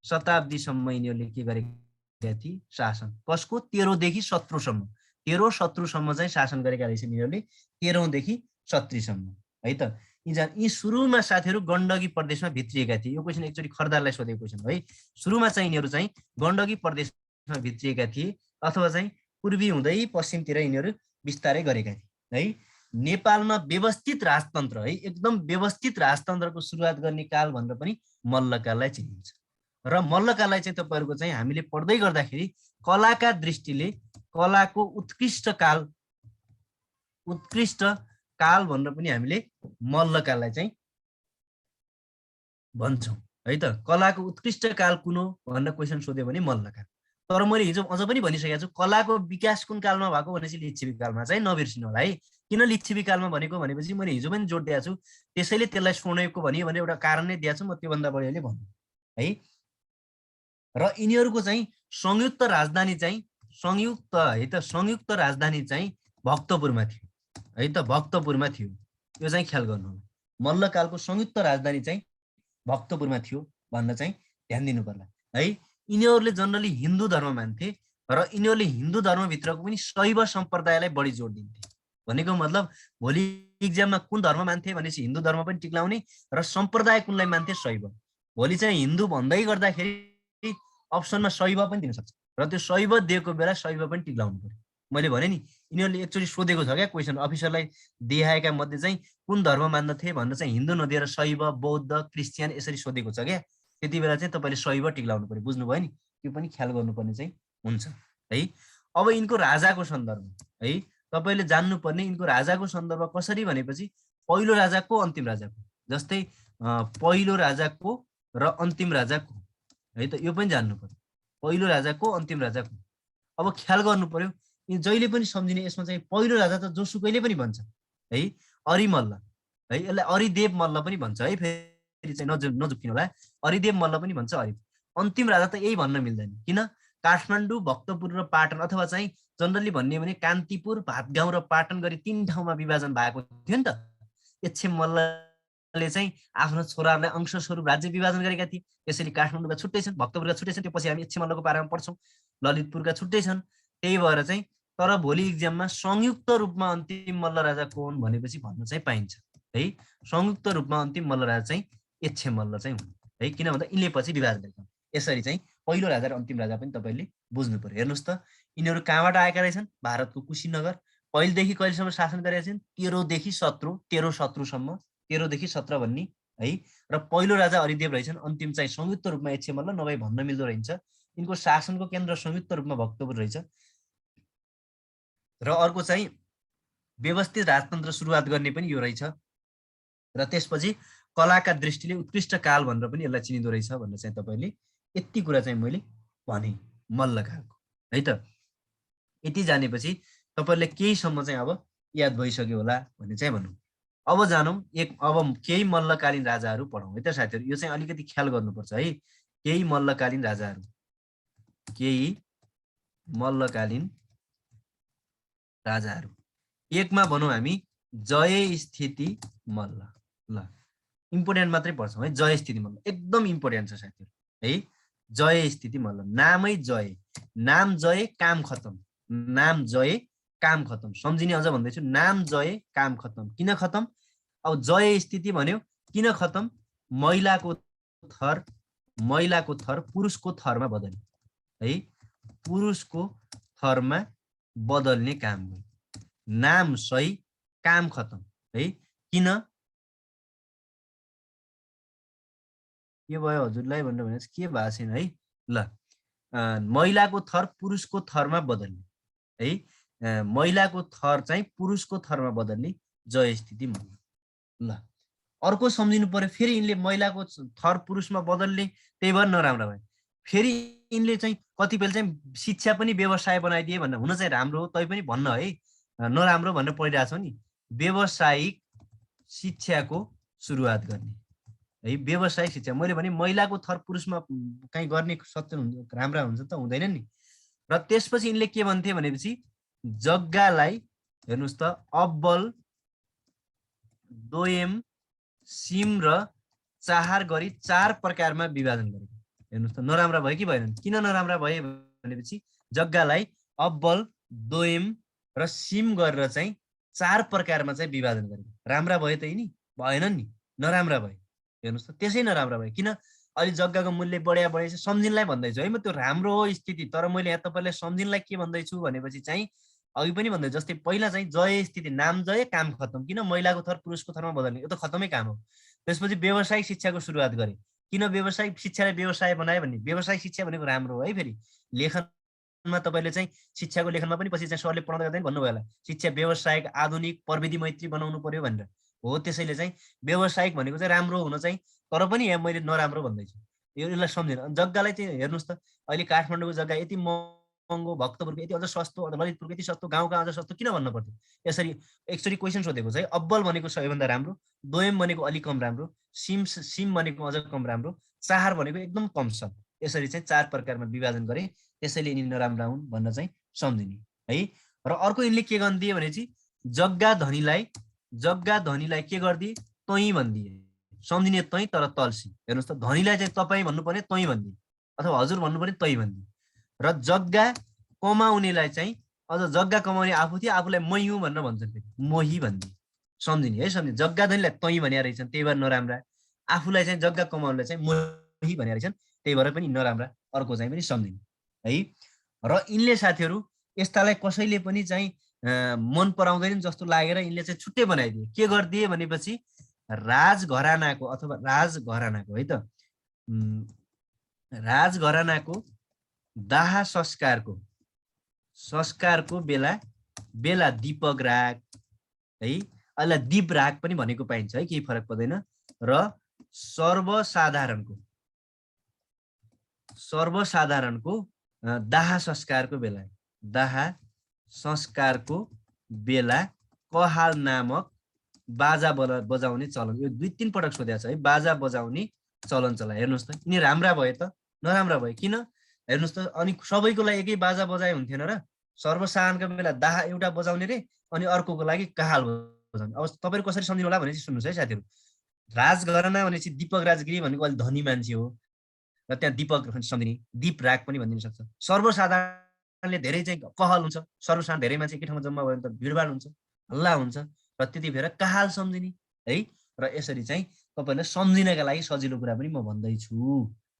Speaker 1: शताब्दीसम्म यिनीहरूले के गरेका थिए? शासन। कसको? 13 देखि 17 सम्म 13 17 सम्म चाहिँ शासन गरेका रहेछन् यिनीहरूले 13औं देखि 17 सम्म है त। यी सुरुमा साथीहरू गण्डकी प्रदेशमा भित्रिएका थिए। यो क्वेसन एकचोटि खरदारलाई सोधेको क्वेसन है। सुरुमा चाहिँ यिनीहरू चाहिँ गण्डकी प्रदेशमा भित्रिएका थिए अथवा चाहिँ पूर्वी हुँदै पश्चिमतिर यिनीहरू विस्तारै गरेका थिए है। नेपालमा व्यवस्थित राजतन्त्र है, एकदम व्यवस्थित राजतन्त्रको सुरुवात गर्ने काल भनेर पनि मल्लकाललाई चिनिन्छ। र मल्लकाललाई चाहिँ तपाईँहरूको चाहिँ हामीले पढ्दै गर्दाखेरि कलाका दृष्टिले कलाको उत्कृष्ट काल भनेर पनि हामीले मल्लकाललाई चाहिँ भन्छौँ है त। कलाको उत्कृष्ट काल कुन हो भनेर क्वेसन सोध्यो भने मल्लकाल। तर मैले हिजो अझ पनि भनिसकेको छु, कलाको विकास कुन कालमा भएको भनेपछि लिच्छवी कालमा चाहिँ नबिर्सिनु होला है। किन लिच्छवी कालमा भनेको भनेपछि मैले हिजो पनि जोड दिएको छु, त्यसैले त्यसलाई स्वर्णयुगको भनियो भने एउटा कारण नै दिएको छु, म त्योभन्दा बढी अहिले भन्नु है। र यिनीहरूको चाहिँ संयुक्त राजधानी चाहिँ संयुक्त राजधानी चाहिँ भक्तपुरमा थियो है त। भक्तपुरमा थियो, यो चाहिँ ख्याल गर्नु होला। मल्लकालको संयुक्त राजधानी चाहिँ भक्तपुरमा थियो भन्न चाहिँ ध्यान दिनु पर्ला है। यिनीहरूले जनरली हिन्दू धर्म मान्थे र यिनीहरूले हिन्दू धर्मभित्रको पनि शैव सम्प्रदायलाई बढी जोड दिन्थे। भनेको मतलब भोलि इक्जाममा कुन धर्म मान्थे भनेपछि हिन्दू धर्म पनि टिक्लाउने र सम्प्रदाय कुनलाई मान्थे? शैव। भोलि चाहिँ हिन्दू भन्दै गर्दाखेरि अप्सनमा शैव पनि दिन सक्छ र त्यो शैव दिएको बेला शैव पनि टिक्लाउनु पर्यो। मैले भने नि यिनीहरूले एकचोटि सोधेको छ क्या क्वेसन, अफिसरलाई देखाएका मध्ये चाहिँ कुन धर्म मान्दथे भनेर चाहिँ हिन्दू नदिएर शैव बौद्ध क्रिस्चियन यसरी सोधेको छ क्या। त्यति बेला चाहिँ तपाईँले शैव टिक्लाउनु पर्यो, बुझ्नुभयो नि? त्यो पनि ख्याल गर्नुपर्ने चाहिँ हुन्छ है। अब यिनको राजाको सन्दर्भ है, तपाईँले जान्नुपर्ने यिनको राजाको सन्दर्भ कसरी भनेपछि पहिलो राजाको अन्तिम राजाको, जस्तै पहिलो राजाको र अन्तिम राजाको है त, यो पनि जान्नु पर्यो। पहिलो राजाको अन्तिम राजाको। अब ख्याल गर्नु पर्यो, जहिले पनि सम्झिने यसमा चाहिँ पहिलो राजा त जोसुकैले पनि भन्छ है, अरिमल्ल है, यसलाई अरिदेव मल्ल पनि भन्छ है। फेरि चाहिँ नजुक्किनु होला, अरिदेव मल्ल पनि भन्छ। अन्तिम राजा त यही भन्न मिल्दैन, किन? काठमाडौँ, भक्तपुर र पाटन, अथवा चाहिँ जनरली भन्ने भने कान्तिपुर, भातगाउँ र पाटन गरी 3 ठाउँमा विभाजन भएको थियो नि त। एच्छेम मल्लले चाहिँ आफ्नो छोराहरूलाई अंशस्वरूप राज्य विभाजन गरेका थिए। त्यसैले काठमाडौँका छुट्टै छन्, भक्तपुरका छुट्टै छन्, त्यो पछि हामी एच्छेम मल्लको बारेमा पढ्छौँ। ललितपुरका छुट्टै छन्। त्यही भएर चाहिँ तर भोलि इक्जाममा संयुक्त रूपमा अन्तिम मल्ल राजा कोन भनेपछि भन्न चाहिँ पाइन्छ है। संयुक्त रूपमा अन्तिम मल्ल राजा चाहिँ एच्छेम मल्ल चाहिँ हुन् है, किन भन्दा यिनले पछि विभाजन गरेका। यसरी चाहिँ पहिलो राजा र अन्तिम राजा पनि तपाईँले बुझ्नु पर्यो। हेर्नुहोस् त, यिनीहरू कहाँबाट आएका रहेछन्? भारतको कुशीनगर। पहिलेदेखि कहिलेसम्म शासन गरेका छन्? 13 देखि 17, 13 17 सम्म, 13 देखि 17 भन्ने है। र पहिलो राजा हरिदेव रहेछन्, अन्तिम चाहिँ संयुक्त रूपमा एच्छेम मल्ल, नभए भन्न मिल्दो रहन्छ। यिनको शासनको केन्द्र संयुक्त रूपमा भक्तपुर रहेछ। र अर्को चाहिँ व्यवस्थित राजतन्त्र सुरुवात गर्ने पनि यो रहेछ। र त्यसपछि कलाका दृष्टिले उत्कृष्ट काल भनेर पनि यसलाई चिनिँदो रहेछ भनेर चाहिँ तपाईँले यति कुरा चाहिँ मैले भने मल्लकालको है त। यति जानेपछि तपाईँले केहीसम्म चाहिँ अब याद भइसक्यो होला भन्ने चाहिँ भनौँ। अब जानौँ अब केही मल्लकालीन राजाहरू पढौँ है त साथीहरू। यो चाहिँ अलिकति ख्याल गर्नुपर्छ है। केही मल्लकालीन राजाहरू, केही मल्लकालीन राजाहरू। एकमा भनौँ हामी जय स्थिति मल्ल। ल इम्पोर्टेन्ट मात्रै पढ्छौँ है। जय स्थिति मल्ल एकदम इम्पोर्टेन्ट छ साथीहरू है। जय स्थिति मल्ल, नामै जय, नाम जय काम खतम, नाम जय काम खतम। सम्झिने अझ भन्दैछु, नाम जय काम खतम। किन खतम? अब जय स्थिति भन्यो किन खतम? महिलाको थर पुरुषको थरमा बदल्यो है, पुरुषको थरमा बदल्ने काम गर्यो। नाम सही काम खतम है। किन? के भयो हजुरलाई भनेर भने के भएको छैन है। ल महिलाको थर पुरुषको थरमा बदल्ने है, महिलाको थर चाहिँ पुरुषको थरमा बदल्ने जय स्थिति मल्ल। ल अर्को सम्झिनु पर्यो, फेरि यिनले महिलाको थर पुरुषमा बदल्ने, त्यही भएर नराम्रो भयो। फेरि यिनले चाहिँ कतिपय चाहिँ शिक्षा पनि व्यवसाय बनाइदिए भनेर, हुन चाहिँ राम्रो हो तै पनि भन्न है, नराम्रो भनेर पढिरहेको छौ नि। व्यवसायिक शिक्षाको सुरुवात गर्ने है, व्यवसायिक शिक्षा। मैले भने महिलाको थर पुरुषमा कहीँ गर्ने सत्य राम्रा हुन्छ त हुँदैन नि। र त्यसपछि यिनले के भन्थे भनेपछि जग्गालाई हेर्नुहोस् त अब्बल दोयम सिम र चाहार गरी 4 प्रकारमा विभाजन गरेको। हेर्नुहोस् त नराम्रा भयो कि भएन? किन नराम्रा भयो भनेपछि जग्गालाई अब्बल दोयम र सिम गरेर चाहिँ 4 प्रकारमा चाहिँ विभाजन गरेको। राम्रा भयो त यिनी? भएन नि, नराम्रा भयो। हेर्नुहोस् त त्यसै नराम्रा भयो। किन? अहिले जग्गाको मूल्य बढ्या बढेपछि सम्झिनलाई भन्दैछु है म, त्यो राम्रो हो स्थिति। तर मैले यहाँ तपाईँलाई सम्झिनलाई के भन्दैछु भनेपछि चाहिँ अघि पनि भन्दै, जस्तै पहिला चाहिँ जय स्थिति, नाम जय काम खत्तम। किन? महिलाको थर पुरुषको थरमा बदल्ने, यो त खत्तमै काम हो। त्यसपछि व्यवसायिक शिक्षाको सुरुवात गरे। किन व्यवसायिक शिक्षालाई व्यवसाय बनायो भन्ने? व्यवसायिक शिक्षा भनेको राम्रो हो है। फेरि लेखनमा तपाईँले चाहिँ शिक्षाको लेखनमा पनि पछि चाहिँ सरले पढाउँदा गर्दै भन्नुभयो होला, शिक्षा व्यवसायिक आधुनिक प्रविधि मैत्री बनाउनु पर्यो भनेर। हो, त्यसैले चाहिँ व्यवसायिक भनेको चाहिँ राम्रो हुन चाहिँ, तर पनि यहाँ मैले नराम्रो भन्दैछु। यसलाई सम्झिनु। जग्गालाई चाहिँ हेर्नुहोस् त, अहिले काठमाडौँको जग्गा यति महँगो, भक्तपुरको यति अझ सस्तो, ललितपुरको यति सस्तो, गाउँका अझ सस्तो किन भन्नु पर्थ्यो? यसरी एकचोटि क्वेसन सोधेको छ है। अब्बल भनेको सबैभन्दा राम्रो, दोयम भनेको अलिक कम राम्रो, सिम भनेको अझ कम राम्रो, चाहार भनेको एकदम कम छ। यसरी चाहिँ 4 प्रकारमा विभाजन गरे, त्यसैले यिनी नराम्रा हुन् भन्न चाहिँ सम्झिने है। र अर्को यिनले के गरिदिए भनेपछि जग्गा धनीलाई के गरिदिए? तै भनिदिए। सम्झिने तै तर तल्सी। हेर्नुहोस् त, धनीलाई चाहिँ तपाईँ भन्नुपर्ने तै भनिदिए, अथवा हजुर भन्नुपर्ने तै भनिदिए। र जग्गा कमाउनेलाई चाहिँ, अझ जग्गा कमाउने आफू थियो, आफूलाई मै हुँ भनेर भन्छन्, फेरि मोही भनिदिए। सम्झिने है, सम्झिने। जग्गा धनीलाई तै भने रहेछन्, त्यही भएर नराम्रा। आफूलाई चाहिँ जग्गा कमाउनेलाई चाहिँ मोही भने रहेछन्, त्यही भएर पनि नराम्रा। अर्को चाहिँ पनि सम्झिने है। र यिनले साथीहरू यस्तालाई कसैले पनि चाहिँ मन पराउँदैन जस्तो लागेर यिनले चाहिँ छुट्टै बनाइदिए। के गरिदिए भनेपछि राजघरानाको, अथवा राजघरानाको है त, राजघरानाको दाह संस्कारको बेला दीपक राग है, अहिले दीप राग पनि भनेको पाइन्छ है, केही फरक पर्दैन। र सर्वसाधारणको दाह संस्कारको बेला कहाल नामक बाजा बजाउने चलन। यो 2-3 पटक सोधेको छ है, बाजा बजाउने चलन चलायो। हेर्नुहोस् त, यिनी राम्रा भयो त नराम्रा भयो? किन? हेर्नुहोस् त, अनि सबैको लागि एकै बाजा बजाए हुन्थेन र? सर्वसाधारणको बेला दाह एउटा बजाउने रे, अनि अर्कोको लागि कहाल बजाउने। अब तपाईँहरू कसरी सम्झिनु होला भनेपछि सुन्नुहोस् है साथीहरू। राजघराना भनेपछि दीपक राजगिरी भनेको अलिक धनी मान्छे हो, र त्यहाँ दीपक सम्झिने, दीप राग पनि भनिदिन सक्छ। सर्वसाधारणले धेरै चाहिँ कहल हुन्छ, सर्वसाधारण धेरै मान्छे एकै ठाउँमा जम्मा भयो भने त भिडभाड हुन्छ, हल्ला हुन्छ, र त्यति बेला कहाल सम्झिने है। र यसरी चाहिँ तपाईँलाई सम्झिनका लागि सजिलो कुरा पनि म भन्दैछु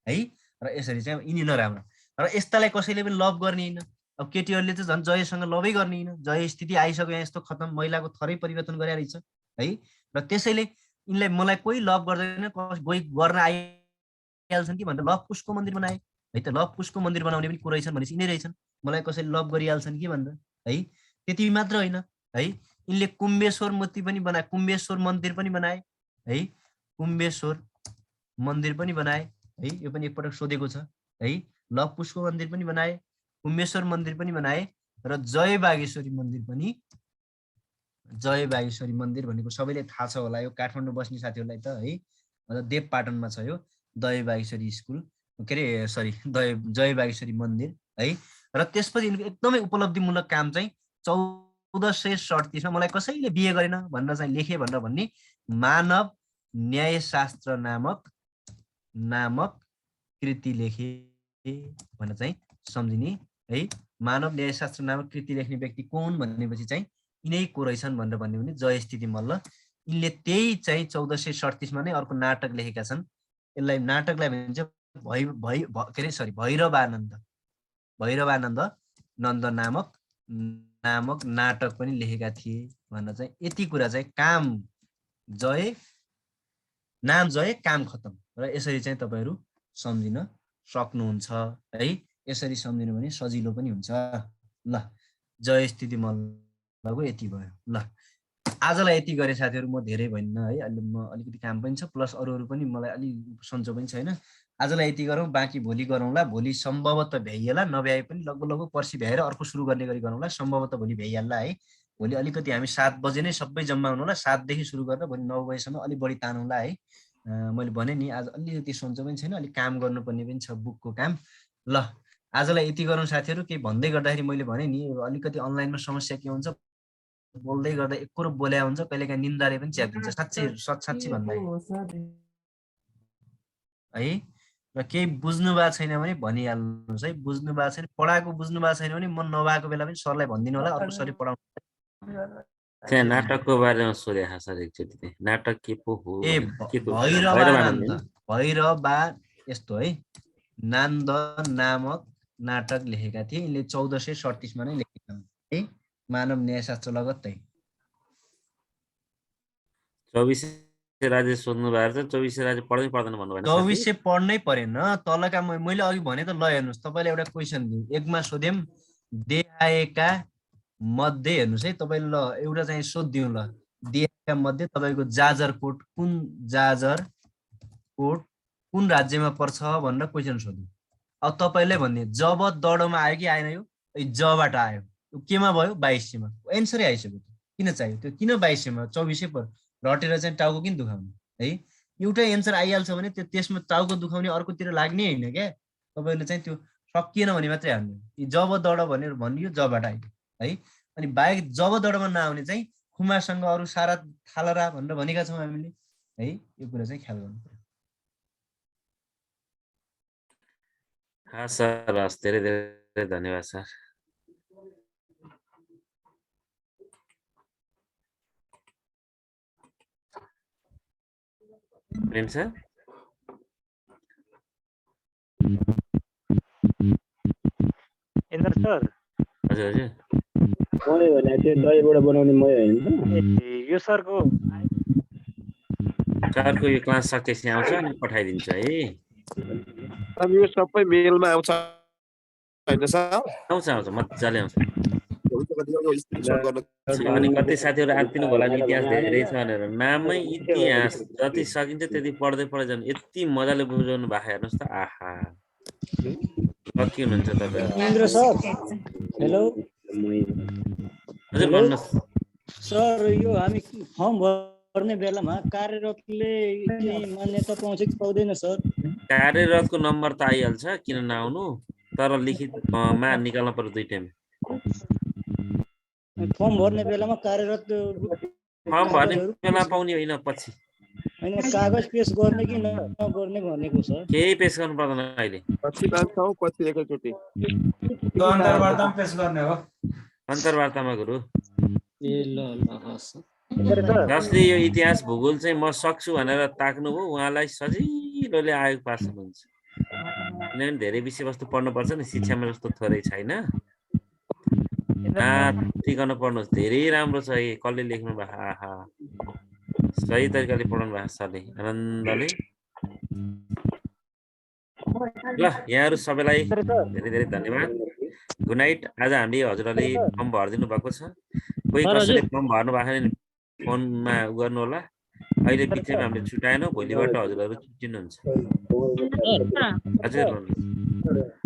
Speaker 1: है। र यसरी चाहिँ यिनी नराम्रो। र यस्तालाई कसैले पनि लभ गर्ने होइन। अब केटीहरूले चाहिँ झन् जयसँग लभै गर्ने होइन। जय स्थिति आइसक्यो यहाँ, यस्तो खतम, महिलाको थरै परिवर्तन गरे रहेछ है। र त्यसैले यिनलाई मलाई कोही लभ गर्दैन, कोही गर्न आइहाल्छन् कि भनेर लभ कुशको मन्दिर बनाए है त। लभ कुशको मन्दिर बनाउने पनि को रहेछन् भनेपछि यिनै रहेछन्। मलाई कसैले लभ गरिहाल्छन् कि भनेर है। त्यति मात्र होइन है, यिनले कुम्बेश्वर मूर्ति पनि बनाए, कुम्बेश्वर मन्दिर पनि बनाए है, कुम्बेश्वर मन्दिर पनि बनाए है। यो पनि एकपटक सोधेको छ है। लभ कुशको मन्दिर पनि बनाए, कुम्बेश्वर मन्दिर पनि बनाए, र जय बागेश्वरी मन्दिर भनेको सबैले थाहा छ होला, यो काठमाडौँ बस्ने साथीहरूलाई त है। देवपाटनमा छ यो दय बागेश्वरी स्कुल, के अरे सरी जय बागेश्वरी मन्दिर है। र त्यसपछि एकदमै उपलब्धिमूलक काम चाहिँ 1437मा मलाई कसैले बिहे गरेन भनेर चाहिँ लेखे भनेर भन्ने मानव न्यायशास्त्र नामक कृति लेखे भनेर चाहिँ सम्झिने है। मानव न्यायशास्त्र नामक कृति लेख्ने व्यक्ति कोन भनेपछि चाहिँ यिनै को रहेछन् भनेर भन्ने भने जय स्थिति मल्ल। यिनले त्यही चाहिँ 1437मा नै अर्को नाटक लेखेका छन्। यसलाई नाटकलाई भनिन्छ भैरवानन्द नामक नाटक पनि लेखेका थिए भनेर चाहिँ यति कुरा चाहिँ नाम जय काम खत्तम र यसरी चाहिँ तपाईहरु सम्झिन सक्नुहुन्छ है। यसरी सम्झिनु भने सजिलो पनि हुन्छ। ल जय स्थिति मल्लको यति भयो। ल आजलाई यति गरे साथीहरु, म धेरै भन्न है, अहिले म अलिकति काम पनि छ प्लस अरू पनि मलाई अलि सन्चो पनि छैन। आजलाई यति गरौँ, बाँकी भोलि गरौँला। भोलि सम्भवतः भ्याइएला, नभ्याए पनि लगभग पर्सि भ्याएर अर्को सुरु गर्ने गरी गरौँला। सम्भवतः भोलि भ्याइहाल्ला है। भोलि अलिकति हामी 7 बजे नै सबै जम्मा हुनु होला। 7 देखि सुरु गरेर भोलि 9 बजेसम्म अलि बढी तानौँला है। मैले भने नि आज अलिकति सन्चो पनि छैन, अलि काम गर्नुपर्ने पनि छ, बुकको काम। ल आजलाई यति गरौँ साथीहरु। केही भन्दै गर्दाखेरि मैले भने नि अलिकति अनलाइनमा समस्या के हुन्छ, बोल्दै गर्दा एकरो बोल्या हुन्छ, कहिलेकाहीँ निन्दाले पनि च्यापिन्छ। साच्चै भन्दा है। र केही बुझ्नु भएको छैन भने भनिहाल्नुहोस् है। बुझ्नु भएको छैन, पढाएको बुझ्नु भएको छैन भने म नभएको बेला पनि सरलाई भनिदिनु होला, अर्को सरले पढाउनु।
Speaker 2: त्यहाँ नाटकको बारेमा सोधेको सर एकचोटि। नाटक के पो हो?
Speaker 1: ए भैरवा यस्तो है, नान्द नामक नाटक लेखेका थिए। यिनले 1437 मा नै लेखेका हुन् है। मानव न्यायशास्त्र लगत्तै।
Speaker 2: 24 राज्य सोध्नु भएको छ। 24 राज्य पढ्नै पर्दैन भन्नु भएन?
Speaker 1: 24 पढ्नै परेन। तलका मैले अघि भने त, ल हेर्नुस्, तपाईले एउटा क्वेशन दिउँ। एकमा सोध्यम देहाएका मध्ये, हेर्नुस् है तपाईले, ल एउटा चाहिँ सोधिदिउँ। ल देहाएका मध्ये तपाईको जाजरकोट कुन राज्यमा पर्छ भनेर क्वेशन सोध्यौँ। अब तपाईले भन्ने जब दडोमा आयो कि आएन? यो जबाट आयो। केमा भयो? 22 मा। एन्सरै आइसक्यो। किन चाहियो त्यो? किन 22 मा? 24 पर रटेर चाहिँ टाउको किन दुखाउने है? एउटै एन्सर आइहाल्छ भने त्यसमा टाउको दुखाउने अर्कोतिर लाग्ने हैन क्या। तपाईले चाहिँ त्यो सकिएन भने मात्रै हाल्नु। जब दड भनेर भनियो, जबाट आयो है। अनि बाहेक जब दडमा नआउने चाहिँ खुमासँग अरु सारा थालरा भनेर भनेका छौँ हामीले है। यो कुरा चाहिँ ख्याल गर्नु पर्यो।
Speaker 2: सर हस्, धेरै धेरै धन्यवाद सर। प्रेम सर
Speaker 3: इन्द्र सर।
Speaker 2: हजुर हजुर।
Speaker 4: मय भने त्यो दहीबाट बनाउने मय हैन त?
Speaker 3: यो सरको
Speaker 2: यो क्लास सकेपछि आउँछ अनि पठाइदिन्छ है।
Speaker 5: अब यो सबै मेलमा आउँछ हैन सर?
Speaker 2: आउँछ मजाले आउँछ। अनि कति साथीहरु आत्तिनु होला नि, इतिहास धेरै छ भनेर। नामै इतिहास जति सकिन्छ त्यति पढ्दै जानु। यति मजाले बुझाउनु भएको हेर्नुस् त। आहा, कति हुनुहुन्छ तपाईहरु?
Speaker 6: Indra sir, hello.
Speaker 2: हजुर भन्नुस्
Speaker 6: सर। यो हामी फर्म भर्ने बेलामा कार्यरतले मान्यता पाउँछ कि पाउँदैन सर?
Speaker 2: कार्यरतको नम्बर त आइहाल्छ, किन नआउनु, तर लिखितमा निकाल्न पर्यो 2 टाइम।
Speaker 6: फर्म भर्ने बेलामा कार्यरत
Speaker 2: फर्म भर्ने बेला पाउने होइन, पछि
Speaker 6: हैन। कागज पेश गर्ने कि नगर्ने भनेको सर?
Speaker 2: केही पेश गर्नु पर्दैन अहिले।
Speaker 5: पछि लान्छौ, पछि एकैचोटी
Speaker 7: अन्तर्वार्तामा पेश गर्ने हो।
Speaker 2: अन्तर्वार्तामा गुरु।
Speaker 6: ए ल हस्।
Speaker 2: जसले यो इतिहास भूगोल चाहिँ म सक्छु भनेर ताक्नु हो, उहाँलाई सजिलोले आयोग पास हुनुहुन्छ। किनभने धेरै विषयवस्तु पढ्नुपर्छ नि, शिक्षामा जस्तो थोरै छैन। टिकन पढ्नुहोस्, धेरै राम्रो छ। कसले लेख्नु भएको? आहा, सही तरिकाले पढाउनु भएको सरले, आनन्दले। ल यहाँहरु सबैलाई धेरै धेरै धन्यवाद। Good night. आज हामीले हजुरले फर्म भरिदिनु भएको छ। कोही कसैले फर्म भर्नु भएको छैन फोनमा गर्नु होला। अहिले बिचमा हामीले छुटाएनौँ, भोलिबाट हजुरहरु छुट्टिनुहुन्छ। हजुर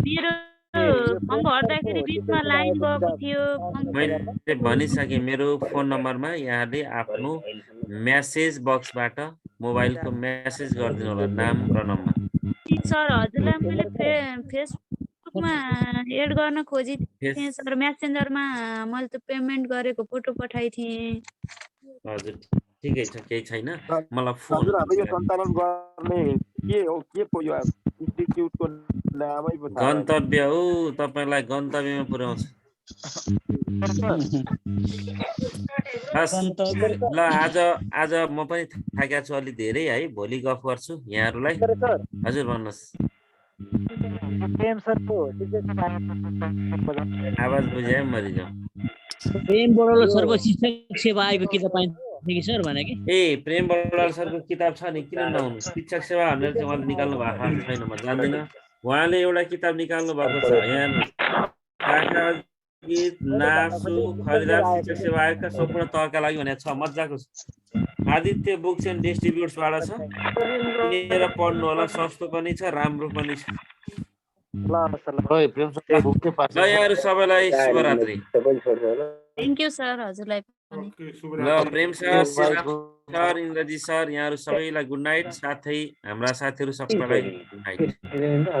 Speaker 8: मेरो फर्म भर्दाखेरि बिचमा लाइन गएको थियो।
Speaker 2: मैले भनिसके मेरो फोन नम्बरमा यहाँले आफ्नो मेसेज बक्सबाट मोबाइलको मेसेज गरिदिनु होला, नाम र नम्बर।
Speaker 8: सर हजुरलाई मैले फेसबुकमा एड गर्न खोजी थिएँ सर। मेसेन्जरमा मैले त पेमेन्ट गरेको फोटो पठाइथिएँ।
Speaker 2: हजुर ठिकै छ, केही छैन। मलाई फोन
Speaker 5: हजुर हामी यो सञ्चालन गर्ने के हो, के पो यो इन्स्टिट्युटको नामै पो थाहा भएन।
Speaker 2: गन्तव्य हो, तपाईलाई गन्तव्यमा पुर्याउँछ। ल आज म पनि थाकेको छु अलि धेरै है। भोलि गफ गर्छु यहाँहरुलाई। हजुर भन्नुस्। आवाज बुझाए मरिजाऊ।
Speaker 6: प्रेम बडोलो सरको शिक्षक सेवा आएको के तपाईँ कि सर भने कि
Speaker 2: ए प्रेम बराल सरको किताब छ नि, किन नहुनु? शिक्षक सेवा भनेर चाहिँ उहाँले निकाल्नु भएको छैन, म जान्दिनँ। उहाँले एउटा किताब निकाल्नु भएको छ, यहाँ काका गीत नासु खरिदार शिक्षक सेवा आयोगका सम्पूर्ण तहका लागि भनेको छ, मजाको छ। आदित्य बुक्स एन्ड डिस्ट्रिब्युट्सबाट छ, किनेर पढ्नु होला, सस्तो पनि छ, राम्रो पनि छ।
Speaker 5: ल सर
Speaker 2: ल यहाँहरू सबैलाई शुभरात्रि।
Speaker 8: थ्याङ्क यू सर हजुरलाई पनि।
Speaker 2: ल प्रेम सर, सर, इन्द्रजी सर, यहाँहरू सबैलाई गुड नाइट, साथै हाम्रा साथीहरू सबैलाई गुड नाइट।